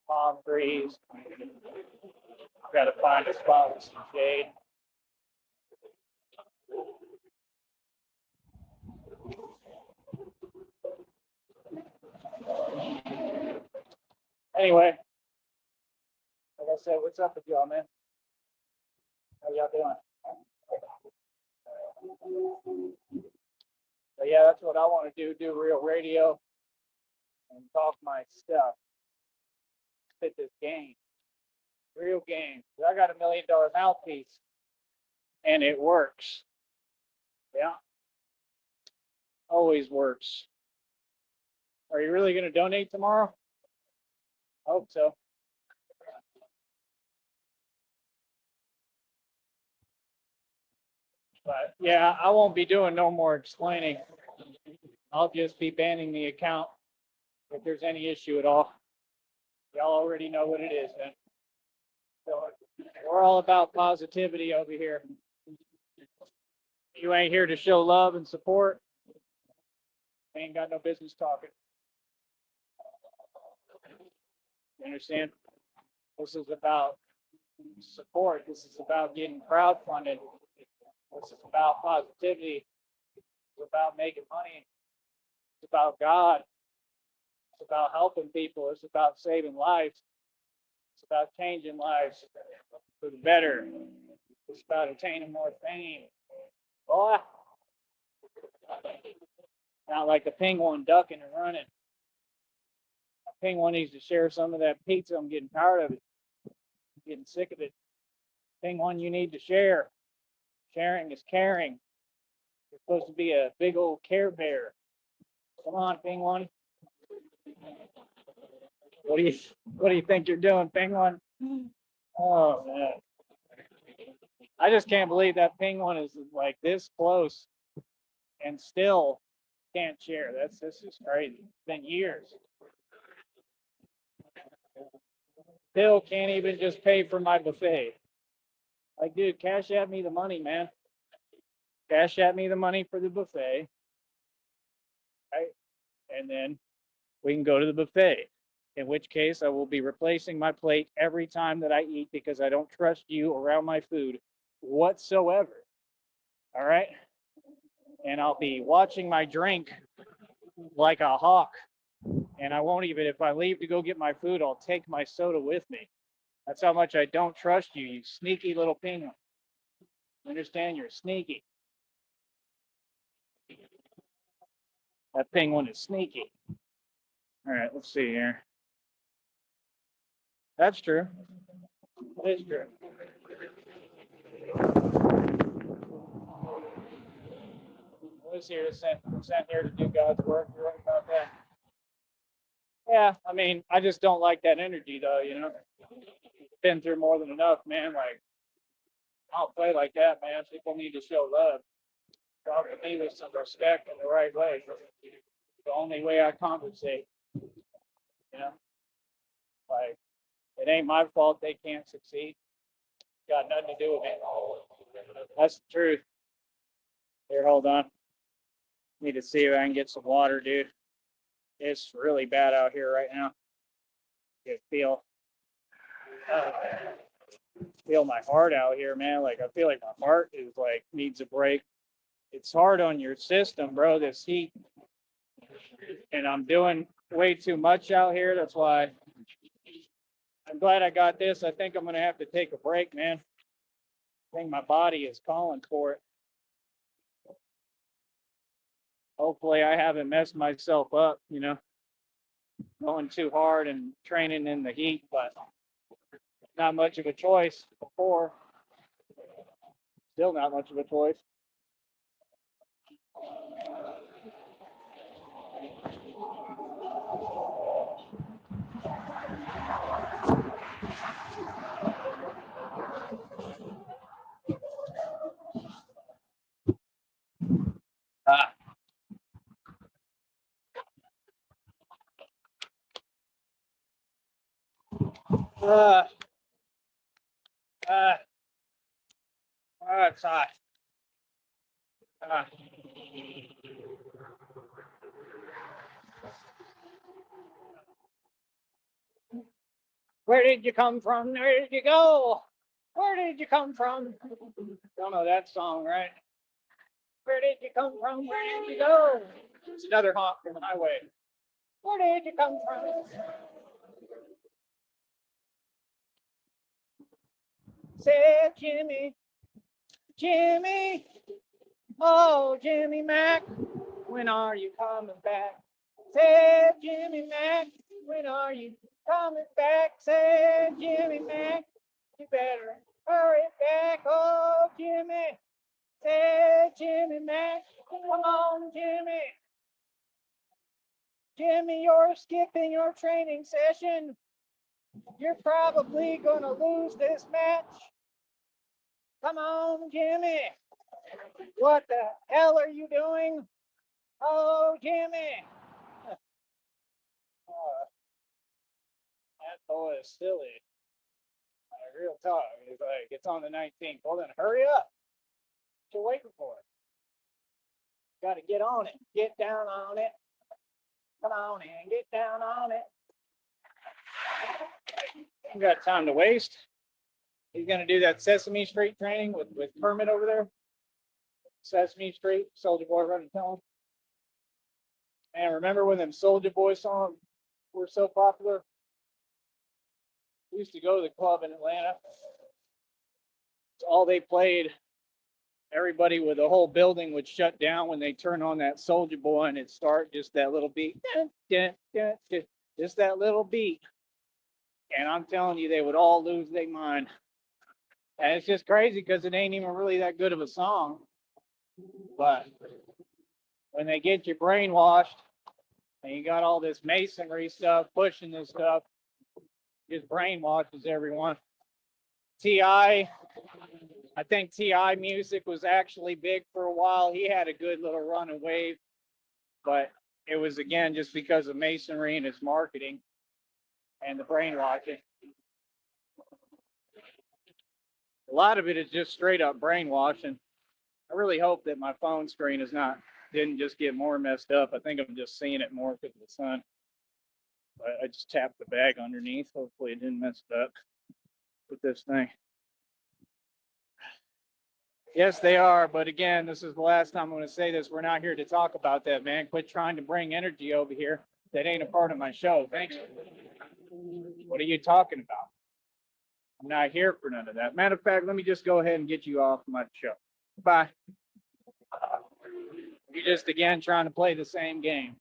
Palm trees. Got to find a spot with some shade. Anyway, like I said, what's up with y'all, man? How y'all doing? So yeah, that's what I want to do real radio and talk my stuff. Spit this game. Real game. I got $1 million mouthpiece and it works. Yeah. Always works. Are you really going to donate tomorrow? I hope so. But yeah, I won't be doing no more explaining. I'll just be banning the account if there's any issue at all. Y'all already know what it is, then. So we're all about positivity over here. You ain't here to show love and support. Ain't got no business talking. You understand? This is about support. This is about getting crowdfunded. This is about positivity. It's about making money. It's about God. It's about helping people. It's about saving lives. It's about changing lives for the better. It's about attaining more fame. Boy, not like the penguin ducking and running. The penguin needs to share some of that pizza. I'm getting tired of it. I'm getting sick of it. Penguin, you need to share. Sharing is caring. You're supposed to be a big old Care Bear. Come on, Penguin. What do you think you're doing, Penguin? Oh man. I just can't believe that penguin is like this close and still can't share. This is crazy. It's been years. Still can't even just pay for my buffet. Like, dude, cash at me the money, man. Cash at me the money for the buffet, right? And then we can go to the buffet. In which case, I will be replacing my plate every time that I eat because I don't trust you around my food whatsoever. All right. And I'll be watching my drink like a hawk. And I won't even, if I leave to go get my food, I'll take my soda with me. That's how much I don't trust you, you sneaky little penguin. Understand? You're sneaky. That penguin is sneaky. All right, let's see here. That's true. That is true. I was here to sent here to do God's work. You're right about that. Yeah, I mean, I just don't like that energy though, you know. Been through more than enough, man. Like, I don't play like that, man. People need to show love. Talk to me with some respect in the right way. The only way I compensate, you know. Like, it ain't my fault they can't succeed. Got nothing to do with it. That's the truth. Here, hold on. Need to see if I can get some water, dude. It's really bad out here right now. You uh, feel my heart out here, man. Like, I feel like my heart is like needs a break. It's hard on your system, bro, this heat. And I'm doing way too much out here. That's why I'm glad I got this. I think I'm going to have to take a break, man. I think my body is calling for it. Hopefully, I haven't messed myself up, you know, going too hard and training in the heat, but not much of a choice before. Still not much of a choice. Ah. Uh, uh, it's hot. Uh. Where did you come from? Where did you go? Where did you come from? Don't know that song, right? Where did you come from? Where did you go? It's another honk from the highway. Where did you come from? Said Jimmy, Jimmy, oh Jimmy Mack, when are you coming back? Said Jimmy Mack, when are you coming back? Said Jimmy Mack, you better hurry back, oh Jimmy. Said Jimmy Mack, come on Jimmy. Jimmy, you're skipping your training session. You're probably gonna lose this match. Come on, Jimmy. What the hell are you doing? Oh, Jimmy. That boy is silly. Like, real talk. He's like, it's on the 19th. Well, then hurry up. What you waiting for? Got to get on it. Get down on it. Come on in. Get down on it. You got time to waste. He's going to do that Sesame Street training with Kermit over there. Sesame Street, Soldier Boy running tone. And remember when them Soldier Boy songs were so popular? We used to go to the club in Atlanta. It's all they played. Everybody with the whole building would shut down when they turn on that Soldier Boy and it start just that little beat. Dun, dun, dun, dun, just that little beat. And I'm telling you, they would all lose their mind. And it's just crazy because it ain't even really that good of a song. But when they get you brainwashed and you got all this masonry stuff pushing this stuff, just brainwashes everyone. T.I., I think T.I. music was actually big for a while. He had a good little run and wave, but it was again just because of masonry and his marketing and the brainwashing. A lot of it is just straight up brainwashing. I really hope that my phone screen didn't just get more messed up. I think I'm just seeing it more because of the sun. But I just tapped the bag underneath. Hopefully it didn't mess it up with this thing. Yes, they are. But again, this is the last time I'm going to say this. We're not here to talk about that, man. Quit trying to bring energy over here that ain't a part of my show. Thanks. What are you talking about? I'm not here for none of that. Matter of fact, let me just go ahead and get you off my show. Bye. You're just again trying to play the same game.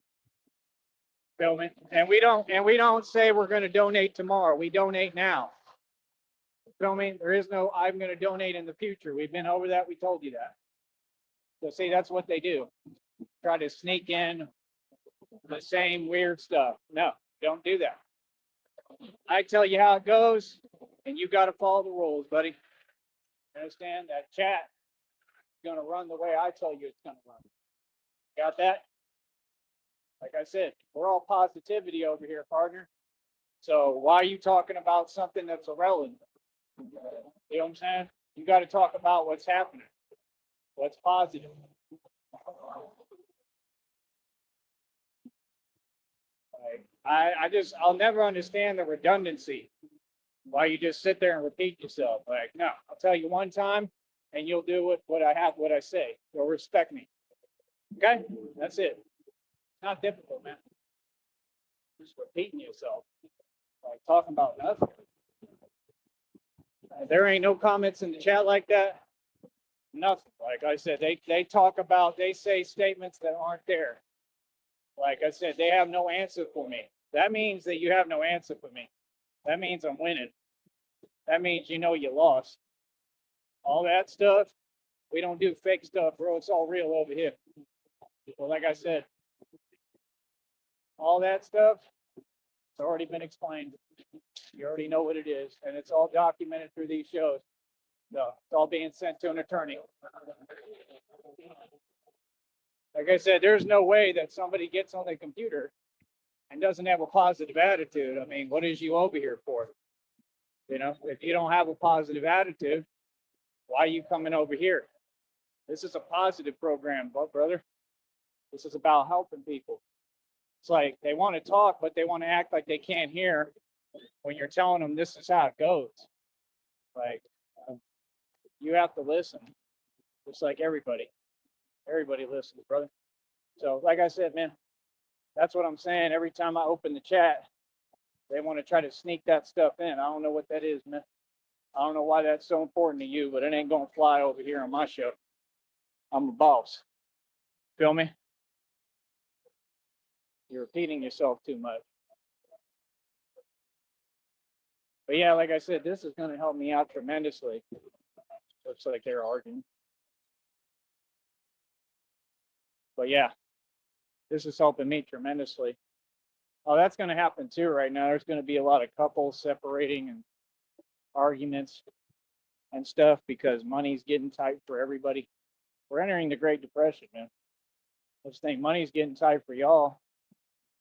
Feel me? And we don't say we're going to donate tomorrow. We donate now. Feel me? There is no I'm going to donate in the future. We've been over that. We told you that. So see, that's what they do. Try to sneak in the same weird stuff. No, don't do that. I tell you how it goes, and you got to follow the rules, buddy. Understand? That chat is going to run the way I tell you it's going to run. Got that? Like I said, we're all positivity over here, partner. So why are you talking about something that's irrelevant? You know what I'm saying? You got to talk about what's happening, what's positive. Like, I'll never understand the redundancy. Why you just sit there and repeat yourself. Like, no, I'll tell you one time and you'll do what I say. You'll respect me. Okay? That's it. It's not difficult, man. Just repeating yourself. Like talking about nothing. There ain't no comments in the chat like that. Nothing. Like I said, they say statements that aren't there. Like I said, they have no answer for me. That means that you have no answer for me. That means I'm winning. That means you know you lost. All that stuff, we don't do fake stuff, bro. It's all real over here. Well, like I said, all that stuff, it's already been explained. You already know what it is, and it's all documented through these shows. So it's all being sent to an attorney. Like I said, there's no way that somebody gets on the computer and doesn't have a positive attitude. I mean, what is you over here for? You know, if you don't have a positive attitude, why are you coming over here? This is a positive program, brother. This is about helping people. It's like they want to talk, but they want to act like they can't hear when you're telling them this is how it goes. Like, you have to listen, just like everybody. Everybody listens, brother. So, like I said, man, that's what I'm saying. Every time I open the chat, they want to try to sneak that stuff in. I don't know what that is, man. I don't know why that's so important to you, but it ain't going to fly over here on my show. I'm a boss. Feel me? You're repeating yourself too much. But yeah, like I said, this is going to help me out tremendously. Looks like they're arguing. But yeah, this is helping me tremendously. Oh, that's going to happen too right now. There's going to be a lot of couples separating and arguments and stuff because money's getting tight for everybody. We're entering the Great Depression, man. This thing, money's getting tight for y'all.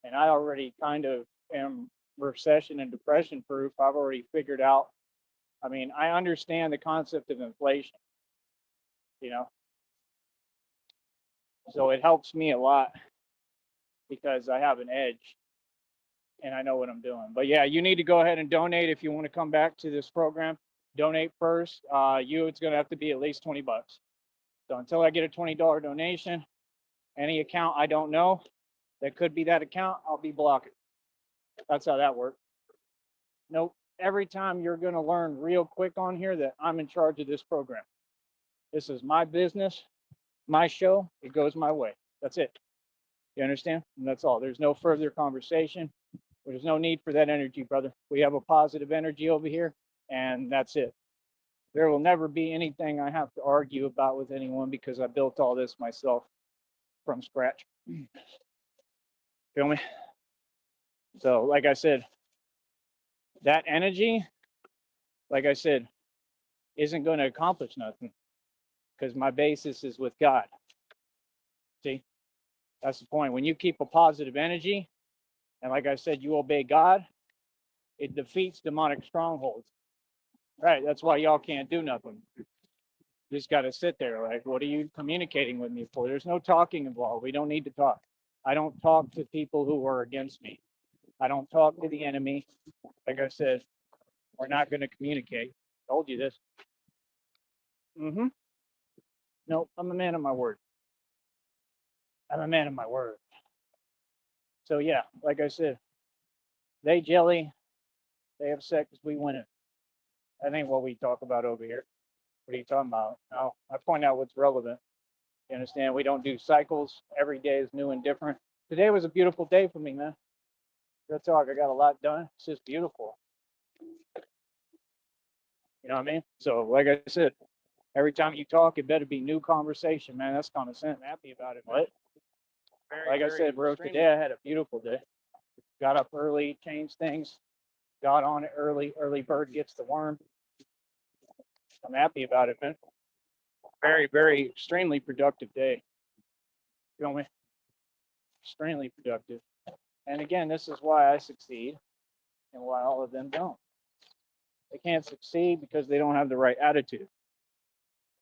And I already kind of am recession and depression proof. I've already figured out. I mean, I understand the concept of inflation, you know. So it helps me a lot because I have an edge and I know what I'm doing. But yeah, you need to go ahead and donate if you want to come back to this program. Donate first. It's going to have to be at least $20. So until I get a $20 donation, any account I don't know that could be that account, I'll be blocking. That's how that works. Nope. Every time you're going to learn real quick on here that I'm in charge of this program. This is my business, my show. It goes my way. That's it. You understand? And that's all. There's no further conversation. There's no need for that energy, brother. We have a positive energy over here, and that's it. There will never be anything I have to argue about with anyone because I built all this myself from scratch. Feel me? So, like I said, that energy, like I said, isn't going to accomplish nothing because my basis is with God. See, that's the point. When you keep a positive energy, and like I said, you obey God, it defeats demonic strongholds. Right. That's why y'all can't do nothing. You just got to sit there. Like, what are you communicating with me for? There's no talking involved. We don't need to talk. I don't talk to people who are against me. I don't talk to the enemy. Like I said, we're not going to communicate. Told you this. Mm-hmm. No, I'm a man of my word. I'm a man of my word. So yeah, like I said, they jelly, they upset because we win it. That ain't what we talk about over here. What are you talking about? No, I point out what's relevant. You understand? We don't do cycles. Every day is new and different. Today was a beautiful day for me, man. Real talk. I got a lot done. It's just beautiful. You know what I mean? So, like I said, every time you talk, it better be new conversation, man. That's common sense. I'm happy about it. What? Like I said, bro, today I had a beautiful day. Got up early, changed things, got on it early. Early bird gets the worm. I'm happy about it, man. Very, very, extremely productive day. Feel me? Extremely productive. And again, this is why I succeed and why all of them don't. They can't succeed because they don't have the right attitude.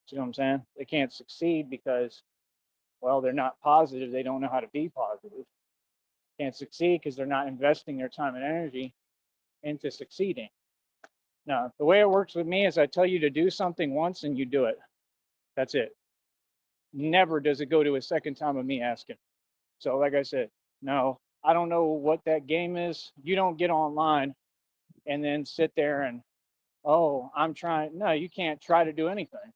See what I'm saying? They can't succeed because, well, they're not positive. They don't know how to be positive. Can't succeed because they're not investing their time and energy into succeeding. Now, the way it works with me is I tell you to do something once and you do it. That's it. Never does it go to a second time of me asking. So, like I said, no, I don't know what that game is. You don't get online and then sit there and, oh, I'm trying. No, you can't try to do anything.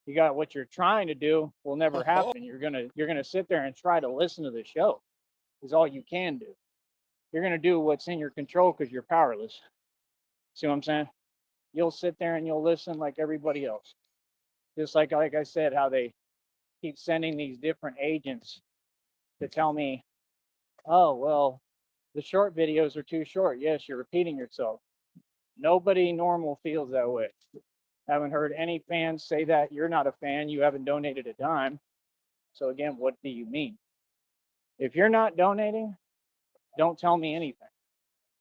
You got what you're trying to do will never happen. You're gonna sit there and try to listen to the show. Is all you can do. You're gonna do what's in your control because you're powerless. See what I'm saying? You'll sit there and you'll listen like everybody else. Just like I said, how they keep sending these different agents to tell me, oh well, the short videos are too short. Yes, you're repeating yourself. Nobody normal feels that way. Haven't heard any fans say that. You're not a fan. You haven't donated a dime. So again, what do you mean? If you're not donating, don't tell me anything.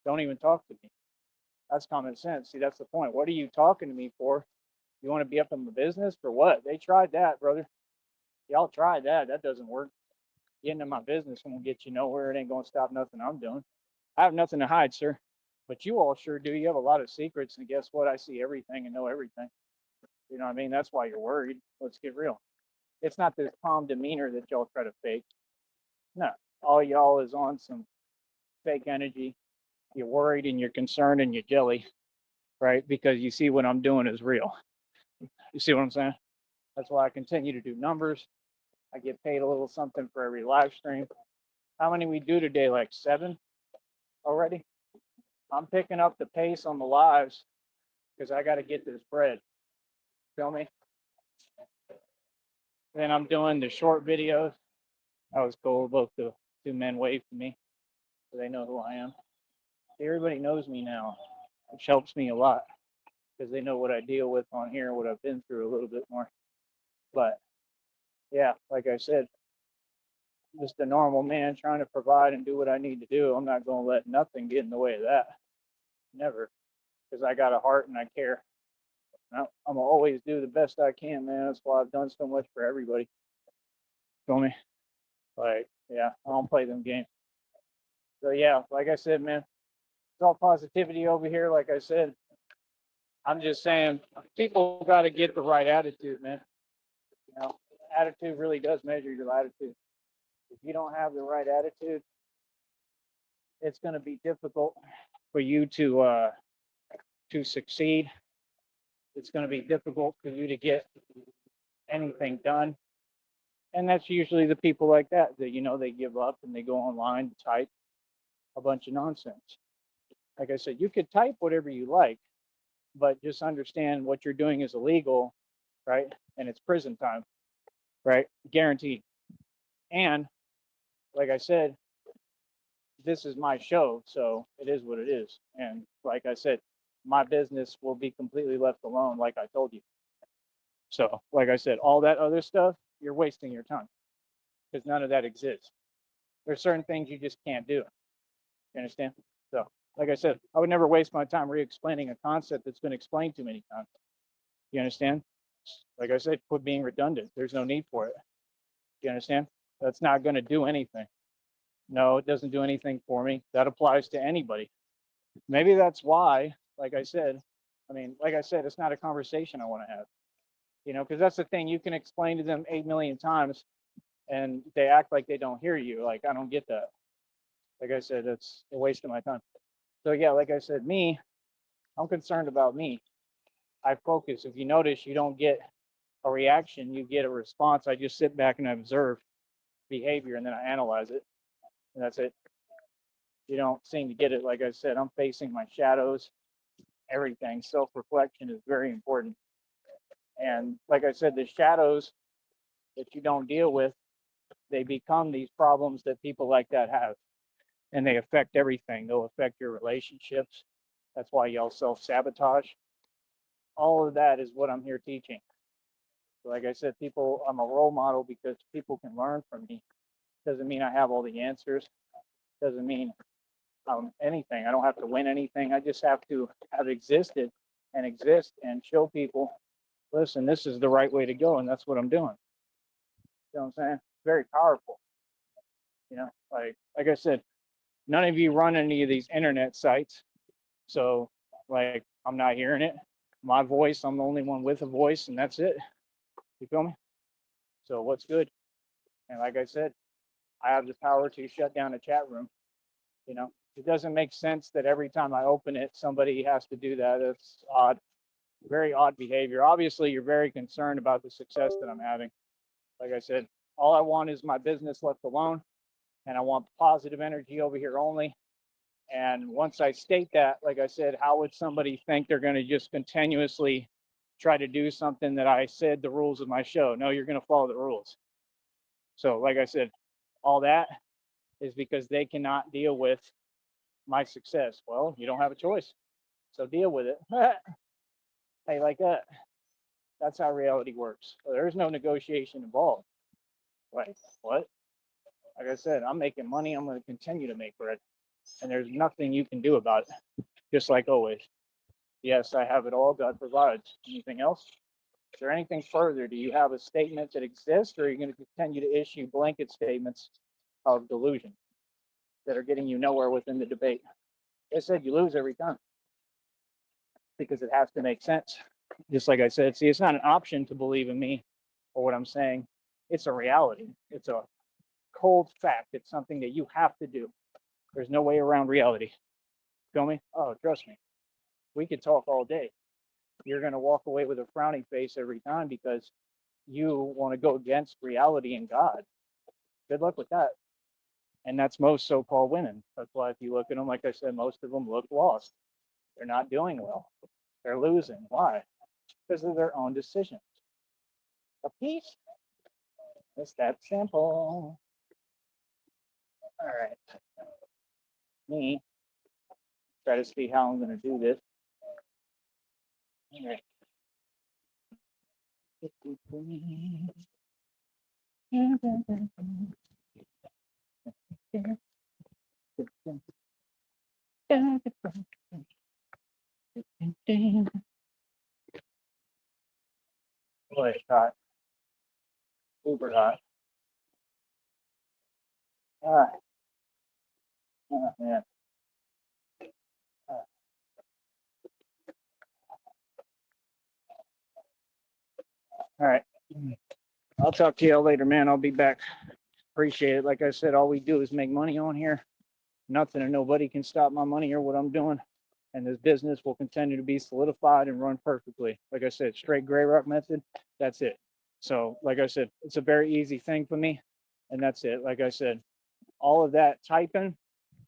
Don't even talk to me. That's common sense. See, that's the point. What are you talking to me for? You want to be up in the business for what? They tried that, brother. Y'all tried that. That doesn't work. Getting in my business won't get you nowhere. It ain't going to stop nothing I'm doing. I have nothing to hide, sir. But you all sure do. You have a lot of secrets. And guess what? I see everything and know everything. You know what I mean? That's why you're worried. Let's get real. It's not this calm demeanor that y'all try to fake. No. All y'all is on some fake energy. You're worried and you're concerned and you're jelly, right? Because you see what I'm doing is real. You see what I'm saying? That's why I continue to do numbers. I get paid a little something for every live stream. How many we do today? Like 7 already? I'm picking up the pace on the lives because I got to get this bread. Feel me? Then I'm doing the short videos. That was cool. Both the 2 men waved to me so they know who I am. Everybody knows me now, which helps me a lot because they know what I deal with on here, what I've been through a little bit more. But yeah, like I said, just a normal man trying to provide and do what I need to do. I'm not going to let nothing get in the way of that. Never. Because I got a heart and I care. I'm going to always do the best I can, man. That's why I've done so much for everybody. Feel me? Like, yeah, I don't play them games. So, yeah, like I said, man, it's all positivity over here. Like I said, I'm just saying people got to get the right attitude, man. You know, attitude really does measure your latitude. If you don't have the right attitude, it's going to be difficult for you to succeed. It's going to be difficult for you to get anything done. And that's usually the people like that they give up and they go online to type a bunch of nonsense. Like I said, you could type whatever you like, but just understand what you're doing is illegal, right? And it's prison time, right? Guaranteed. And like I said, this is my show, so it is what it is. And like I said, my business will be completely left alone, like I told you. So, like I said, all that other stuff, you're wasting your time because none of that exists. There's certain things you just can't do. You understand? So, like I said, I would never waste my time re-explaining a concept that's been explained too many times. You understand? Like I said, quit being redundant. There's no need for it. You understand? That's not going to do anything. No, it doesn't do anything for me. That applies to anybody. Maybe that's why, like I said, it's not a conversation I want to have, because that's the thing. You can explain to them 8 million times and they act like they don't hear you. Like, I don't get that. Like I said, it's a waste of my time. So, yeah, like I said, I'm concerned about me. I focus. If you notice, you don't get a reaction, you get a response. I just sit back and observe behavior and then I analyze it. And that's it. You don't seem to get it. Like I said, I'm facing my shadows, everything. Self reflection is very important. And like I said, the shadows that you don't deal with, they become these problems that people like that have. And they affect everything. They'll affect your relationships. That's why y'all self sabotage. All of that is what I'm here teaching. Like I said, I'm a role model because people can learn from me. Doesn't mean I have all the answers. Doesn't mean anything. I don't have to win anything. I just have to have existed and exist and show people, listen, this is the right way to go. And that's what I'm doing. You know what I'm saying? Very powerful. Like I said, none of you run any of these internet sites. So like, I'm not hearing it. My voice, I'm the only one with a voice and that's it. You feel me? So what's good? And like I said, I have the power to shut down a chat room. It doesn't make sense that every time I open it, somebody has to do that. It's odd, very odd behavior. Obviously, you're very concerned about the success that I'm having. Like I said, all I want is my business left alone, and I want positive energy over here only. And once I state that, like I said, how would somebody think they're going to just continuously try to do something that I said the rules of my show? No, you're going to follow the rules. So, like I said, all that is because they cannot deal with my success. Well, you don't have a choice. So deal with it. Hey, like that. That's how reality works. So there's no negotiation involved. Like, what? Like I said, I'm making money. I'm going to continue to make bread. And there's nothing you can do about it. Just like always. Yes, I have it all. God provides. Anything else? Is there anything further? Do you have a statement that exists, or are you going to continue to issue blanket statements of delusion that are getting you nowhere within the debate? I said you lose every time because it has to make sense. Just like I said, see, it's not an option to believe in me or what I'm saying. It's a reality. It's a cold fact. It's something that you have to do. There's no way around reality. Feel me? Oh, trust me. We could talk all day. You're going to walk away with a frowning face every time because you want to go against reality and God. Good luck with that. And that's most so-called women. That's why if you look at them, like I said, most of them look lost. They're not doing well. They're losing. Why? Because of their own decisions. A piece? It's that simple. All right. Me, try to see how I'm going to do this. All right. Boy, it's hot. Super hot. Ah, oh, man. All right. I'll talk to y'all later, man. I'll be back. Appreciate it. Like I said, all we do is make money on here. Nothing and nobody can stop my money or what I'm doing. And this business will continue to be solidified and run perfectly. Like I said, straight gray rock method. That's it. So, like I said, it's a very easy thing for me. And that's it. Like I said, all of that typing,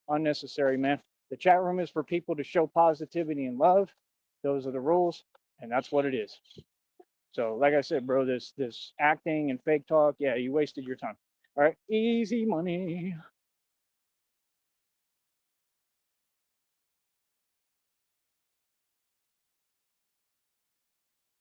unnecessary, man. The chat room is for people to show positivity and love. Those are the rules. And that's what it is. So, like I said, bro, this acting and fake talk, yeah, you wasted your time. All right, easy money.